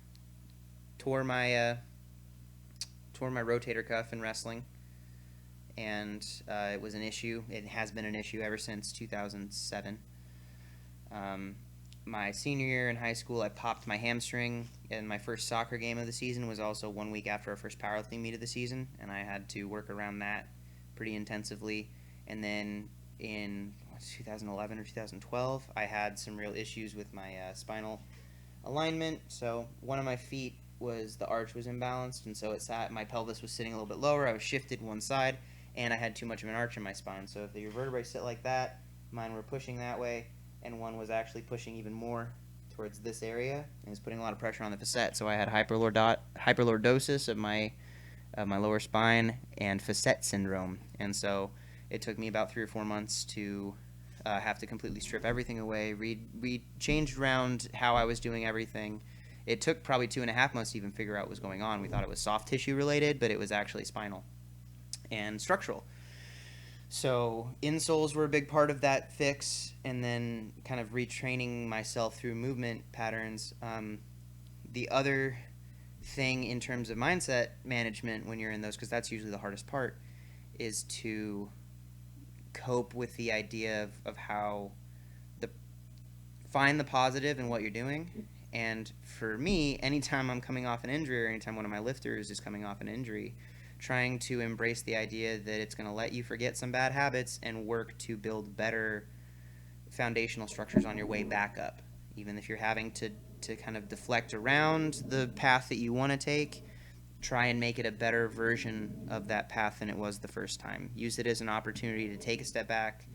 tore my rotator cuff in wrestling, and it was an issue. It has been an issue ever since 2007. My senior year in high school, I popped my hamstring, and my first soccer game of the season was also 1 week after our first powerlifting meet of the season, and I had to work around that pretty intensively. And then in 2011 or 2012, I had some real issues with my spinal alignment. So one of my feet the arch was imbalanced, and so my pelvis was sitting a little bit lower. I was shifted one side, and I had too much of an arch in my spine. So if your vertebrae sit like that, mine were pushing that way, and one was actually pushing even more towards this area, and was putting a lot of pressure on the facet. So I had hyperlordosis of my lower spine and facet syndrome, and so it took me about 3 or 4 months to have to completely strip everything away. We changed around how I was doing everything. It took probably 2.5 months to even figure out what was going on. We thought it was soft tissue related, but it was actually spinal and structural. So insoles were a big part of that fix, and then kind of retraining myself through movement patterns. The other thing in terms of mindset management when you're in those, because that's usually the hardest part, is to cope with the idea of how find the positive in what you're doing. And for me, anytime I'm coming off an injury, or anytime one of my lifters is coming off an injury, trying to embrace the idea that it's going to let you forget some bad habits and work to build better foundational structures on your way back up. Even if you're having to kind of deflect around the path that you want to take, try and make it a better version of that path than it was the first time. Use it as an opportunity to take a step back,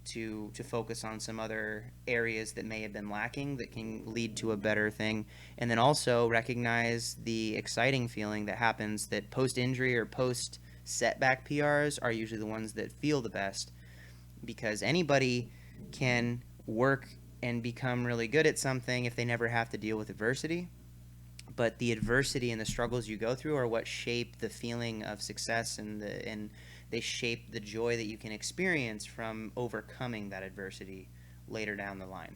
to focus on some other areas that may have been lacking that can lead to a better thing. And then also recognize the exciting feeling that happens, that post-injury or post-setback PRs are usually the ones that feel the best, because anybody can work and become really good at something if they never have to deal with adversity. But the adversity and the struggles you go through are what shape the feeling of success, and they shape the joy that you can experience from overcoming that adversity later down the line.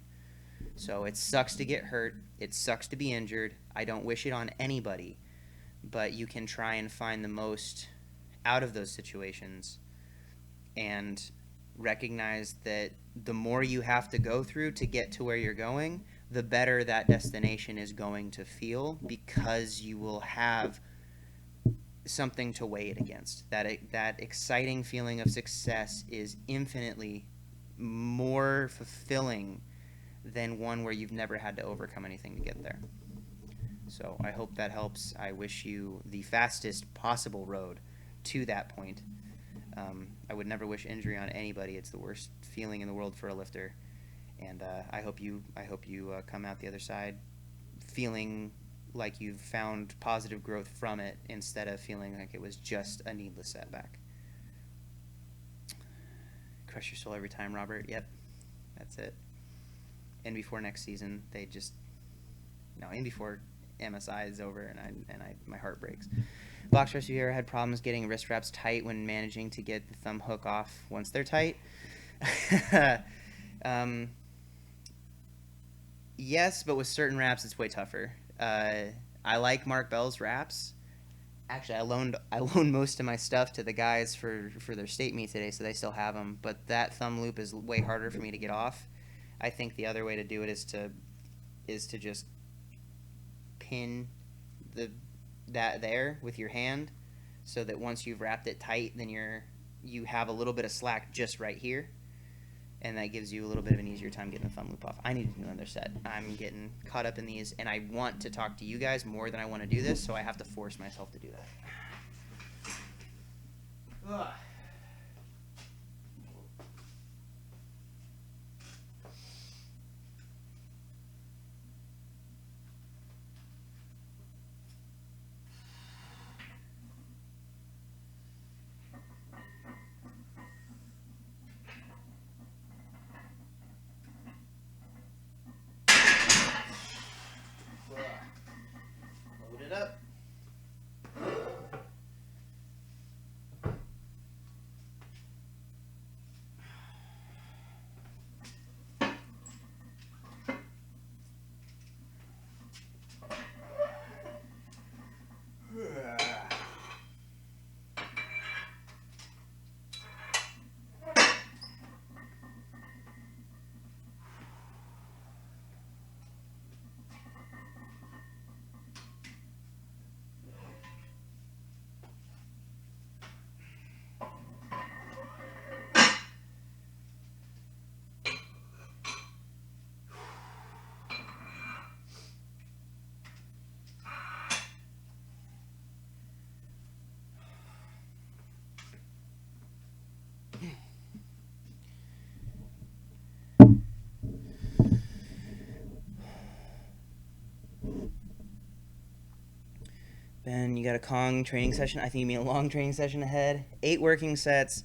So it sucks to get hurt. It sucks to be injured. I don't wish it on anybody, but you can try and find the most out of those situations and recognize that the more you have to go through to get to where you're going, the better that destination is going to feel, because you will have something to weigh it against. That exciting feeling of success is infinitely more fulfilling than one where you've never had to overcome anything to get there. So I hope that helps. I wish you the fastest possible road to that point. I would never wish injury on anybody. It's the worst feeling in the world for a lifter. And I hope you come out the other side feeling like you've found positive growth from it, instead of feeling like it was just a needless setback. Crush your soul every time, Robert. Yep, that's it. And before next season, and before MSI is over, and my heart breaks. Box stress, have you ever had problems getting wrist wraps tight when managing to get the thumb hook off once they're tight? Yes, but with certain wraps, it's way tougher. I like Mark Bell's wraps. Actually, I loaned most of my stuff to the guys for their state meet today, so they still have them. But that thumb loop is way harder for me to get off. I think the other way to do it is to just pin that there with your hand, so that once you've wrapped it tight, then you have a little bit of slack just right here, and that gives you a little bit of an easier time getting the thumb loop off. I need to do another set. I'm getting caught up in these, and I want to talk to you guys more than I want to do this, so I have to force myself to do that. Ugh. Load it up. Ben, you got a Kong training session? I think you mean a long training session ahead. 8 working sets.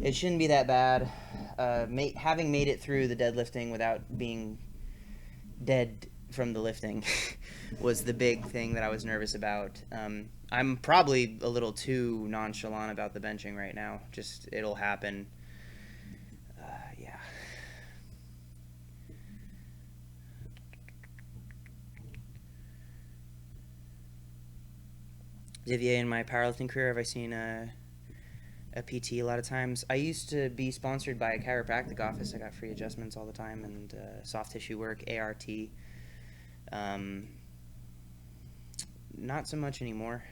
It shouldn't be that bad. Having made it through the deadlifting without being dead from the lifting was the big thing that I was nervous about. I'm probably a little too nonchalant about the benching right now. Just, it'll happen. Yeah. Xavier, in my powerlifting career, have I seen a PT a lot of times? I used to be sponsored by a chiropractic office. I got free adjustments all the time, and soft tissue work, ART. Not so much anymore.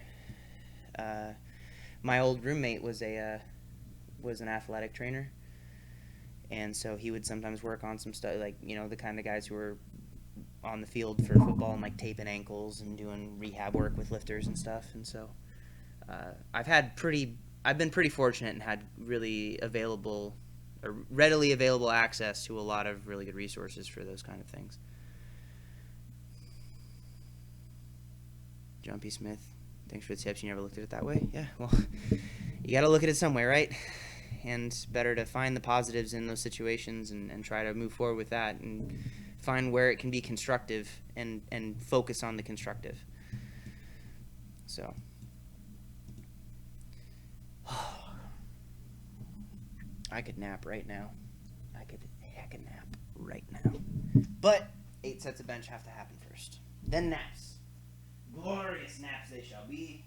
My old roommate was an athletic trainer, and so he would sometimes work on some stuff, like, the kind of guys who were on the field for football and like taping ankles and doing rehab work with lifters and stuff. And so I've been pretty fortunate and had readily available access to a lot of really good resources for those kind of things. John P. Smith, thanks for the tips. You never looked at it that way? Yeah, well, you got to look at it some way, right? And better to find the positives in those situations and try to move forward with that. And find where it can be constructive and focus on the constructive. So I could nap right now. I could nap right now. But 8 sets of bench have to happen first. Then naps. Glorious naps they shall be.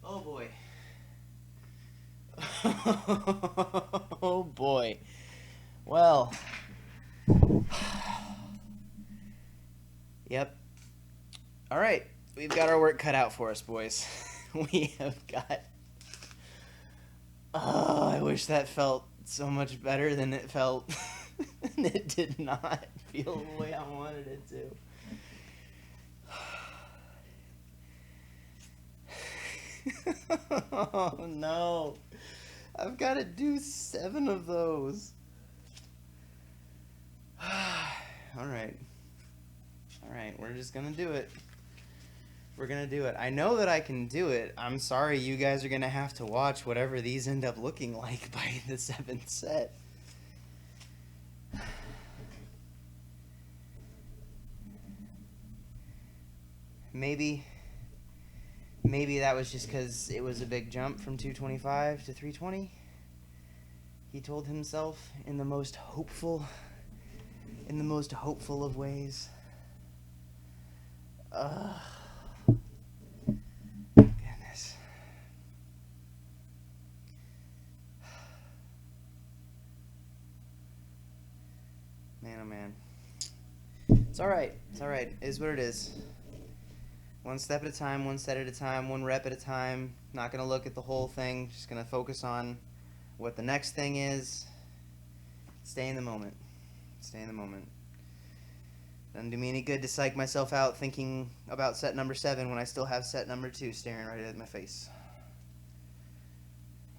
Oh boy. Oh boy. Well. Yep. All right. We've got our work cut out for us, boys. We have got... Oh, I wish that felt so much better than it felt. It did not feel the way I wanted it to. Oh no. I've got to do 7 of those. All right. We're just going to do it. We're going to do it. I know that I can do it. I'm sorry you guys are going to have to watch whatever these end up looking like by the 7th set. Maybe that was just because it was a big jump from 225 to 320. He told himself in the most hopeful of ways. Goodness. Man, oh man. It's alright. It is what it is. One step at a time, one set at a time, one rep at a time. Not going to look at the whole thing. Just going to focus on what the next thing is. Stay in the moment. Doesn't do me any good to psych myself out thinking about set number 7 when I still have set number 2 staring right at my face.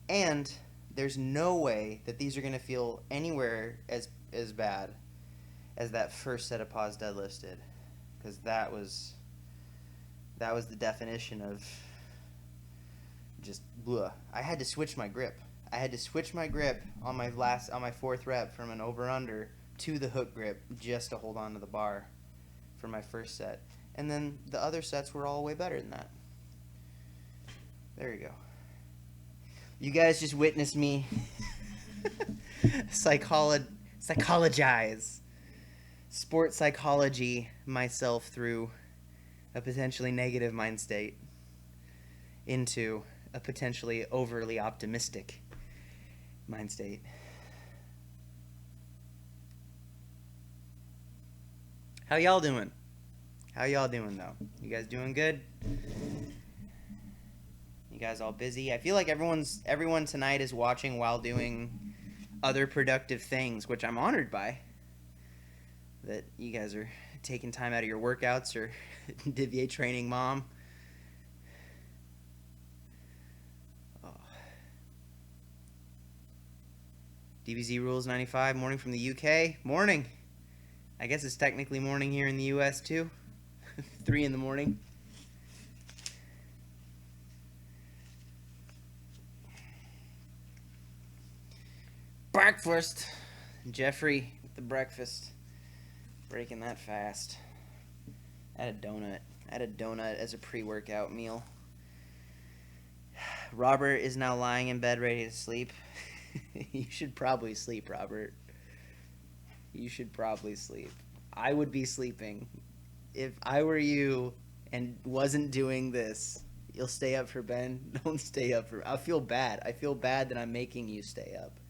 And there's no way that these are going to feel anywhere as bad as that first set of pause deadlifts did. Because that was the definition of just blah. I had to switch my grip. On my 4th rep from an over-under to the hook grip just to hold on to the bar for my first set. And then the other sets were all way better than that. There you go. You guys just witnessed me psychologize, sport psychology myself through a potentially negative mind state into a potentially overly optimistic mind state. How y'all doing? Though? You guys doing good? You guys all busy? I feel like everyone tonight is watching while doing other productive things, which I'm honored by. That you guys are taking time out of your workouts or Dietary training mom. Oh. DBZ Rules 95, morning from the UK. Morning. I guess it's technically morning here in the US too. 3 in the morning. Breakfast. Jeffrey with the breakfast. Breaking that fast. I had a donut as a pre-workout meal. Robert is now lying in bed ready to sleep. You should probably sleep, Robert. You should probably sleep. I would be sleeping. If I were you and wasn't doing this, you'll stay up for Ben. Don't stay up for... I feel bad. I feel bad that I'm making you stay up.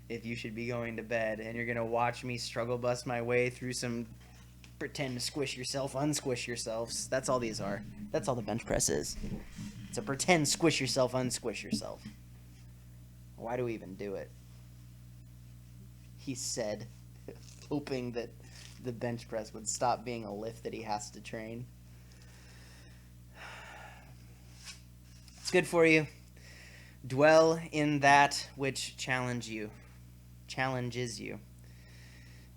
If you should be going to bed and you're going to watch me struggle bust my way through some pretend to squish yourself, unsquish yourselves. That's all these are. That's all the bench press is. It's a pretend squish yourself, unsquish yourself. Why do we even do it? He said, hoping that the bench press would stop being a lift that he has to train. It's good for you. Dwell in that which challenges you.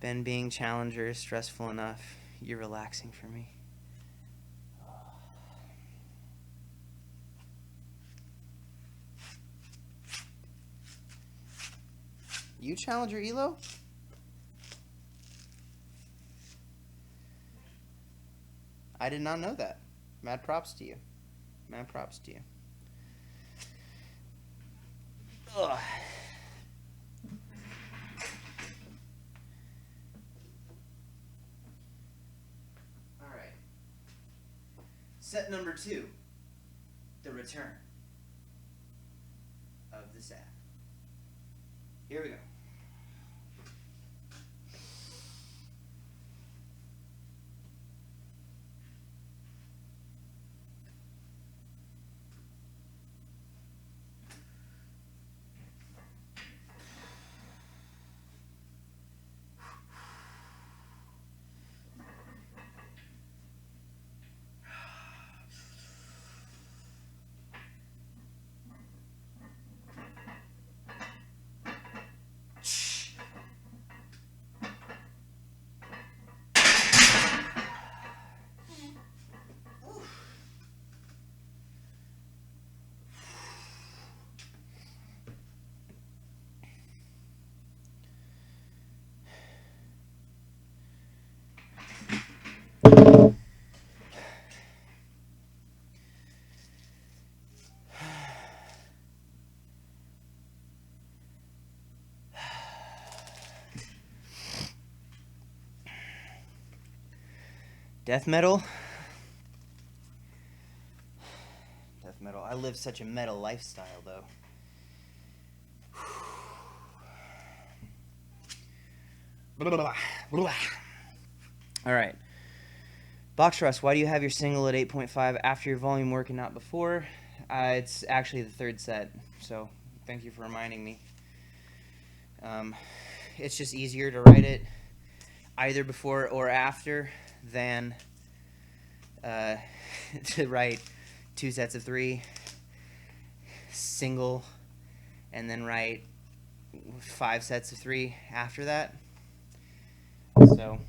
Ben being challenger is stressful enough. You're relaxing for me. You challenger Elo? I did not know that. Mad props to you. Mad props to you. Ugh. All right. Set number 2. The return of the sack. Here we go. Death metal? Death metal. I live such a metal lifestyle, though. All right. Box thrust. Why do you have your single at 8.5 after your volume work and not before? It's actually the third set, so thank you for reminding me. It's just easier to write it either before or after than to write 2 sets of 3, single, and then write 5 sets of 3 after that. So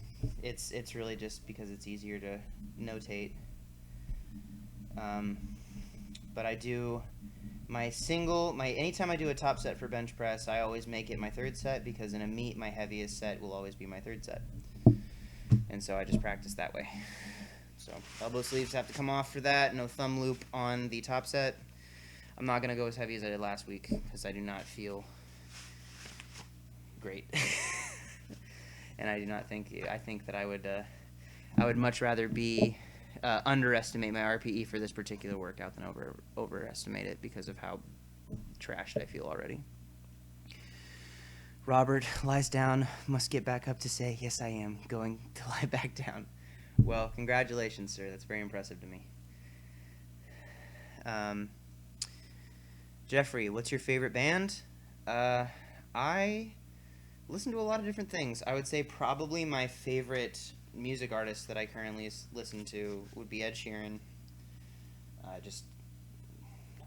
it's really just because it's easier to notate. But I do my single, anytime I do a top set for bench press, I always make it my third set, because in a meet, my heaviest set will always be my third set. And so I just practice that way. So elbow sleeves have to come off for that. No thumb loop on the top set. I'm not going to go as heavy as I did last week because I do not feel great. And I do not think, I think that I would much rather be underestimate my RPE for this particular workout than overestimate it because of how trashed I feel already. Robert lies down, must get back up to say, yes, I am going to lie back down. Well, congratulations, sir. That's very impressive to me. Jeffrey, what's your favorite band? I listen to a lot of different things. I would say probably my favorite music artist that I currently listen to would be Ed Sheeran.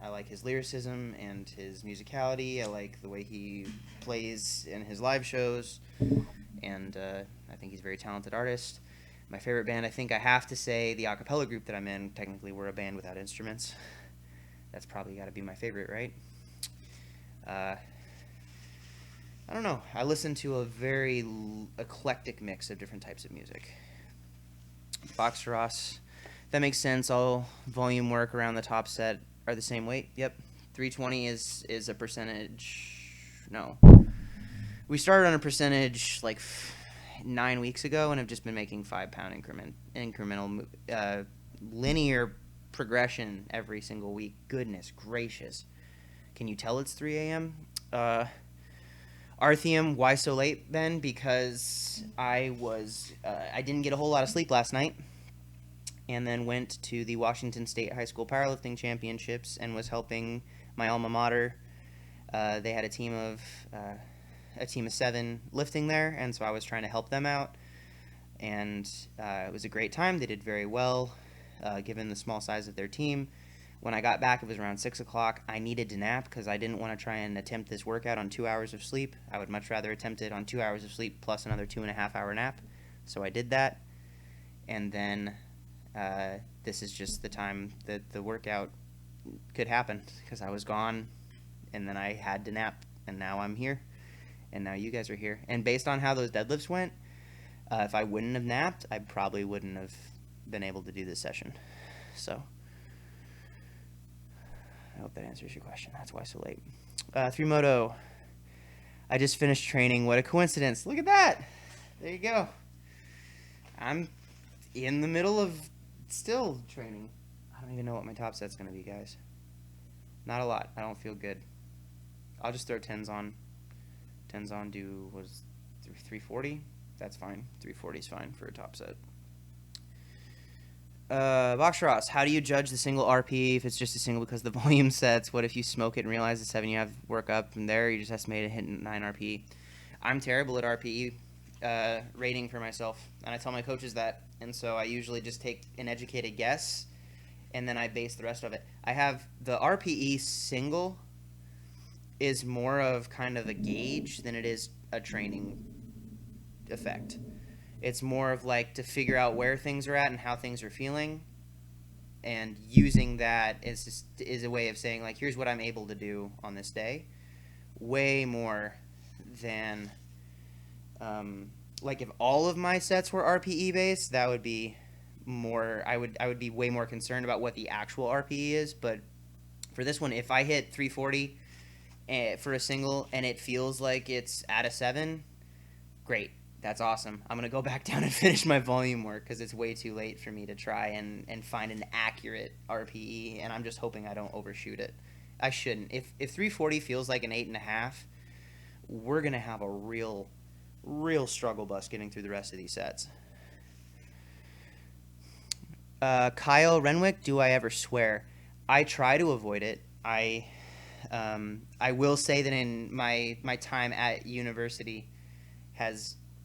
I like his lyricism and his musicality. I like the way he plays in his live shows, and I think he's a very talented artist. My favorite band, I think I have to say, the A Cappella group that I'm in. Technically, we're a band without instruments. That's probably got to be my favorite, right? I don't know. I listen to a very eclectic mix of different types of music. Box Ross, that makes sense. All volume work around the top set are the same weight. Yep. 320 is a percentage. No. We started on a percentage like 9 weeks ago and have just been making 5-pound incremental linear progression every single week. Goodness gracious. Can you tell it's 3 a.m.? Artheum, why so late, Ben? Because I didn't get a whole lot of sleep last night, and then went to the Washington State High School Powerlifting Championships and was helping my alma mater. They had a team of 7 lifting there, and so I was trying to help them out, and it was a great time. They did very well, given the small size of their team. When I got back, it was around 6 o'clock. I needed to nap because I didn't want to try and attempt this workout on 2 hours of sleep. I would much rather attempt it on 2 hours of sleep plus another 2.5-hour nap. So I did that. And then this is just the time that the workout could happen because I was gone, and then I had to nap, and now I'm here, and now you guys are here. And based on how those deadlifts went, if I wouldn't have napped, I probably wouldn't have been able to do this session. So I hope that answers your question. That's why so late. 3Moto. I just finished training. What a coincidence. Look at that. There you go. I'm in the middle of still training. I don't even know what my top set's going to be, guys. Not a lot. I don't feel good. I'll just throw 10s on. 10s on, do, what is 340? That's fine. 340 is fine for a top set. Box Ross, how do you judge the single RP if it's just a single because the volume sets? What if you smoke it and realize the 7 you have work up from there? You just estimate a hit 9 RP. I'm terrible at RPE rating for myself, and I tell my coaches that, and so I usually just take an educated guess, and then I base the rest of it. I have the RPE single is more of kind of a gauge than it is a training effect. It's more of like to figure out where things are at and how things are feeling, and using that is a way of saying, like, here's what I'm able to do on this day, way more than like if all of my sets were RPE based, that would be more, I would be way more concerned about what the actual RPE is. But for this one, if I hit 340 for a single and it feels like it's at a 7, great. That's awesome. I'm going to go back down and finish my volume work because it's way too late for me to try and find an accurate RPE, and I'm just hoping I don't overshoot it. I shouldn't. If 340 feels like an 8.5, we're going to have a real struggle bus getting through the rest of these sets. Kyle Renwick, do I ever swear? I try to avoid it. I will say that in my time at university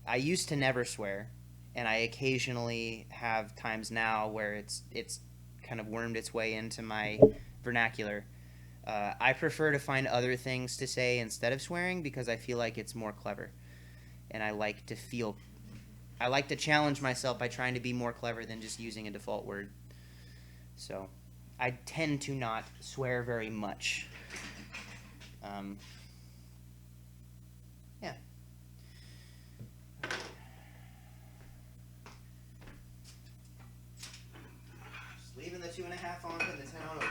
I used to never swear, and I occasionally have times now where it's kind of wormed its way into my vernacular. I prefer to find other things to say instead of swearing because I feel like it's more clever, and I like to challenge myself by trying to be more clever than just using a default word. So I tend to not swear very much. Yeah. Just leaving the 2.5 on, putting the 10 on over it.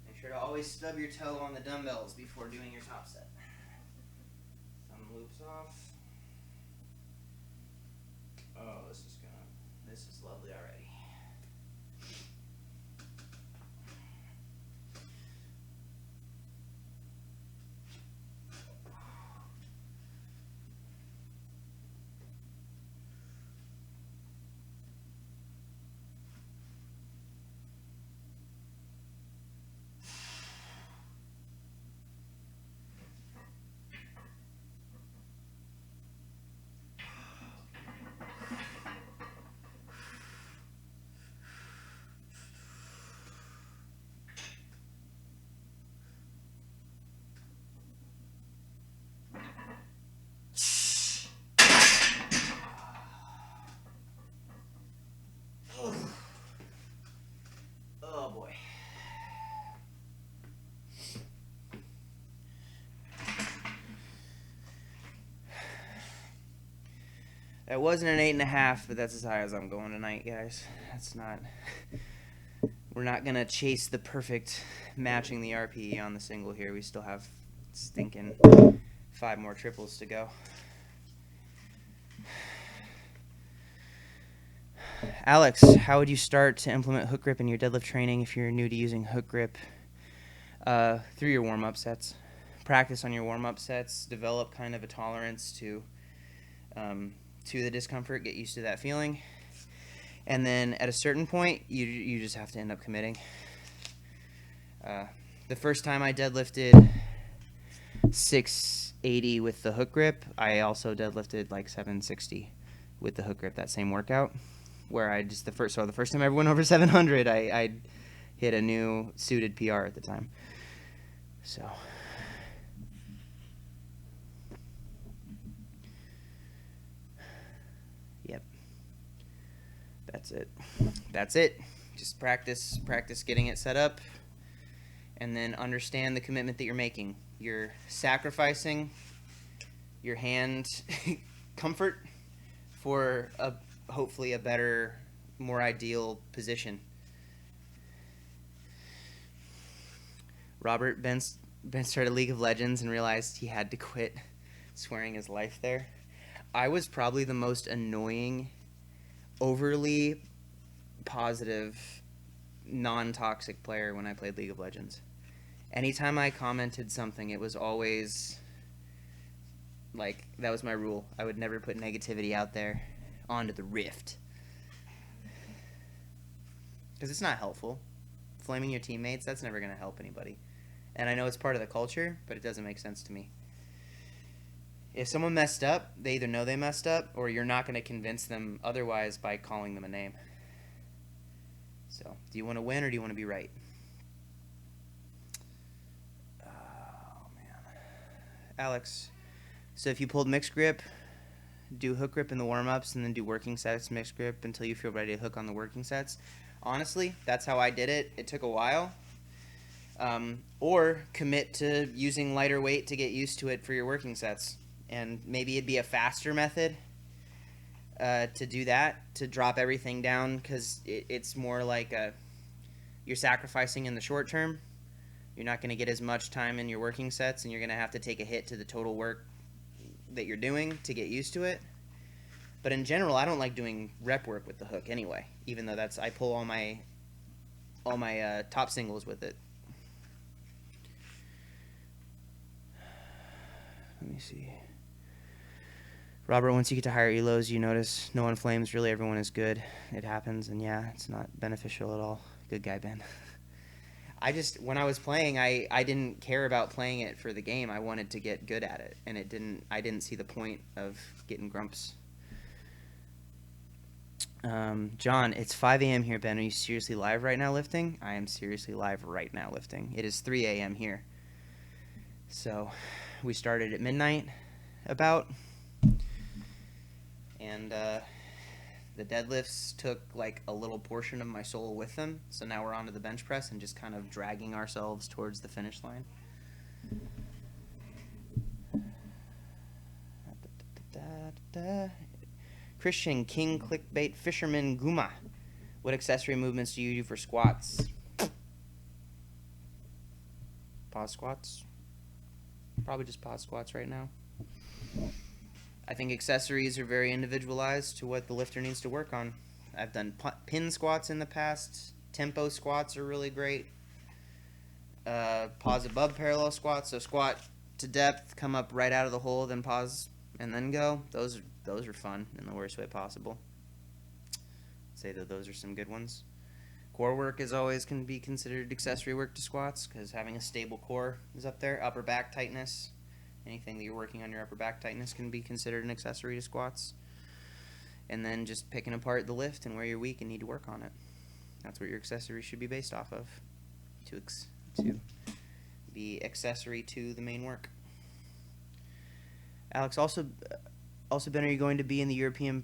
Make sure to always stub your toe on the dumbbells before doing your top set. Thumb loops off. Oh, this is lovely already. That wasn't an 8.5, but that's as high as I'm going tonight, guys. That's not... We're not going to chase the perfect matching the RPE on the single here. We still have stinking 5 more triples to go. Alex, how would you start to implement hook grip in your deadlift training if you're new to using hook grip? Through your warm-up sets. Practice on your warm-up sets. Develop kind of a tolerance to the discomfort. Get used to that feeling. And then at a certain point, you just have to end up committing. The first time I deadlifted 680 with the hook grip, I also deadlifted like 760 with the hook grip that same workout. Where I just the first time I ever went over 700, I hit a new suited PR at the time. So. Yep. That's it. Just practice getting it set up, and then understand the commitment that you're making. You're sacrificing your hand comfort for hopefully a better, more ideal position. Robert Ben started League of Legends and realized he had to quit swearing his life there. I was probably the most annoying, overly positive, non-toxic player when I played League of Legends. Anytime I commented something, it was always like, that was my rule. I would never put negativity out there onto the rift, because it's not helpful. Flaming your teammates, that's never going to help anybody. And I know it's part of the culture, but it doesn't make sense to me. If someone messed up, they either know they messed up, or you're not going to convince them otherwise by calling them a name. So, do you want to win or do you want to be right? Oh, man. Alex, so if you pulled mixed grip, do hook grip in the warm-ups, and then do working sets, mixed grip, until you feel ready to hook on the working sets. Honestly, that's how I did it. It took a while. Or commit to using lighter weight to get used to it for your working sets. And maybe it'd be a faster method to do that, to drop everything down, because it's more like you're sacrificing in the short term. You're not going to get as much time in your working sets, and you're going to have to take a hit to the total work that you're doing to get used to it. But in general, I don't like doing rep work with the hook anyway, even though I pull all my top singles with it. Let me see. Robert, once you get to higher elos, you notice no one flames. Really, everyone is good. It happens, and yeah, it's not beneficial at all. Good guy, Ben. When I was playing, I didn't care about playing it for the game. I wanted to get good at it, and I didn't see the point of getting grumps. John, it's 5 a.m. here, Ben. Are you seriously live right now lifting? I am seriously live right now lifting. It is 3 a.m. here. So, we started at midnight, about. And the deadlifts took like a little portion of my soul with them. So now we're on to the bench press and just kind of dragging ourselves towards the finish line. Christian King Clickbait Fisherman Guma. What accessory movements do you do for squats? Pause squats. Probably just pause squats right now. I think accessories are very individualized to what the lifter needs to work on. I've done pin squats in the past. Tempo squats are really great. Pause above parallel squats. So squat to depth, come up right out of the hole, then pause, and then go. Those are fun in the worst way possible. I'd say that those are some good ones. Core work can be considered accessory work to squats, because having a stable core is up there. Upper back tightness. Anything that you're working on your upper back tightness can be considered an accessory to squats. And then just picking apart the lift and where you're weak and need to work on it. That's what your accessory should be based off of, to be accessory to the main work. Alex, also Ben, are you going to the European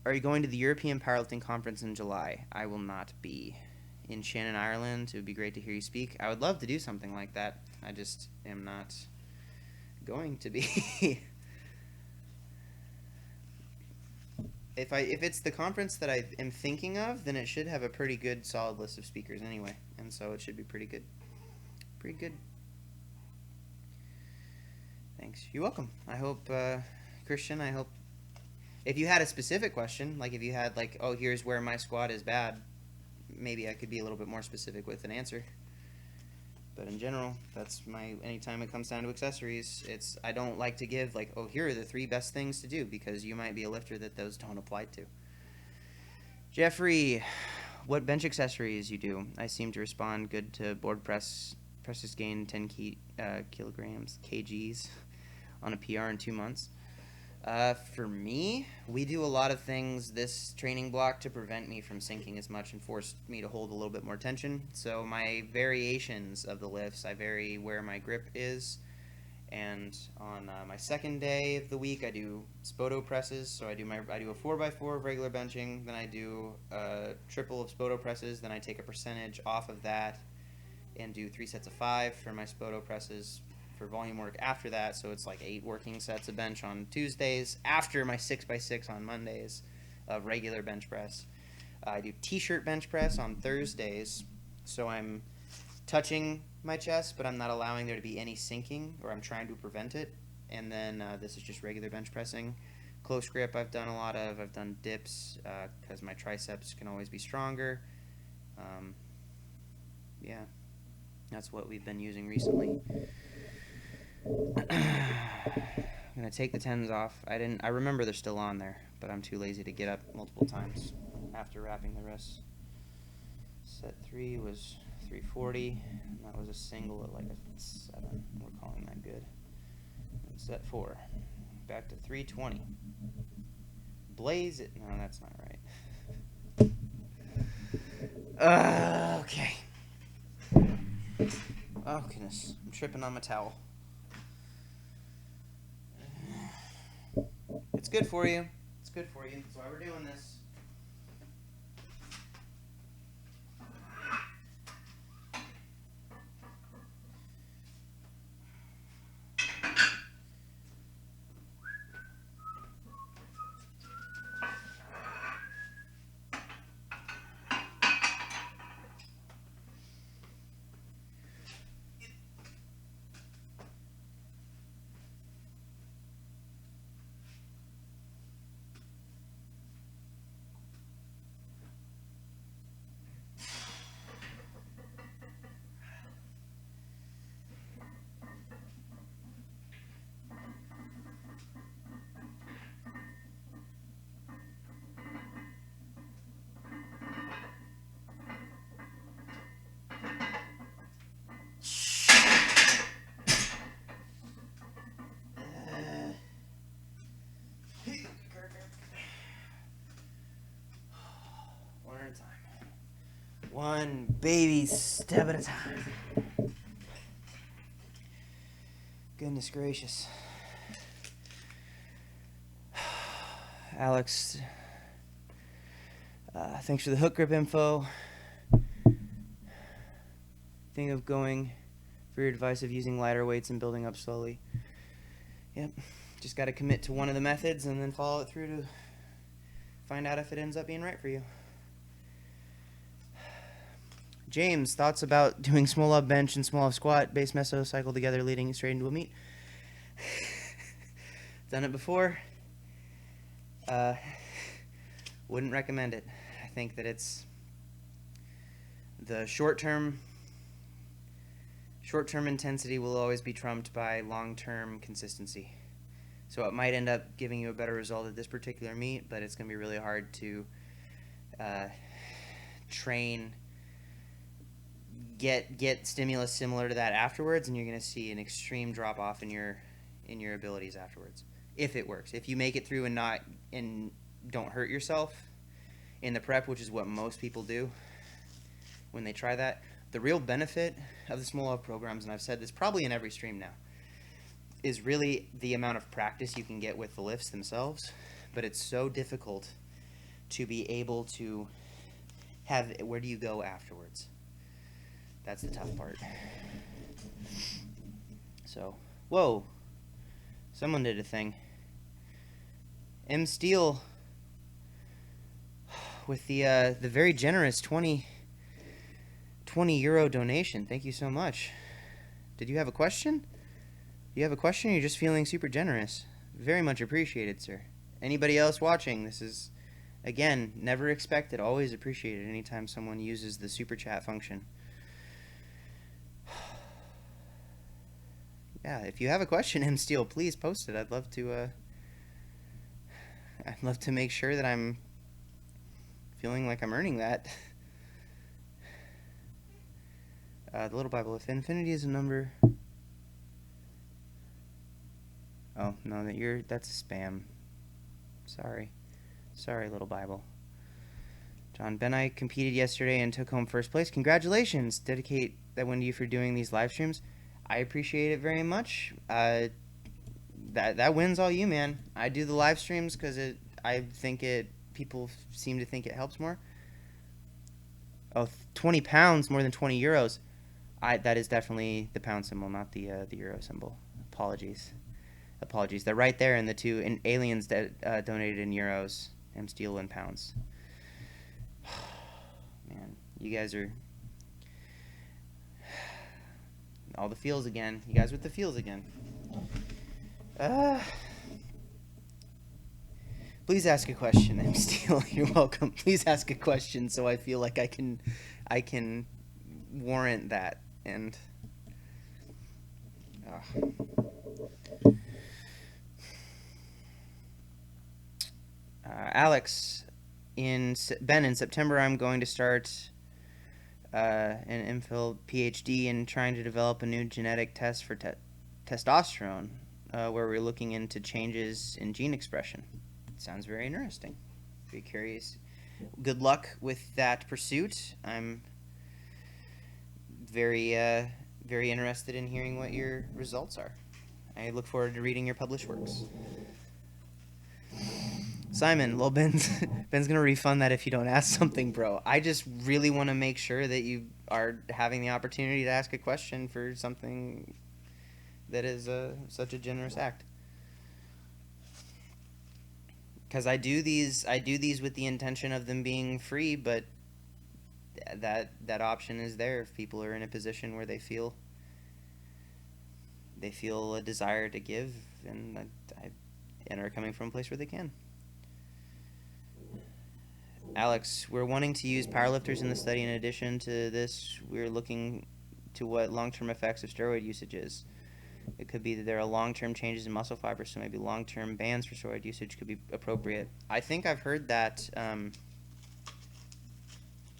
Powerlifting Conference in July? I will not be in Shannon, Ireland. It would be great to hear you speak. I would love to do something like that. I just am not going to be. if it's the conference that I am thinking of, then it should have a pretty good solid list of speakers anyway, and so it should be pretty good. Pretty good. Thanks. You're welcome. I hope, Christian, I hope if you had a specific question, like if you had like, oh, here's where my squat is bad, maybe I could be a little bit more specific with an answer. But in general, that's anytime it comes down to accessories, I don't like to give like, oh, here are the 3 best things to do, because you might be a lifter that those don't apply to. Jeffrey, what bench accessories you do? I seem to respond good to board presses gain 10 kilograms, kgs on a PR in 2 months. For me, we do a lot of things this training block to prevent me from sinking as much and force me to hold a little bit more tension. So my variations of the lifts, I vary where my grip is. And on my second day of the week, I do Spoto presses. So I do a 4x4 of regular benching, then I do a triple of Spoto presses, then I take a percentage off of that and do 3 sets of 5 for my Spoto presses for volume work after that. So it's like 8 working sets of bench on Tuesdays after my 6x6 on Mondays of regular bench press. I do t-shirt bench press on Thursdays, so I'm touching my chest, but I'm not allowing there to be any sinking, or I'm trying to prevent it. And then this is just regular bench pressing. Close grip I've done a lot of. I've done dips because my triceps can always be stronger. Yeah, that's what we've been using recently. I'm gonna take the 10s off. I remember they're still on there, but I'm too lazy to get up multiple times after wrapping the wrists. Set 3 was 340, and that was a single at like a 7. We're calling that good. And set 4, back to 320. Blaze it. No, that's not right. Okay. Oh goodness, I'm tripping on my towel. It's good for you. It's good for you. That's why we're doing this. One at a time. One baby step at a time. Goodness gracious. Alex, thanks for the hook grip info. Think of going for your advice of using lighter weights and building up slowly. Yep, just got to commit to one of the methods and then follow it through to find out if it ends up being right for you. James, thoughts about doing small up bench and small up squat, base meso cycle together, leading straight into a meet? Done it before. Wouldn't recommend it. I think that it's the short-term intensity will always be trumped by long-term consistency. So it might end up giving you a better result at this particular meet, but it's going to be really hard to train, get stimulus similar to that afterwards, and you're going to see an extreme drop-off in your abilities afterwards. If it works. If you make it through and don't hurt yourself in the prep, which is what most people do when they try that. The real benefit of the small up programs, and I've said this probably in every stream now, is really the amount of practice you can get with the lifts themselves. But it's so difficult to be able to have, where do you go afterwards? That's the tough part. So, whoa, someone did a thing. M. Steele, with the very generous 20 euro donation. Thank you so much. Did you have a question? Do you have a question, or you're just feeling super generous? Very much appreciated, sir. Anybody else watching, this is, again, never expected, always appreciated anytime someone uses the super chat function. Yeah, if you have a question, M Steel, please post it. I'd love to make sure that I'm feeling like I'm earning that. The Little Bible, if infinity is a number... Oh, no, that's spam. Sorry, Little Bible. John, Ben, I competed yesterday and took home first place. Congratulations. Dedicate that one to you for doing these live streams. I appreciate it very much. That wins all you, man. I do the live streams because people seem to think it helps more. Oh, 20 pounds more than 20 euros. That is definitely the pound symbol, not the euro symbol. Apologies. They're right there in the two. And aliens that donated in euros and steel in pounds. Man, you guys are all the feels again. You guys with the feels again. Please ask a question, M Steel. You're welcome. Please ask a question so I feel like I can warrant that. And Alex, in September I'm going to start an MPhil PhD in trying to develop a new genetic test for testosterone, where we're looking into changes in gene expression. Sounds very interesting. Very curious. Good luck with that pursuit. I'm very interested in hearing what your results are. I look forward to reading your published works. Simon, well, Ben's gonna refund that if you don't ask something, bro. I just really want to make sure that you are having the opportunity to ask a question for something that is such a generous act. Because I do these with the intention of them being free, but that option is there if people are in a position where they feel a desire to give, and are coming from a place where they can. Alex, we're wanting to use powerlifters in the study. In addition to this, we're looking to what long-term effects of steroid usage is. It could be that there are long-term changes in muscle fibers, so maybe long-term bans for steroid usage could be appropriate. I think I've heard that.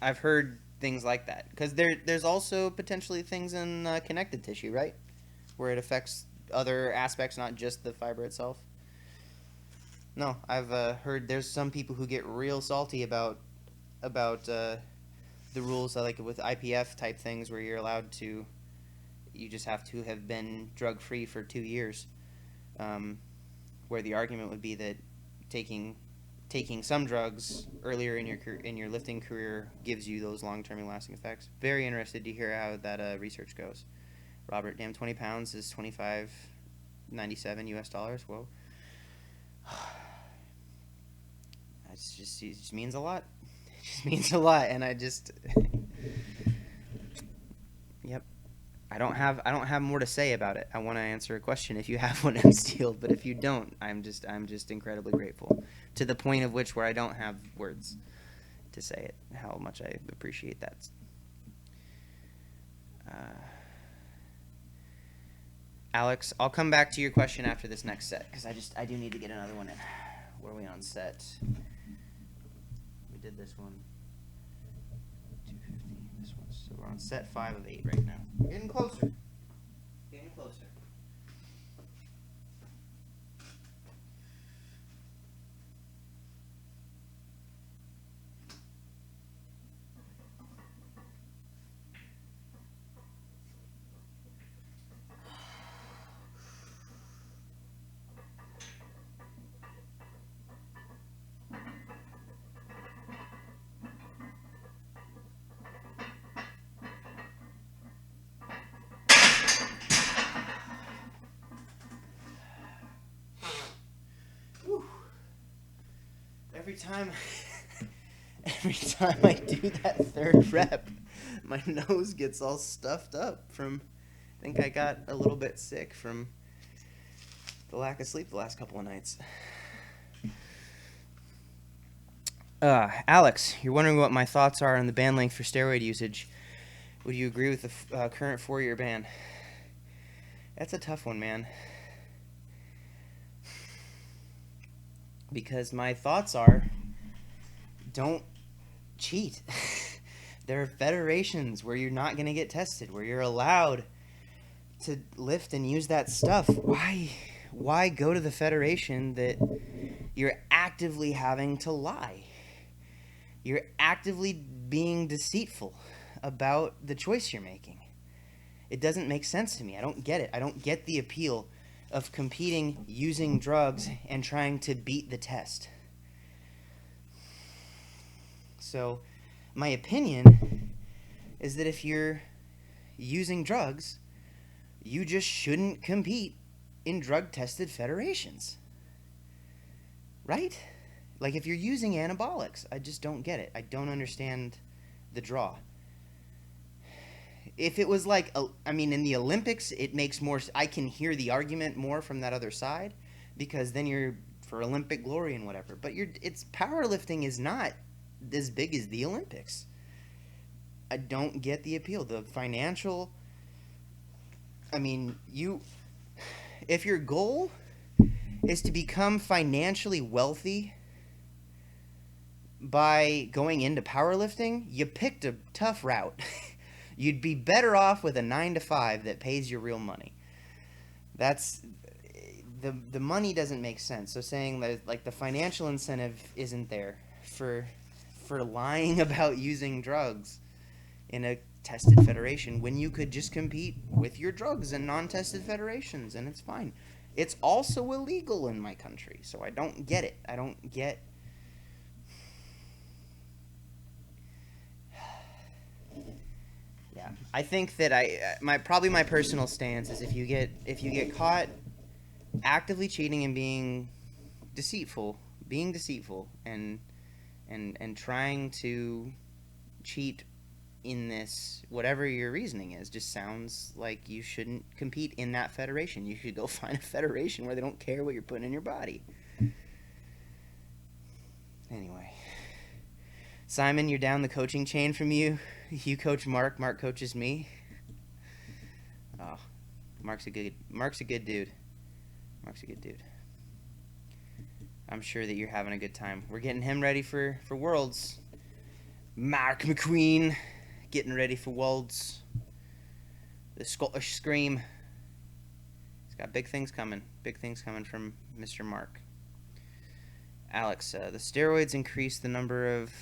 I've heard things like that, because there's also potentially things in connective tissue, right, where it affects other aspects, not just the fiber itself. No, I've heard there's some people who get real salty about the rules, like with IPF type things, where you just have to have been drug free for 2 years, where the argument would be that taking some drugs earlier in your lifting career gives you those long-term and lasting effects. Very interested to hear how that research goes. Robert, damn, 20 pounds is $25.97 US. Whoa. It just means a lot. It just means a lot, and yep. I don't have more to say about it. I want to answer a question if you have one, M Steel, but if you don't, I'm just incredibly grateful, to the point of which where I don't have words to say it, how much I appreciate that. Alex, I'll come back to your question after this next set, because I do need to get another one in. Where are we on set? We did this one. 250. This one. So we're on set 5 of 8 right now. We're getting closer. Getting closer. every time I do that third rep, my nose gets all stuffed up from, I think I got a little bit sick from the lack of sleep the last couple of nights. Alex, you're wondering what my thoughts are on the ban length for steroid usage. Would you agree with the current 4-year ban? That's a tough one, man. Because my thoughts are, don't cheat. There are federations where you're not going to get tested, where you're allowed to lift and use that stuff. Why go to the federation that you're actively having to lie? You're actively being deceitful about the choice you're making. It doesn't make sense to me. I don't get it. I don't get the appeal of competing using drugs and trying to beat the test. So, my opinion is that if you're using drugs, you just shouldn't compete in drug-tested federations. Right? Like, if you're using anabolics, I just don't get it. I don't understand the draw. If it was like, in the Olympics, it makes more, I can hear the argument more from that other side, because then you're for Olympic glory and whatever. But it's powerlifting is not as big as the Olympics. I don't get the appeal. The financial, if your goal is to become financially wealthy by going into powerlifting, you picked a tough route. You'd be better off with a 9-to-5 that pays you real money. That's the money doesn't make sense. So saying that like the financial incentive isn't there for lying about using drugs in a tested federation when you could just compete with your drugs in non-tested federations and it's fine. It's also illegal in my country, so I don't get it. I don't get. Yeah, I think that my personal stance is if you get caught actively cheating and being deceitful and trying to cheat in this, whatever your reasoning is, just sounds like you shouldn't compete in that federation. You should go find a federation where they don't care what you're putting in your body. Anyway, Simon, you're down the coaching chain from you. You coach Mark. Mark coaches me. Oh, Mark's a good dude. Mark's a good dude. I'm sure that you're having a good time. We're getting him ready for Worlds. Mark McQueen getting ready for Worlds. The Scottish Scream. He's got big things coming. Big things coming from Mr. Mark. Alex, the steroids increase the number of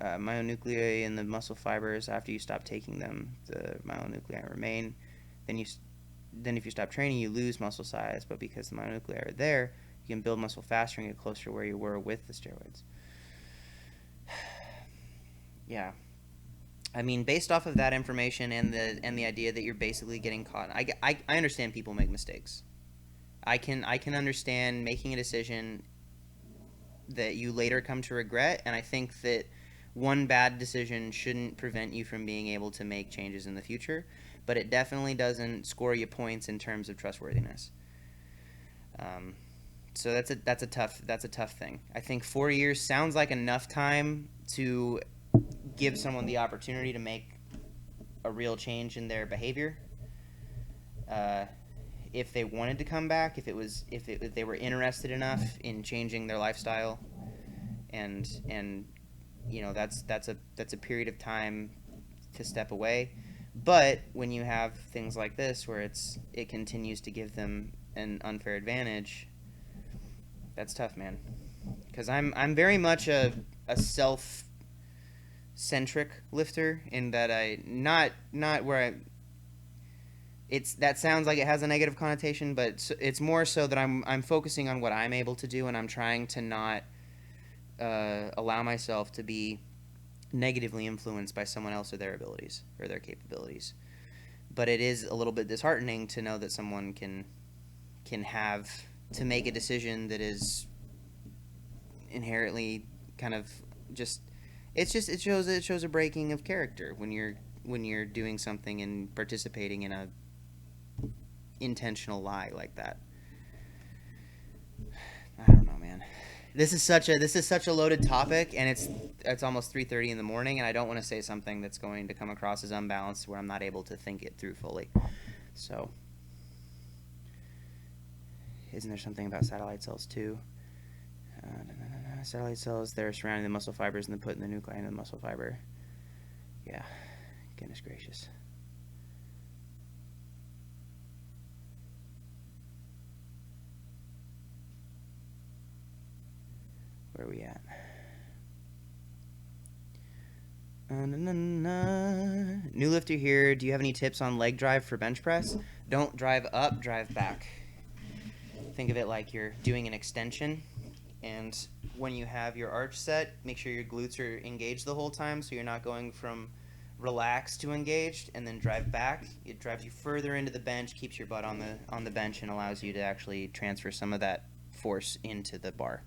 myonuclei in the muscle fibers after you stop taking them. The myonuclei remain. Then if you stop training, you lose muscle size. But because the myonuclei are there, you can build muscle faster and get closer to where you were with the steroids. Yeah. Based off of that information and the idea that you're basically getting caught, I understand people make mistakes. I can understand making a decision that you later come to regret, and I think that one bad decision shouldn't prevent you from being able to make changes in the future, but it definitely doesn't score you points in terms of trustworthiness. So that's a tough thing. I think 4 years sounds like enough time to give someone the opportunity to make a real change in their behavior. If they wanted to come back, if they were interested enough in changing their lifestyle, and that's a period of time to step away. But when you have things like this where it continues to give them an unfair advantage, that's tough, man. Because I'm very much a self-centric lifter in that that sounds like it has a negative connotation, but it's more so that I'm focusing on what I'm able to do, and I'm trying to not allow myself to be negatively influenced by someone else or their abilities or their capabilities. But it is a little bit disheartening to know that someone can have to make a decision that is inherently kind of just It shows a breaking of character when you're doing something and participating in a intentional lie like that. I don't know, man. This is such a loaded topic, and it's almost 3:30 in the morning, and I don't want to say something that's going to come across as unbalanced where I'm not able to think it through fully. So, isn't there something about satellite cells too? Satellite cells, they're surrounding the muscle fibers and then putting the nuclei into the muscle fiber. Yeah, goodness gracious. Where are we at? New lifter here. Do you have any tips on leg drive for bench press? Don't drive up, drive back. Think of it like you're doing an extension, and when you have your arch set, make sure your glutes are engaged the whole time, so you're not going from relaxed to engaged, and then drive back. It drives you further into the bench, keeps your butt on the bench, and allows you to actually transfer some of that force into the bar.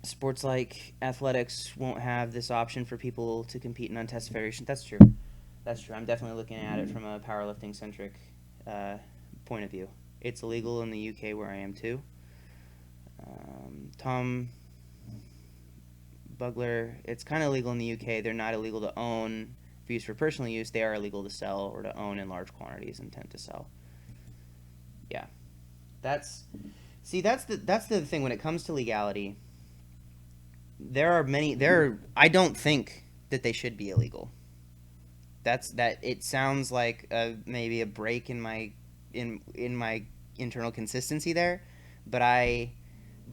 Sports like athletics won't have this option for people to compete in untested federations. That's true. That's true. I'm definitely looking at it from a powerlifting centric point of view. It's illegal in the UK where I am too. Tom Bugler, it's kind of illegal in the UK. They're not illegal to own. For use for personal use, they are illegal to sell or to own in large quantities, intent to sell. Yeah. That's the thing when it comes to legality. I don't think that they should be illegal. It sounds like maybe a break in my internal consistency there, but I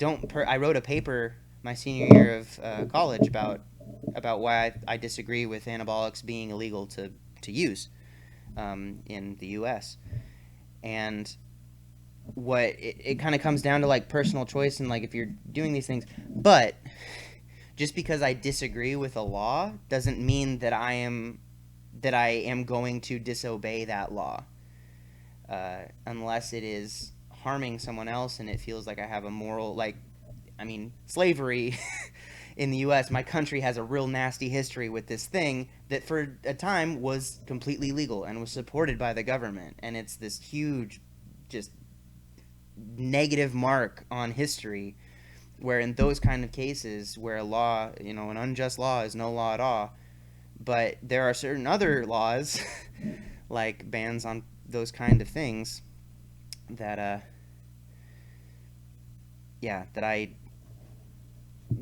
wrote a paper my senior year of college about why I disagree with anabolics being illegal to use in the U.S. And what it kind of comes down to like personal choice and like if you're doing these things, but just because I disagree with a law doesn't mean that I am going to disobey that law, unless it is harming someone else and it feels like I have a moral, like, I mean, slavery in the U.S., my country has a real nasty history with this thing that for a time was completely legal and was supported by the government, and it's this huge, just negative mark on history, where in those kind of cases where a law, an unjust law is no law at all, but there are certain other laws like bans on those kind of things that I,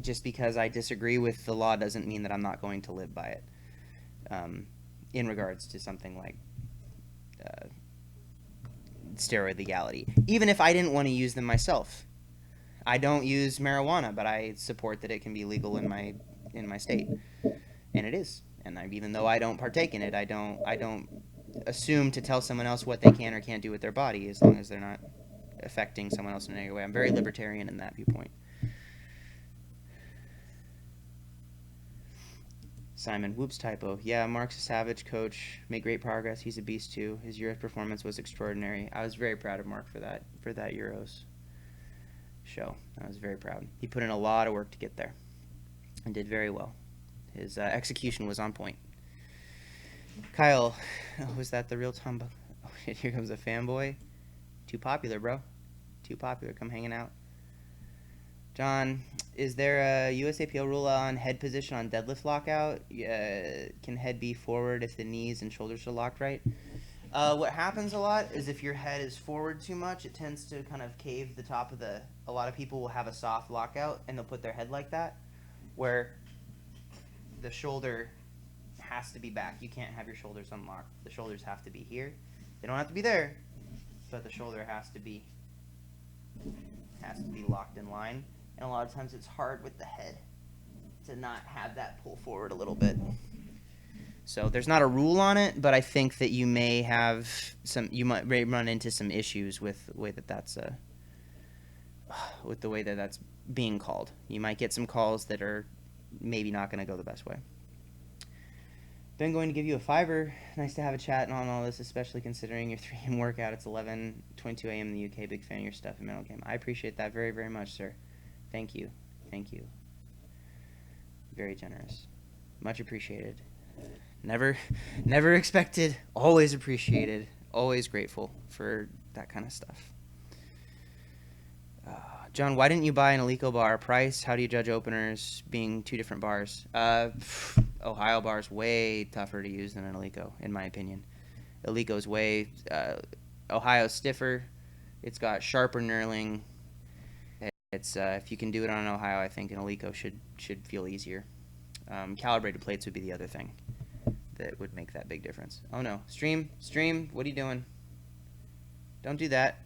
just because I disagree with the law doesn't mean that I'm not going to live by it, in regards to something like steroid legality, even if I didn't want to use them myself. I don't use marijuana, but I support that it can be legal in my state, and it is. And even though I don't partake in it, I don't assume to tell someone else what they can or can't do with their body, as long as they're not affecting someone else in any way. I'm very libertarian in that viewpoint. Simon, whoops, typo. Yeah, Mark's a savage coach. Made great progress. He's a beast too. His Euros performance was extraordinary. I was very proud of Mark for that Euros show. I was very proud. He put in a lot of work to get there and did very well. His execution was on point. Kyle, was that the real Tom? Oh, shit, here comes a fanboy. Too popular, bro. Too popular. Come hanging out. John, is there a USAPL rule on head position on deadlift lockout? Can head be forward if the knees and shoulders are locked right? What happens a lot is if your head is forward too much, it tends to kind of cave the top of the... A lot of people will have a soft lockout, and they'll put their head like that, where the shoulder has to be back. You can't have your shoulders unlocked. The shoulders have to be here. They don't have to be there, but the shoulder has to be locked in line. And a lot of times it's hard with the head to not have that pull forward a little bit. So there's not a rule on it, but I think that you may run into some issues with the way that that's being called. You might get some calls that are maybe not going to go the best way. Been going to give you a $5. Nice to have a chat on all this, especially considering your 3 a.m. workout. It's 11:22 a.m. in the UK. Big fan of your stuff and mental game. I appreciate that very, very much, sir. Thank you. Very generous. Much appreciated. Never expected, always appreciated, always grateful for that kind of stuff. John, why didn't you buy an Alico bar? Price, how do you judge openers being two different bars? Ohio bar is way tougher to use than an Alico, in my opinion. Alico's way, Ohio's stiffer. It's got sharper knurling. It's if you can do it on an Ohio, I think an Alico should feel easier. Calibrated plates would be the other thing that would make that big difference. Oh no, stream, what are you doing? Don't do that.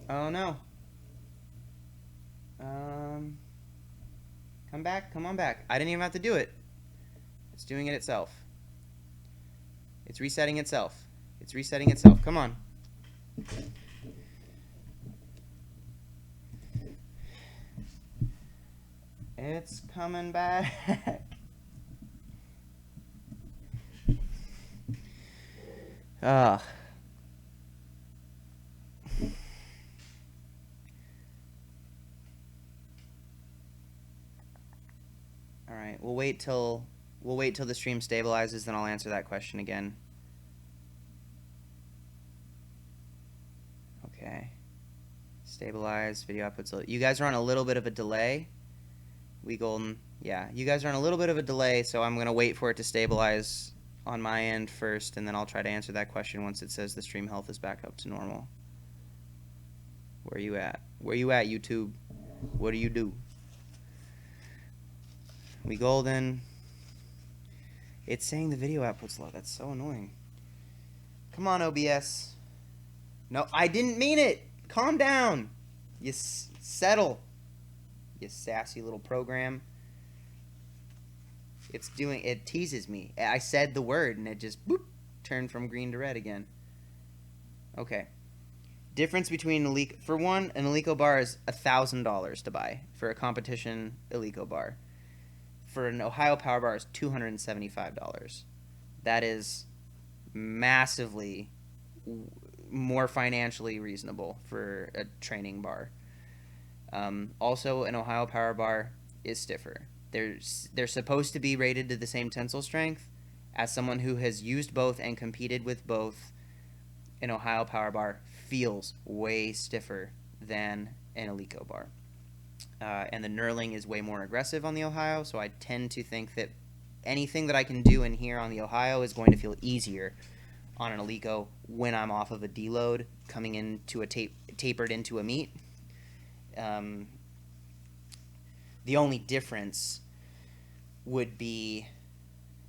Oh no. Come back, come on back. I didn't even have to do it. It's doing it itself. It's resetting itself. It's resetting itself. Come on. It's coming back. Ugh. All right, we'll wait till the stream stabilizes, then I'll answer that question again. Okay. Stabilize, video outputs. You guys are on a little bit of a delay. Golden. Yeah, you guys are on a little bit of a delay, so I'm going to wait for it to stabilize on my end first, and then I'll try to answer that question once it says the stream health is back up to normal. Where you at? Where you at, YouTube? What do you do? We golden. It's saying the video output's low. That's so annoying. Come on, OBS. No, I didn't mean it. Calm down. You settle. You sassy little program. It teases me. I said the word and it just boop turned from green to red again. Okay. Difference between an Alico bar is $1,000 to buy for a competition Alico bar. For an Ohio Power Bar is $275. That is massively more financially reasonable for a training bar. Also, an Ohio Power Bar is stiffer. They're supposed to be rated to the same tensile strength. As someone who has used both and competed with both, an Ohio Power Bar feels way stiffer than an Alico bar. And the knurling is way more aggressive on the Ohio, so I tend to think that anything that I can do in here on the Ohio is going to feel easier on an Alico when I'm off of a deload coming into a tapered into a meet. The only difference would be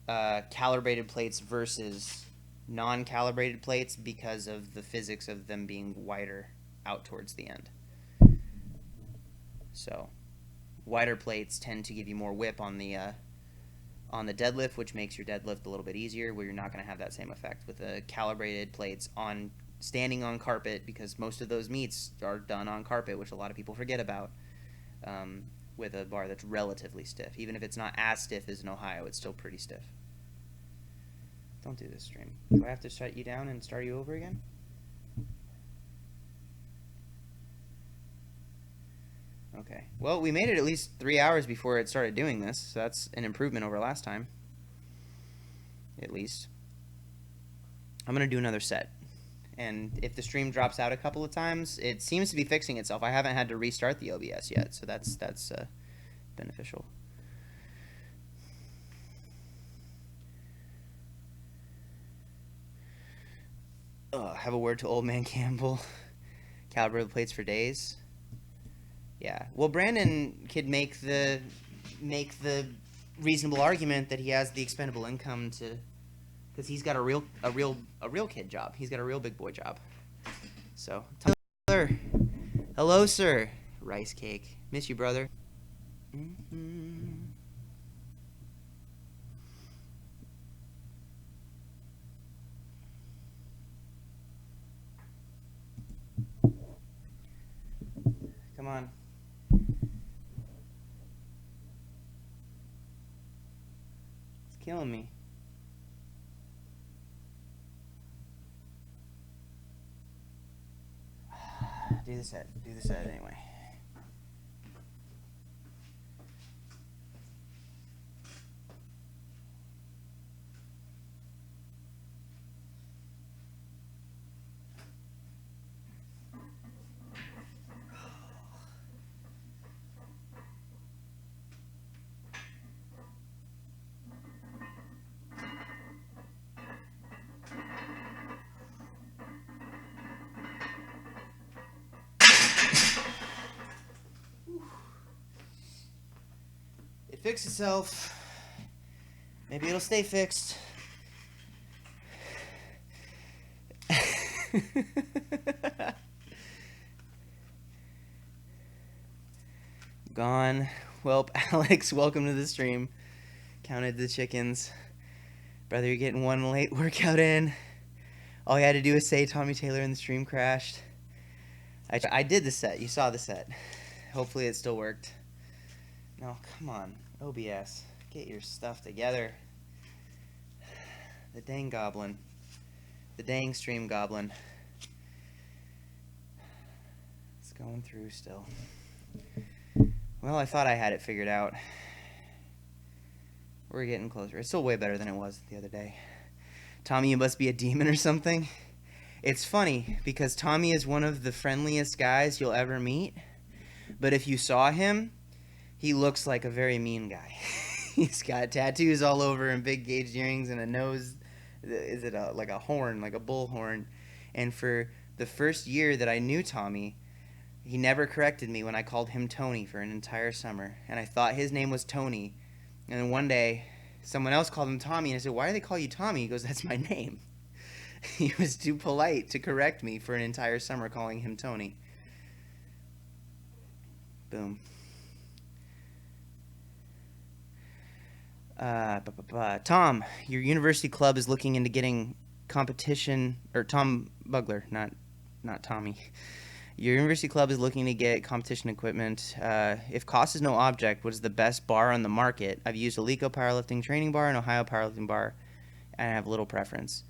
calibrated plates versus non-calibrated plates because of the physics of them being wider out towards the end. So wider plates tend to give you more whip on the deadlift, which makes your deadlift a little bit easier, where you're not going to have that same effect with the calibrated plates on standing on carpet, because most of those meets are done on carpet, which a lot of people forget about, with a bar that's relatively stiff. Even if it's not as stiff as an Ohio, it's still pretty stiff. Don't do this, stream. Do I have to shut you down and start you over again? Okay. Well, we made it at least 3 hours before it started doing this, so that's an improvement over last time. At least. I'm going to do another set. And if the stream drops out a couple of times, it seems to be fixing itself. I haven't had to restart the OBS yet, so that's beneficial. Have a word to old man Campbell. Calibrate the plates for days. Yeah. Well, Brandon could make the reasonable argument that he has the expendable income to, because he's got a real kid job. He's got a real big boy job. So, Tyler, hello, sir. Rice cake. Miss you, brother. Mm-hmm. Come on. It's killing me. Do the set anyway. It fixed itself. Maybe it'll stay fixed. Gone. Well, Alex, welcome to the stream. Counted the chickens. Brother, you're getting one late workout in. All you had to do is say Tommy Taylor and the stream crashed. I did the set. You saw the set. Hopefully it still worked. No, come on. OBS. Get your stuff together. The dang goblin. The dang stream goblin. It's going through still. Well, I thought I had it figured out. We're getting closer. It's still way better than it was the other day. Tommy, you must be a demon or something. It's funny because Tommy is one of the friendliest guys you'll ever meet. But if you saw him, he looks like a very mean guy. He's got tattoos all over and big gauge earrings and a nose. Is it like a horn, like a bull horn? And for the first year that I knew Tommy, he never corrected me when I called him Tony for an entire summer. And I thought his name was Tony. And then one day, someone else called him Tommy. And I said, why do they call you Tommy? He goes, that's my name. He was too polite to correct me for an entire summer calling him Tony. Boom. Tom, your university club is looking into getting competition, or Tom Bugler, not Tommy. Your university club is looking to get competition equipment. If cost is no object, what is the best bar on the market? I've used a Alico powerlifting training bar and Ohio powerlifting bar, and I have little preference.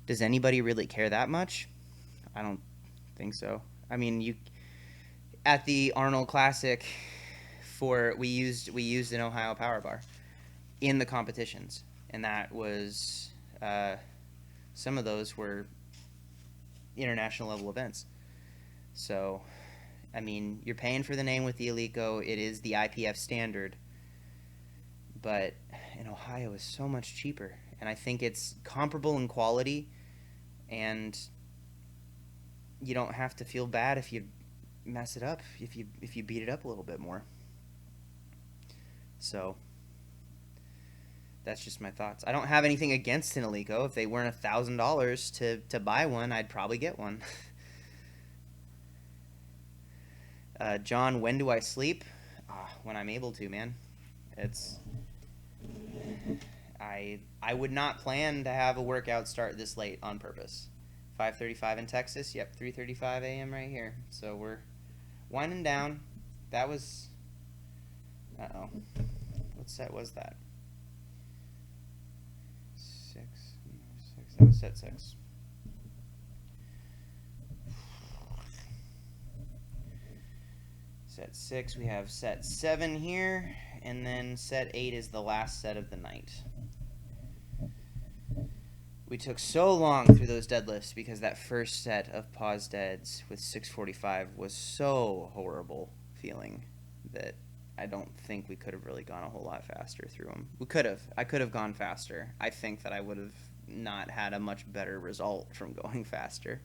Does anybody really care that much? I don't think so. I mean, at the Arnold Classic, we used an Ohio power bar in the competitions, and that was some of those were international level events. So, I mean, you're paying for the name with the Alico. It is the IPF standard, but in Ohio is so much cheaper, and I think it's comparable in quality, and you don't have to feel bad if you mess it up, if you beat it up a little bit more. So that's just my thoughts. I don't have anything against an Alico. If they weren't $1,000 to buy one, I'd probably get one. John, when do I sleep? When I'm able to, man. I would not plan to have a workout start this late on purpose. 5:35 in Texas. Yep, 3:35 a.m. right here. So we're winding down. That was... Uh-oh. What set was that? 6. That was set 6. Set 6, we have set 7 here, and then set 8 is the last set of the night. We took so long through those deadlifts because that first set of pause deads with 645 was so horrible feeling that I don't think we could have really gone a whole lot faster through them. We could have. I could have gone faster. I think that I would have not had a much better result from going faster.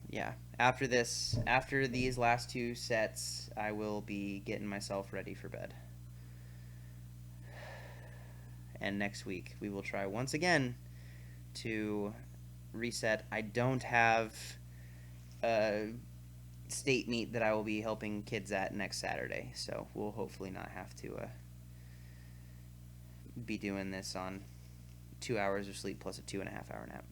Yeah, after these last 2 sets, I will be getting myself ready for bed. And next week, we will try once again to reset. I don't have a state meet that I will be helping kids at next Saturday, so we'll hopefully not have to be doing this on 2 hours of sleep plus a 2.5-hour nap.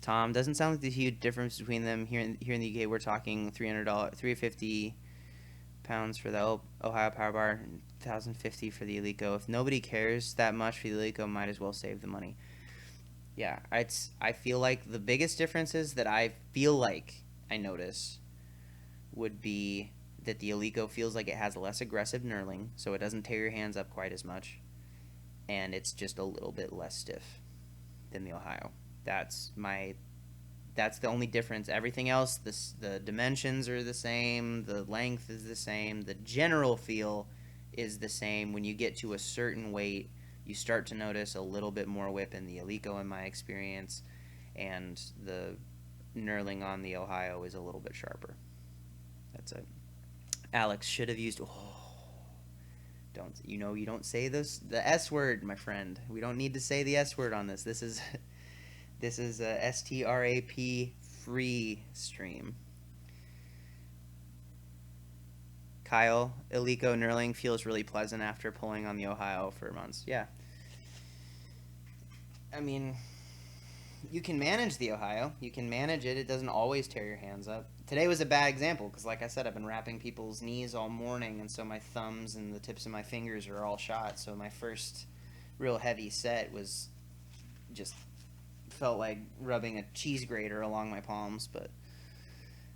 Tom, doesn't sound like the huge difference between them. Here in the UK, we're talking $350 for the Ohio Power Bar, $1,050 for the Alico. If nobody cares that much for the Alico, might as well save the money. Yeah, I feel like the biggest differences that I feel like I notice would be that the Alico feels like it has less aggressive knurling, so it doesn't tear your hands up quite as much, and it's just a little bit less stiff than the Ohio. That's the only difference. Everything else, the dimensions are the same, the length is the same, the general feel is the same. When you get to a certain weight, you start to notice a little bit more whip in the Alico, in my experience, and the knurling on the Ohio is a little bit sharper. That's it. Alex should have used... You don't say the S word, my friend. We don't need to say the S word on this. This is a STRAP free stream. Kyle, Iliko knurling feels really pleasant after pulling on the Ohio for months. Yeah. I mean, you can manage the Ohio. You can manage it. It doesn't always tear your hands up. Today was a bad example because, like I said, I've been wrapping people's knees all morning, and so my thumbs and the tips of my fingers are all shot. So my first real heavy set was just felt like rubbing a cheese grater along my palms, but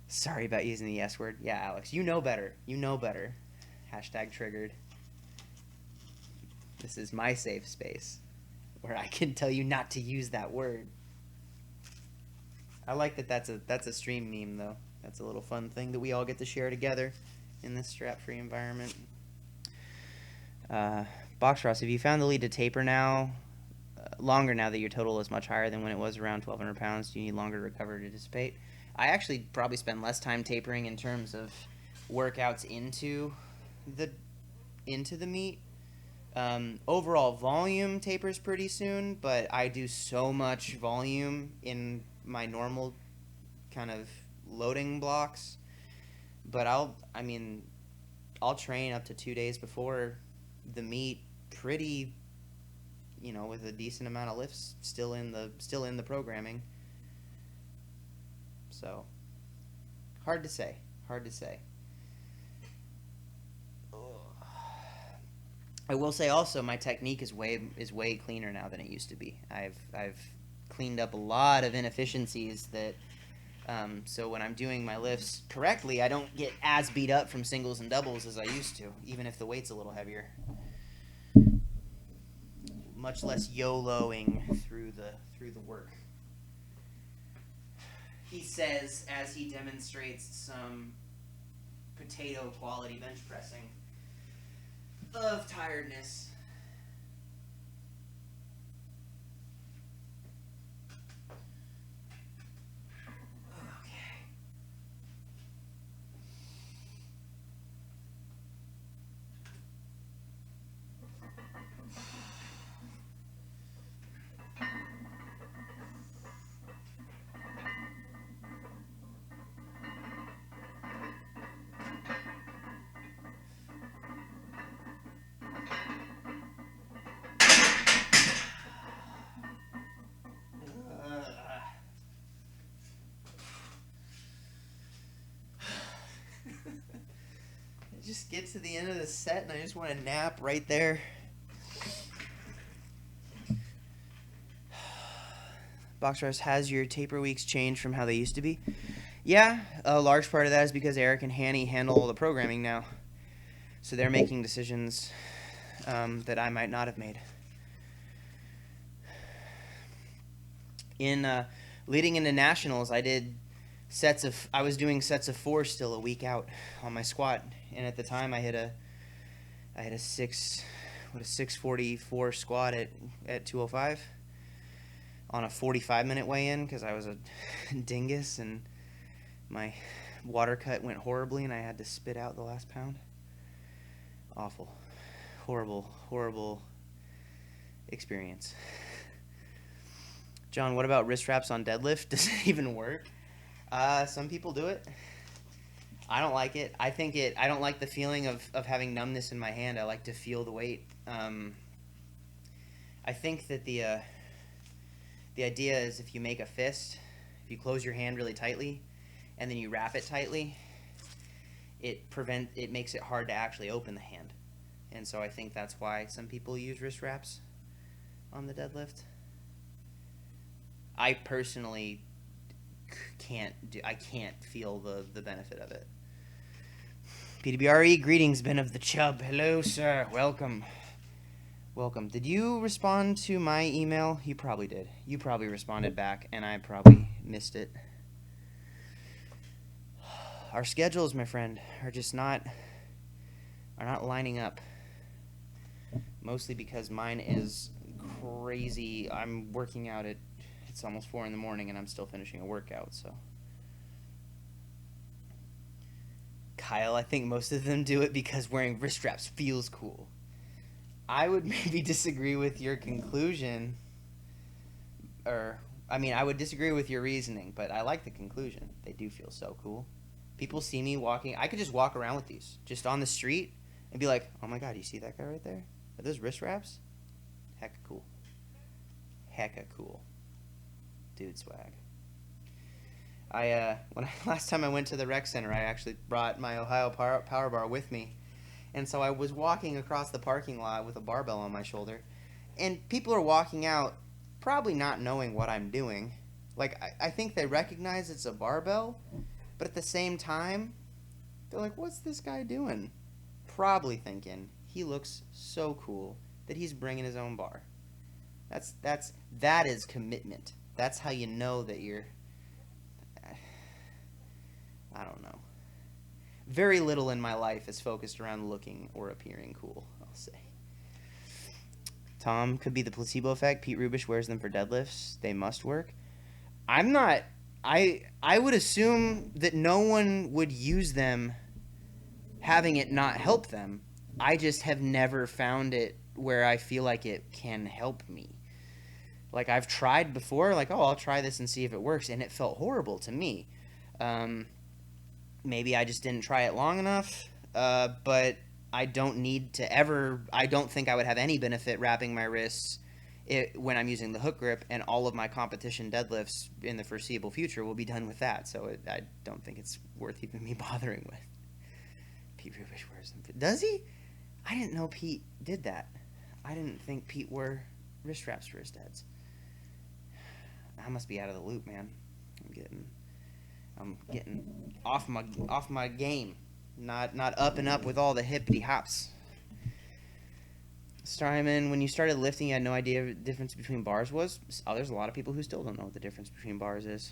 sorry about using the S word. Yeah, Alex, you know better. You know better. Hashtag triggered. This is my safe space where I can tell you not to use that word. I like that that's a stream meme, though. That's a little fun thing that we all get to share together in this strap-free environment. Box Ross, have you found the lead to taper now? Longer now that your total is much higher than when it was around 1,200 pounds? Do you need longer to recover to dissipate? I actually probably spend less time tapering in terms of workouts into the meet. Overall volume tapers pretty soon, but I do so much volume in my normal kind of loading blocks. But I'll train up to 2 days before the meet pretty, with a decent amount of lifts still in the programming. So hard to say. I will say also my technique is way cleaner now than it used to be. I've cleaned up a lot of inefficiencies that so when I'm doing my lifts correctly, I don't get as beat up from singles and doubles as I used to, even if the weight's a little heavier. Much less YOLOing through the work. He says as he demonstrates some potato quality bench pressing of tiredness. Just get to the end of the set and I just want to nap right there. Boxers, has your taper weeks changed from how they used to be? Yeah, a large part of that is because Eric and Hanny handle all the programming now. So they're making decisions that I might not have made. In leading into nationals, I was doing sets of 4 still a week out on my squat, and at the time I had a 644 squat at 205 on a 45-minute weigh-in because I was a dingus and my water cut went horribly and I had to spit out the last pound. Awful, horrible experience. John, what about wrist wraps on deadlift? Does it even work? Some people do it. I don't like it. I don't like the feeling of having numbness in my hand. I like to feel the weight. I think that the idea is if you make a fist, if you close your hand really tightly, and then you wrap it tightly, it makes it hard to actually open the hand. And so I think that's why some people use wrist wraps on the deadlift. I personally can't feel the benefit of it. PWRE, greetings, Ben of the Chub. Hello, sir. Welcome. Did you respond to my email? You probably did. You probably responded back, and I probably missed it. Our schedules, my friend, are not lining up. Mostly because mine is crazy. I'm working out it's almost 4 in the morning, and I'm still finishing a workout, so. Kyle, I think most of them do it because wearing wrist straps feels cool. I would maybe disagree with your conclusion, or I would disagree with your reasoning, but I like the conclusion. They do feel so cool. People see me walking. I could just walk around with these, just on the street, and be like, "Oh my god, you see that guy right there? Are those wrist wraps? Hecka cool. Hecka cool, dude swag." Last time I went to the rec center, I actually brought my Ohio Power Bar with me, and so I was walking across the parking lot with a barbell on my shoulder, and people are walking out, probably not knowing what I'm doing. Like I think they recognize it's a barbell, but at the same time, they're like, "What's this guy doing?" Probably thinking he looks so cool that he's bringing his own bar. That is commitment. That's how you know that you're. I don't know. Very little in my life is focused around looking or appearing cool, I'll say. Tom, could be the placebo effect. Pete Rubish wears them for deadlifts. They must work. I'm not. I would assume that no one would use them having it not help them. I just have never found it where I feel like it can help me. Like, I've tried before, like, oh, I'll try this and see if it works, and it felt horrible to me. Maybe I just didn't try it long enough, but I don't need to ever. I don't think I would have any benefit wrapping my wrists when I'm using the hook grip, and all of my competition deadlifts in the foreseeable future will be done with that, so I don't think it's worth even me bothering with. Pete Rubish wears them. Does he? I didn't know Pete did that. I didn't think Pete wore wrist wraps for his dads. I must be out of the loop, man. I'm getting off my game. Not up and up with all the hippity hops. Strymon, when you started lifting, you had no idea what the difference between bars was. Oh, there's a lot of people who still don't know what the difference between bars is.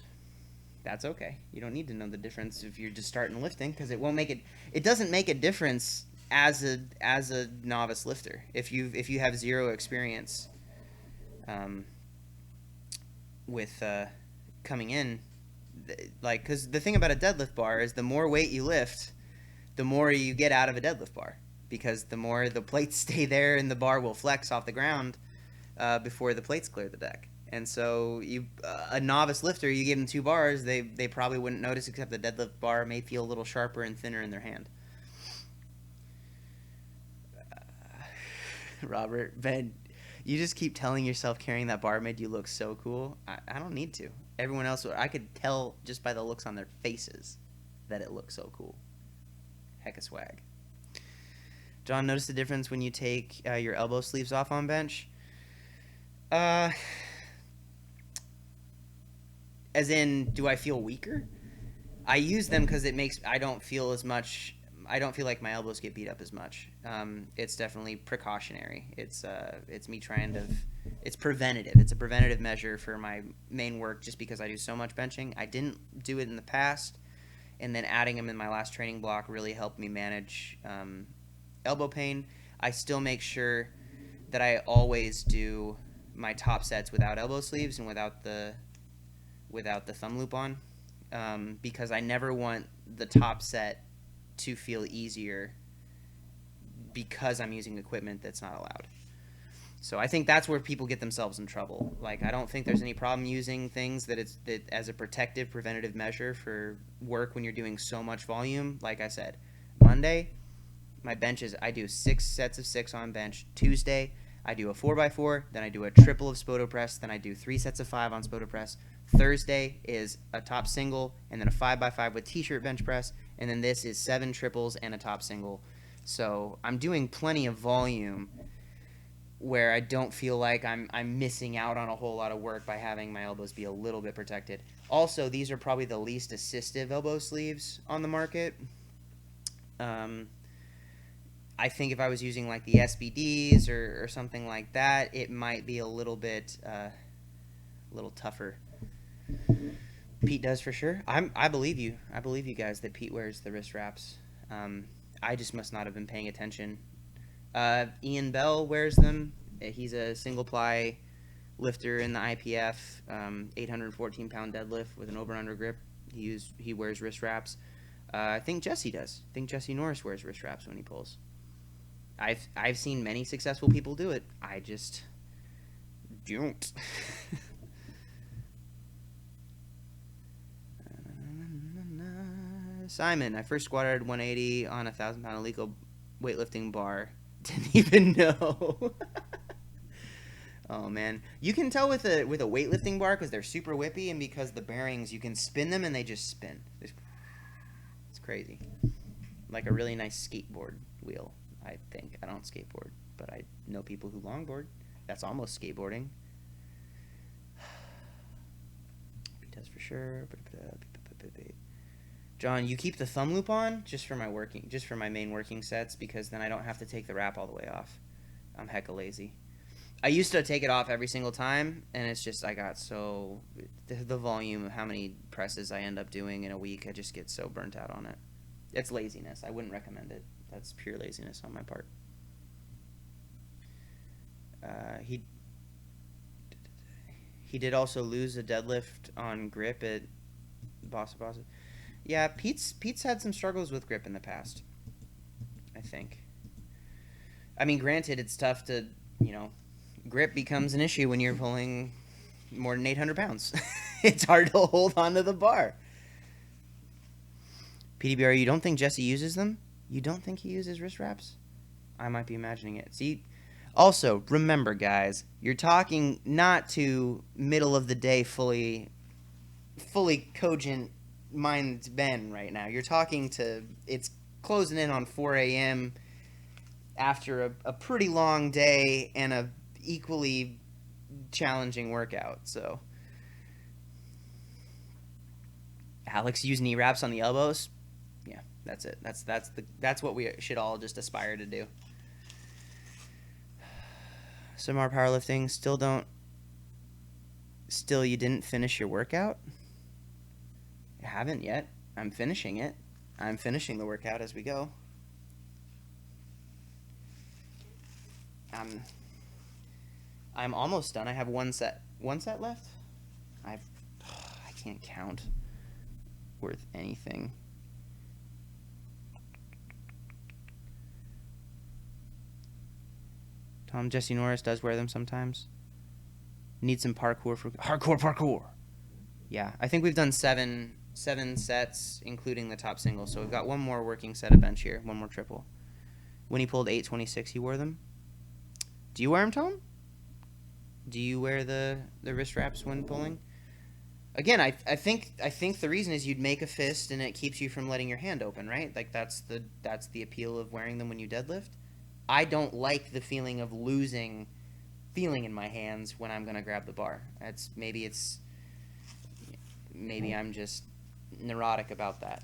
That's okay. You don't need to know the difference if you're just starting lifting, because it won't make it. It doesn't make a difference as a novice lifter if you have zero experience with coming in. Like, because the thing about a deadlift bar is the more weight you lift, the more you get out of a deadlift bar, because the more the plates stay there and the bar will flex off the ground before the plates clear the deck. And so a novice lifter, you give them 2 bars, they probably wouldn't notice, except the deadlift bar may feel a little sharper and thinner in their hand. Robert, Ben, you just keep telling yourself carrying that bar made you look so cool. I don't need to. Everyone else, I could tell just by the looks on their faces that it looks so cool. Hecka swag. John, notice the difference when you take your elbow sleeves off on bench? As in, do I feel weaker? I use them because I don't feel like my elbows get beat up as much. It's definitely precautionary. It's me trying to. It's preventative. It's a preventative measure for my main work, just because I do so much benching. I didn't do it in the past, and then adding them in my last training block really helped me manage elbow pain. I still make sure that I always do my top sets without elbow sleeves and without the thumb loop on, because I never want the top set to feel easier because I'm using equipment that's not allowed. So I think that's where people get themselves in trouble. Like, I don't think there's any problem using things that as a protective, preventative measure for work when you're doing so much volume. Like I said, Monday, my benches, I do 6 sets of 6 on bench. Tuesday, I do a 4x4, then I do a triple of Spoto press, then I do 3 sets of 5 on Spoto press. Thursday is a top single, and then a 5x5 with t-shirt bench press, and then this is 7 triples and a top single. So I'm doing plenty of volume where I don't feel like I'm missing out on a whole lot of work by having my elbows be a little bit protected. Also, these are probably the least assistive elbow sleeves on the market. I think if I was using like the SBDs or something like that, it might be a little bit a little tougher. Pete does for sure. I believe you. I believe you guys that Pete wears the wrist wraps. I just must not have been paying attention. Ian Bell wears them. He's a single ply lifter in the IPF, 814-pound deadlift with an over-under grip. He wears wrist wraps. I think Jesse does. I think Jesse Norris wears wrist wraps when he pulls. I've seen many successful people do it. I just don't. Simon, I first squatted 180 on a 1,000-pound illegal weightlifting bar. Didn't even know. Oh man, you can tell with a weightlifting bar because they're super whippy, and because the bearings, you can spin them and they just spin. It's crazy, like a really nice skateboard wheel. I think I don't skateboard, but I know people who longboard. That's almost skateboarding. He does for sure. John, you keep the thumb loop on just for my main working sets, because then I don't have to take the wrap all the way off. I'm hecka lazy. I used to take it off every single time, and it's just I got so the volume of how many presses I end up doing in a week, I just get so burnt out on it. It's laziness. I wouldn't recommend it. That's pure laziness on my part. He did also lose a deadlift on grip at Bossa Bossa. Yeah, Pete's had some struggles with grip in the past, I think. I mean, granted, it's tough to, grip becomes an issue when you're pulling more than 800 pounds. It's hard to hold onto the bar. PDBR, you don't think Jesse uses them? You don't think he uses wrist wraps? I might be imagining it. See, also, remember, guys, you're talking not to middle of the day fully cogent mind Ben right now. You're talking to, it's closing in on 4 a.m. after a pretty long day and a equally challenging workout. So Alex used knee wraps on the elbows. Yeah, that's it. That's what we should all just aspire to do. Some more powerlifting. Still you didn't finish your workout? I haven't yet. I'm finishing it. I'm finishing the workout as we go. I'm almost done. I have one set left. I can't count worth anything. Tom, Jesse Norris does wear them sometimes. Need some parkour for hardcore parkour. Yeah, I think we've done seven sets, including the top single. So we've got one more working set of bench here, one more triple. When he pulled 826, he wore them. Do you wear them, Tom? Do you wear the wrist wraps when pulling? Again, I think the reason is you'd make a fist and it keeps you from letting your hand open, right? Like that's the appeal of wearing them when you deadlift. I don't like the feeling of losing feeling in my hands when I'm gonna grab the bar. Maybe I'm just neurotic about that.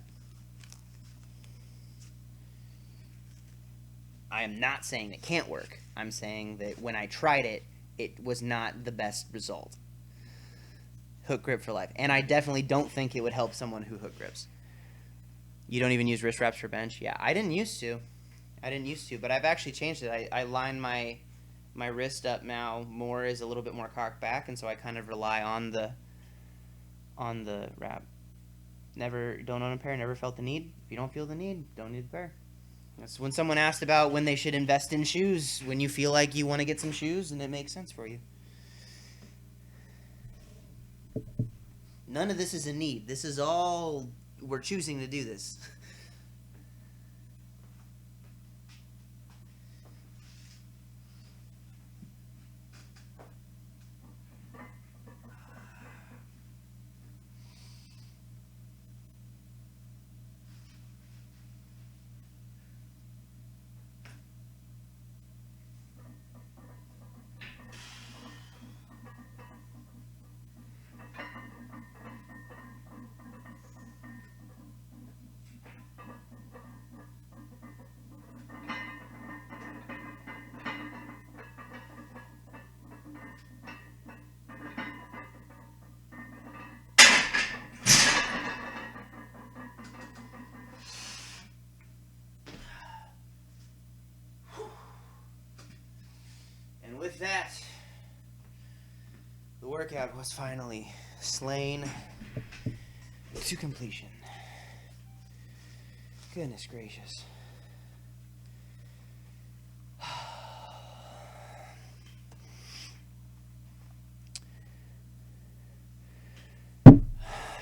I am not saying it can't work. I'm saying that when I tried it, it was not the best result. Hook grip for life. And I definitely don't think it would help someone who hook grips. You don't even use wrist wraps for bench? Yeah, I didn't used to, but I've actually changed it. I line my wrist up now more as a little bit more cocked back, and so I kind of rely on the wrap. Don't own a pair, never felt the need. If you don't feel the need, don't need a pair. That's when someone asked about when they should invest in shoes, when you feel like you want to get some shoes and it makes sense for you. None of this is a need. This is all, we're choosing to do this. With that, the workout was finally slain to completion. Goodness gracious.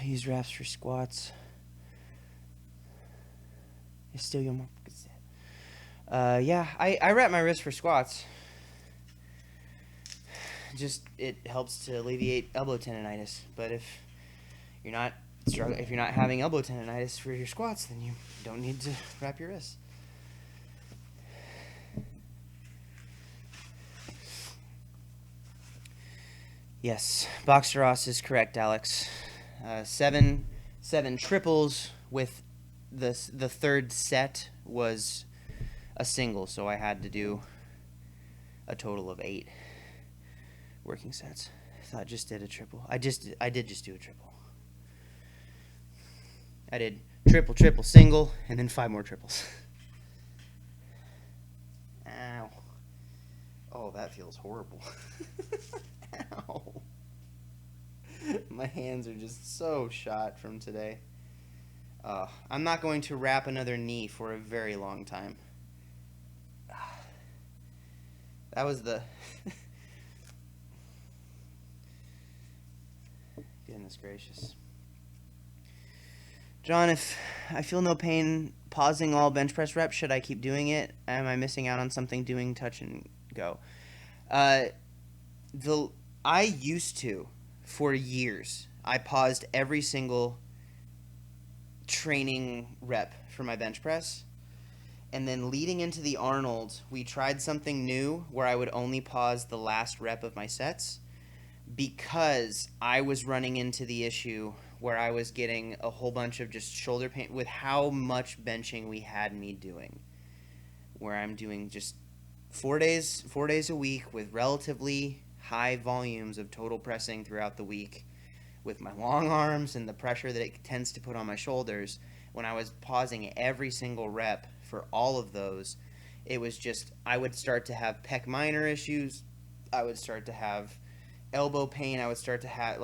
I use wraps for squats. Still your mom. Yeah, I wrap my wrist for squats. Just it helps to alleviate elbow tendonitis. But if you're not having elbow tendonitis for your squats, then you don't need to wrap your wrists. Yes, Boxer Ross is correct, Alex. Seven triples with the third set was a single, so I had to do a total of 8 working sets. I thought I just did a triple. I did just do a triple. I did triple, single, and then 5 more triples. Ow. Oh, that feels horrible. Ow. My hands are just so shot from today. I'm not going to wrap another knee for a very long time. That was the... Goodness gracious. John, if I feel no pain pausing all bench press reps, should I keep doing it? Am I missing out on something doing touch and go? I used to, for years, I paused every single training rep for my bench press. And then leading into the Arnold, we tried something new where I would only pause the last rep of my sets because I was running into the issue where I was getting a whole bunch of just shoulder pain with how much benching we had me doing. Where I'm doing just 4 days a week with relatively high volumes of total pressing throughout the week with my long arms and the pressure that it tends to put on my shoulders. When I was pausing every single rep for all of those, it was just, I would start to have pec minor issues. I would start to have elbow pain. I would start to have,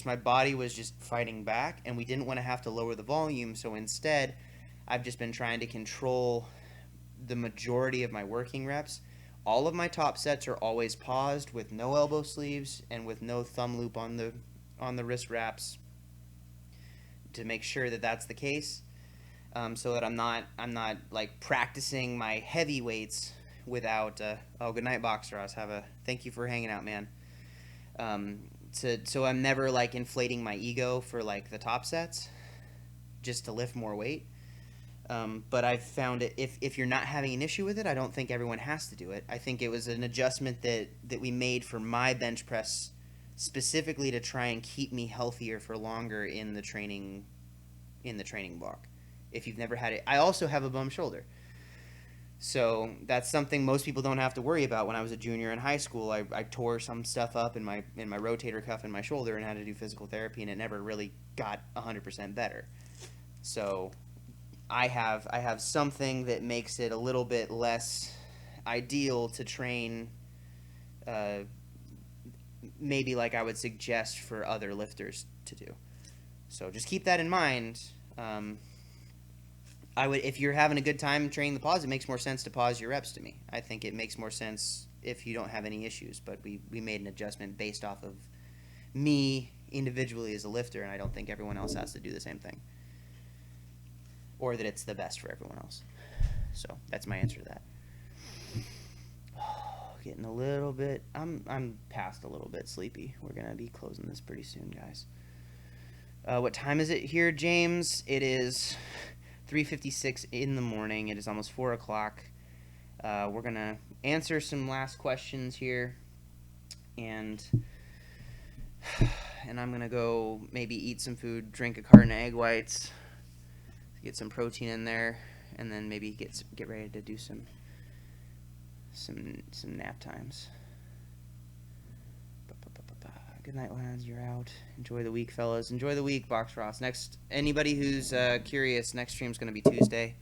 my body was just fighting back, and we didn't want to have to lower the volume. So instead, I've just been trying to control the majority of my working reps. All of my top sets are always paused with no elbow sleeves and with no thumb loop on the wrist wraps to make sure that that's the case. So that I'm not like practicing my heavy weights without. Good night, Boxer Ross. Thank you for hanging out, man. So I'm never like inflating my ego for like the top sets, just to lift more weight. But I've found it if you're not having an issue with it, I don't think everyone has to do it. I think it was an adjustment that we made for my bench press specifically to try and keep me healthier for longer in the training block. If you've never had it, I also have a bum shoulder. So that's something most people don't have to worry about. When I was a junior in high school, I tore some stuff up in my rotator cuff in my shoulder and had to do physical therapy, and it never really got 100% better. So I have something that makes it a little bit less ideal to train, maybe like I would suggest for other lifters to do. So just keep that in mind. If you're having a good time training the pause, it makes more sense to pause your reps to me. I think it makes more sense if you don't have any issues, but we made an adjustment based off of me individually as a lifter, and I don't think everyone else has to do the same thing. Or that it's the best for everyone else. So that's my answer to that. Getting a little bit, I'm past a little bit sleepy. We're going to be closing this pretty soon, guys. What time is it here, James? It is 3:56 in the morning. It is almost 4 o'clock. We're going to answer some last questions here. And I'm going to go maybe eat some food, drink a carton of egg whites, get some protein in there, and then maybe get ready to do some nap times. Good night, lads. You're out. Enjoy the week, fellas. Enjoy the week, Box Ross. Anybody who's curious, next stream's going to be Tuesday.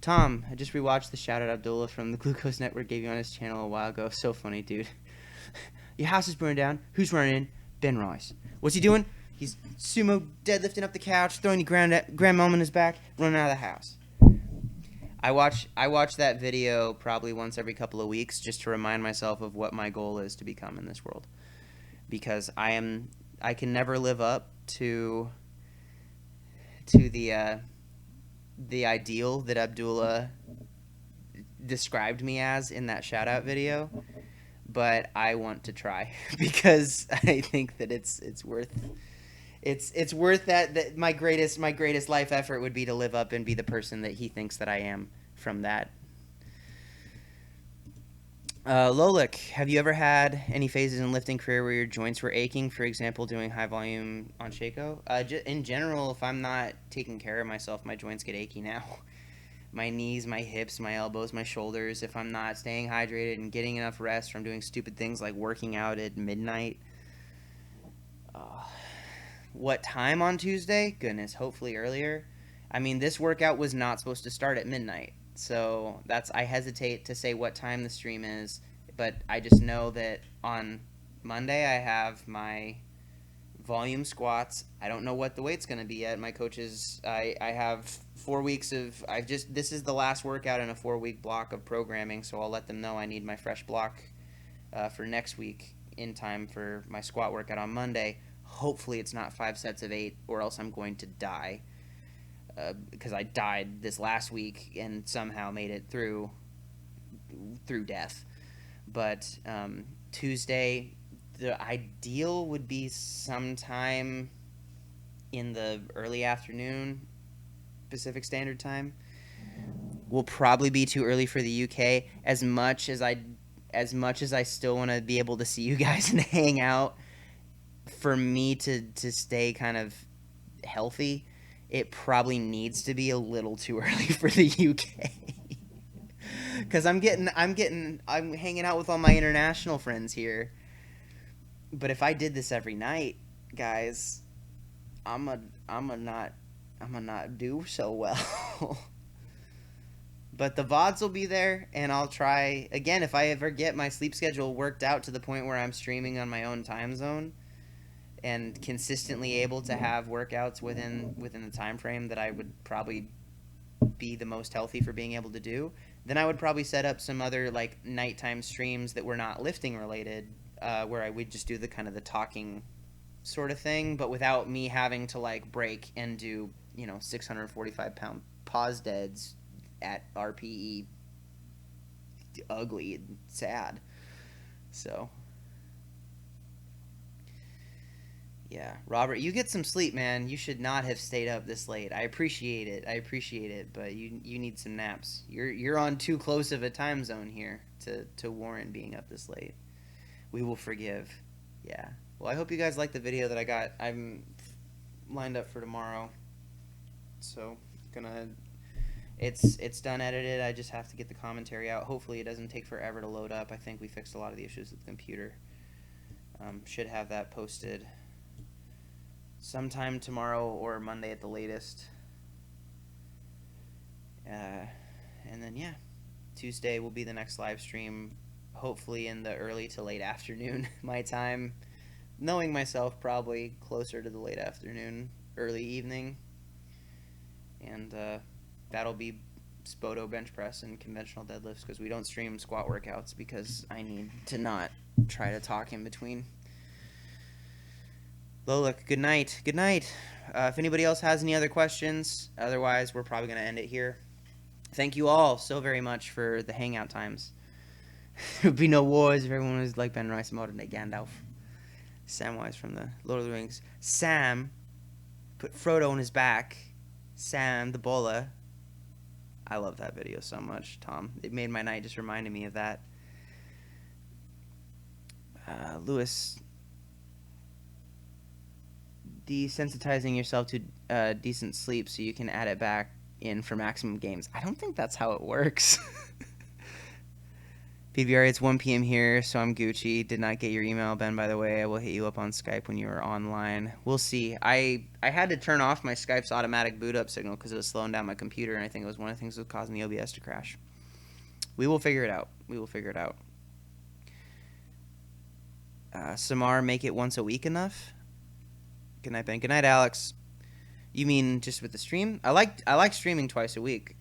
Tom, I just rewatched the Shout Out Abdullah from the Glucose Network gave you on his channel a while ago. So funny, dude. Your house is burned down. Who's running in? Ben Rice. What's he doing? He's sumo deadlifting up the couch, throwing the grandmom in his back, running out of the house. I watch that video probably once every couple of weeks just to remind myself of what my goal is to become in this world. Because I can never live up to to the ideal that Abdullah described me as in that shout out video, but I want to try because I think that it's worth that my greatest life effort would be to live up and be the person that he thinks that I am from that. Lolik, have you ever had any phases in lifting career where your joints were aching? For example, doing high volume on Shaco? In general, if I'm not taking care of myself, my joints get achy now. My knees, my hips, my elbows, my shoulders. If I'm not staying hydrated and getting enough rest from doing stupid things like working out at midnight. What time on Tuesday? Goodness, hopefully earlier. I mean, this workout was not supposed to start at midnight. So I hesitate to say what time the stream is, but I just know that on Monday I have my volume squats. I don't know what the weight's going to be yet. My coaches, I have 4 weeks of, this is the last workout in a 4-week block of programming, so I'll let them know I need my fresh block for next week in time for my squat workout on Monday. Hopefully it's not 5 sets of 8, or else I'm going to die. Because I died this last week and somehow made it through death. But Tuesday, the ideal would be sometime in the early afternoon, Pacific Standard Time. Will probably be too early for the UK. As much as I still want to be able to see you guys and hang out, for me to stay kind of healthy, it probably needs to be a little too early for the UK. Because I'm hanging out with all my international friends here. But if I did this every night, guys, I'm not do so well. But the VODs will be there, and I'll try again if I ever get my sleep schedule worked out to the point where I'm streaming on my own time zone and consistently able to have workouts within the time frame that I would probably be the most healthy for being able to do, then I would probably set up some other like nighttime streams that were not lifting related, where I would just do the kind of the talking sort of thing, but without me having to like break and do 645-pound pause deads at RPE, ugly and sad. So yeah, Robert, you get some sleep, man. You should not have stayed up this late. I appreciate it, but you need some naps. You're on too close of a time zone here to warrant being up this late. We will forgive. Yeah. Well, I hope you guys like the video that I got. I'm lined up for tomorrow. So, it's done edited. I just have to get the commentary out. Hopefully it doesn't take forever to load up. I think we fixed a lot of the issues with the computer. Should have that posted sometime tomorrow or Monday at the latest. And then, yeah, Tuesday will be the next live stream, hopefully in the early to late afternoon, my time. Knowing myself, probably closer to the late afternoon, early evening. And that'll be Spoto bench press and conventional deadlifts, because we don't stream squat workouts because I need to not try to talk in between. Lolik, good night. Good night. If anybody else has any other questions, otherwise we're probably going to end it here. Thank you all so very much for the hangout times. There would be no wars if everyone was like Benricetraining more than Gandalf. Samwise from the Lord of the Rings. Sam put Frodo on his back. Sam, the bola. I love that video so much, Tom. It made my night, just reminded me of that. Lewis, desensitizing yourself to decent sleep so you can add it back in for maximum gains. I don't think that's how it works. PBR, it's 1 p.m. here, so I'm Gucci. Did not get your email, Ben, by the way. I will hit you up on Skype when you are online. We'll see. I had to turn off my Skype's automatic boot up signal because it was slowing down my computer, and I think it was one of the things that was causing the OBS to crash. We will figure it out. Samar, make it once a week enough? Good night, Ben. Good night, Alex. You mean just with the stream? I like streaming twice a week.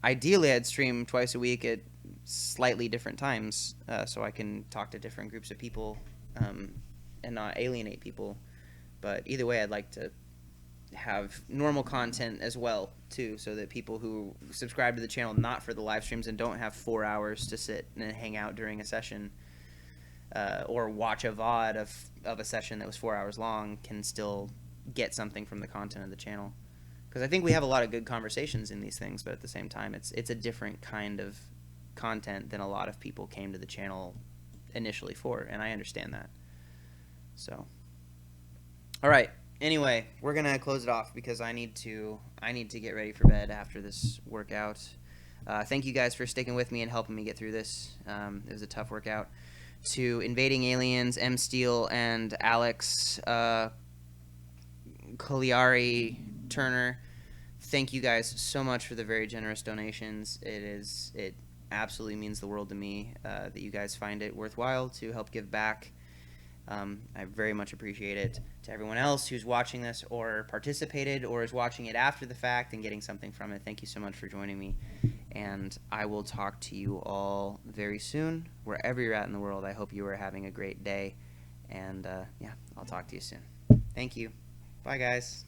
Ideally, I'd stream twice a week at slightly different times, so I can talk to different groups of people and not alienate people. But either way, I'd like to have normal content as well too, so that people who subscribe to the channel not for the live streams and don't have 4 hours to sit and hang out during a session, or watch a VOD of a session that was 4 hours long, can still get something from the content of the channel. Because I think we have a lot of good conversations in these things, but at the same time, it's a different kind of content than a lot of people came to the channel initially for, and I understand that. So, all right. Anyway, we're gonna close it off because I need to get ready for bed after this workout. Thank you guys for sticking with me and helping me get through this. It was a tough workout. To Invading Aliens, M Steele, and Alex Cagliari Turner, thank you guys so much for the very generous donations. It absolutely means the world to me that you guys find it worthwhile to help give back. I very much appreciate it. To everyone else who's watching this or participated or is watching it after the fact and getting something from it, thank you so much for joining me. And I will talk to you all very soon, wherever you're at in the world. I hope you are having a great day. And yeah, I'll talk to you soon. Thank you. Bye, guys.